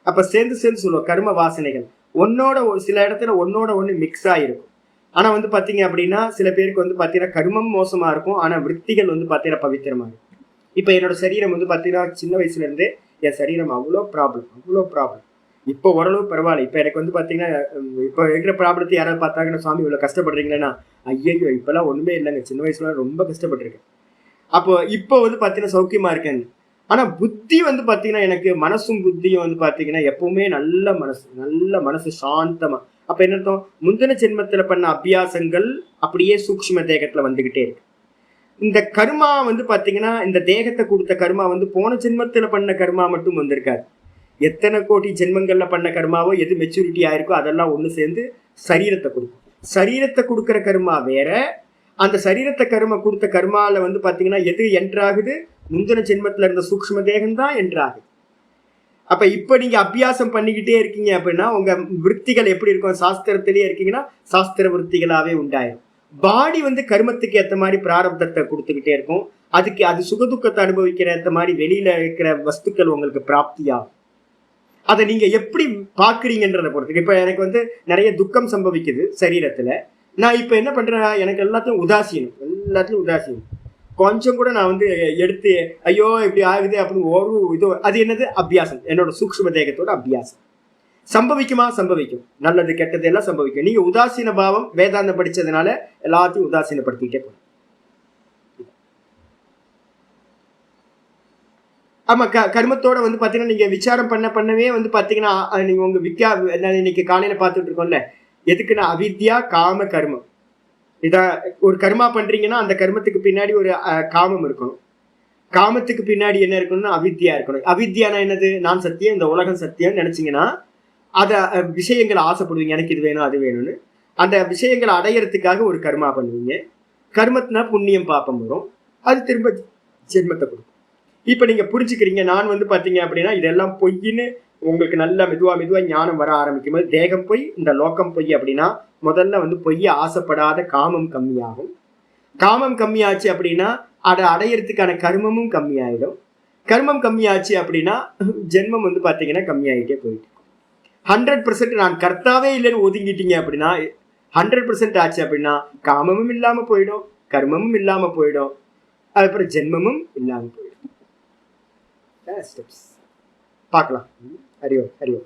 அப்ப சேர்ந்து சொல்லுவோம் கர்ம வாசனைகள் ஒன்னோட சில இடத்துல ஒன்னோட ஒண்ணு மிக்ஸ் ஆயிருக்கும். ஆனா வந்து பாத்தீங்க அப்படின்னா சில பேருக்கு வந்து பாத்தீங்கன்னா கர்மம் மோசமா இருக்கும், ஆனா விருத்திகள் வந்து பாத்தீங்கன்னா பவித்திரமா இருக்கும். இப்ப என்னோட சரீரம் வந்து பாத்தீங்கன்னா சின்ன வயசுல இருந்தே என் சரீரம் அவ்வளோ ப்ராப்ளம். இப்போ ஓரளவு பரவாயில்ல. இப்ப எனக்கு வந்து பாத்தீங்கன்னா இப்போ இருக்கிற ப்ராப்ளத்தை யாராவது பார்த்தாங்கன்னா, சுவாமி இவ்வளவு கஷ்டப்படுறீங்களேன்னா, ஐயோ இப்பெல்லாம் ஒண்ணுமே இல்லைங்க, சின்ன வயசுல ரொம்ப கஷ்டப்பட்டிருக்கேன். அப்போ இப்போ வந்து பாத்தீங்கன்னா சௌக்கியமா இருக்கேன். ஆனா புத்தி வந்து பாத்தீங்கன்னா எனக்கு மனசும் புத்தியும் வந்து பாத்தீங்கன்னா எப்பவுமே நல்ல மனசு சாந்தமா. அப்ப என்ன அர்த்தம், முந்தின ஜென்மத்துல பண்ண அபியாசங்கள் அப்படியே சூக்ஷ்ம தேகத்துல வந்துகிட்டே இருக்கு. இந்த கர்மா வந்து பாத்தீங்கன்னா இந்த தேகத்தை கொடுத்த கர்மா வந்து போன ஜென்மத்துல பண்ண கர்மா மட்டும் வந்திருக்காது. எத்தனை கோடி ஜென்மங்கள்ல பண்ண கர்மாவோ எது மெச்சூரிட்டி ஆயிருக்கோ அதெல்லாம் ஒண்ணு சேர்ந்து சரீரத்தை கொடுக்கும். சரீரத்தை கொடுக்குற கர்மா வேற, அந்த சரீரத்தை கர்மா கொடுத்த கர்மால வந்து பாத்தீங்கன்னா எது என்ட்ராகுது, முந்தின ஜென்மத்துல இருந்த சூக்ஷ்ம தேகம் தான் என்ட்ராகுது. அப்ப இப்ப நீங்க அபியாசம் பண்ணிக்கிட்டே இருக்கீங்க அப்படின்னா உங்க விருத்திகள் எப்படி இருக்கும், சாஸ்திரத்திலேயே இருக்கீங்கன்னா சாஸ்திர விருத்திகளாவே உண்டாயிரும். பாடி வந்து கர்மத்துக்கு ஏற்ற மாதிரி பிராரப்தத்தை கொடுத்துக்கிட்டே இருக்கும். அது சுகதுக்கத்தை அனுபவிக்கிற ஏற்ற மாதிரி வெளியில இருக்கிற வஸ்துக்கள் உங்களுக்கு பிராப்தியாகும். அதை நீங்க எப்படி பாக்குறீங்கன்றத பொறுத்து. இப்ப எனக்கு வந்து நிறைய துக்கம் சம்பவிக்குது சரீரத்துல, நான் இப்ப என்ன பண்றேன், எனக்கு எல்லாத்தையும் உதாசீனம் கொஞ்சம் கூட நான் வந்து எடுத்து ஐயோ இப்படி ஆகுது அப்படின்னு ஒரு இது, அது என்னது அபியாசம், என்னோட சூக்ஷ்ம தேகத்தோட அபியாசம். சம்பவிக்கும், நல்லது கெட்டது எல்லாம் சம்பவிக்கும். நீங்க உதாசீன பாவம் வேதாந்தம் படிச்சதுனால எல்லாத்தையும் உதாசீனப்படுத்திக்கிட்டே போகும். ஆமா, கர்மத்தோட வந்து பாத்தீங்கன்னா நீங்க விசாரம் பண்ணவே வந்து பாத்தீங்கன்னா நீங்க உங்க இன்னைக்கு காலையில பார்த்துட்டு இருக்கோம்ல, எதுக்குன்னா அவித்யா காம கர்மம். இதான் ஒரு கர்மா பண்றீங்கன்னா அந்த கர்மத்துக்கு பின்னாடி ஒரு காமம் இருக்கணும். காமத்துக்கு பின்னாடி என்ன இருக்கணும்னா அவித்யா இருக்கணும். அவித்யானா என்னது, நான் சத்தியம், இந்த உலகம் சத்தியம் நினைச்சீங்கன்னா அத விஷயங்களை ஆசைப்படுவீங்க, எனக்கு இது வேணும் அது வேணும்னு. அந்த விஷயங்களை அடையறதுக்காக ஒரு கர்மா பண்ணுவீங்க. கர்மத்தினா புண்ணியம் பாப்பம் வரும், அது திரும்ப ஜென்மத்தை கொடுக்கும். இப்ப நீங்க புரிஞ்சுக்கிறீங்க. நான் வந்து பாத்தீங்க அப்படின்னா இதெல்லாம் பொய்ன்னு உங்களுக்கு நல்ல மெதுவா ஞானம் வர ஆரம்பிக்கும் போது, தேகம் பொய் இந்த லோகம் பொய் அப்படின்னா முதல்ல வந்து பொய்ய ஆசைப்படாத காமம் கம்மியாகும். காமம் கம்மியாச்சு அப்படின்னா அதை அடையறதுக்கான கர்மமும் கம்மியாயிடும். கர்மம் கம்மியாச்சு அப்படின்னா ஜென்மம் வந்து பாத்தீங்கன்னா கம்மியாயிட்டே போயிட்டு 100% நான் கர்த்தாவே இல்லைன்னு ஒதுங்கிட்டீங்க அப்படின்னா 100% ஆச்சு அப்படின்னா காமமும் இல்லாம போயிடும், கர்மமும் இல்லாம போயிடும், அதுக்கப்புறம் ஜென்மமும் இல்லாம போயிடும். ஸ்டெப்ஸ் பார்க்கலாம். ஹரி ஓம்.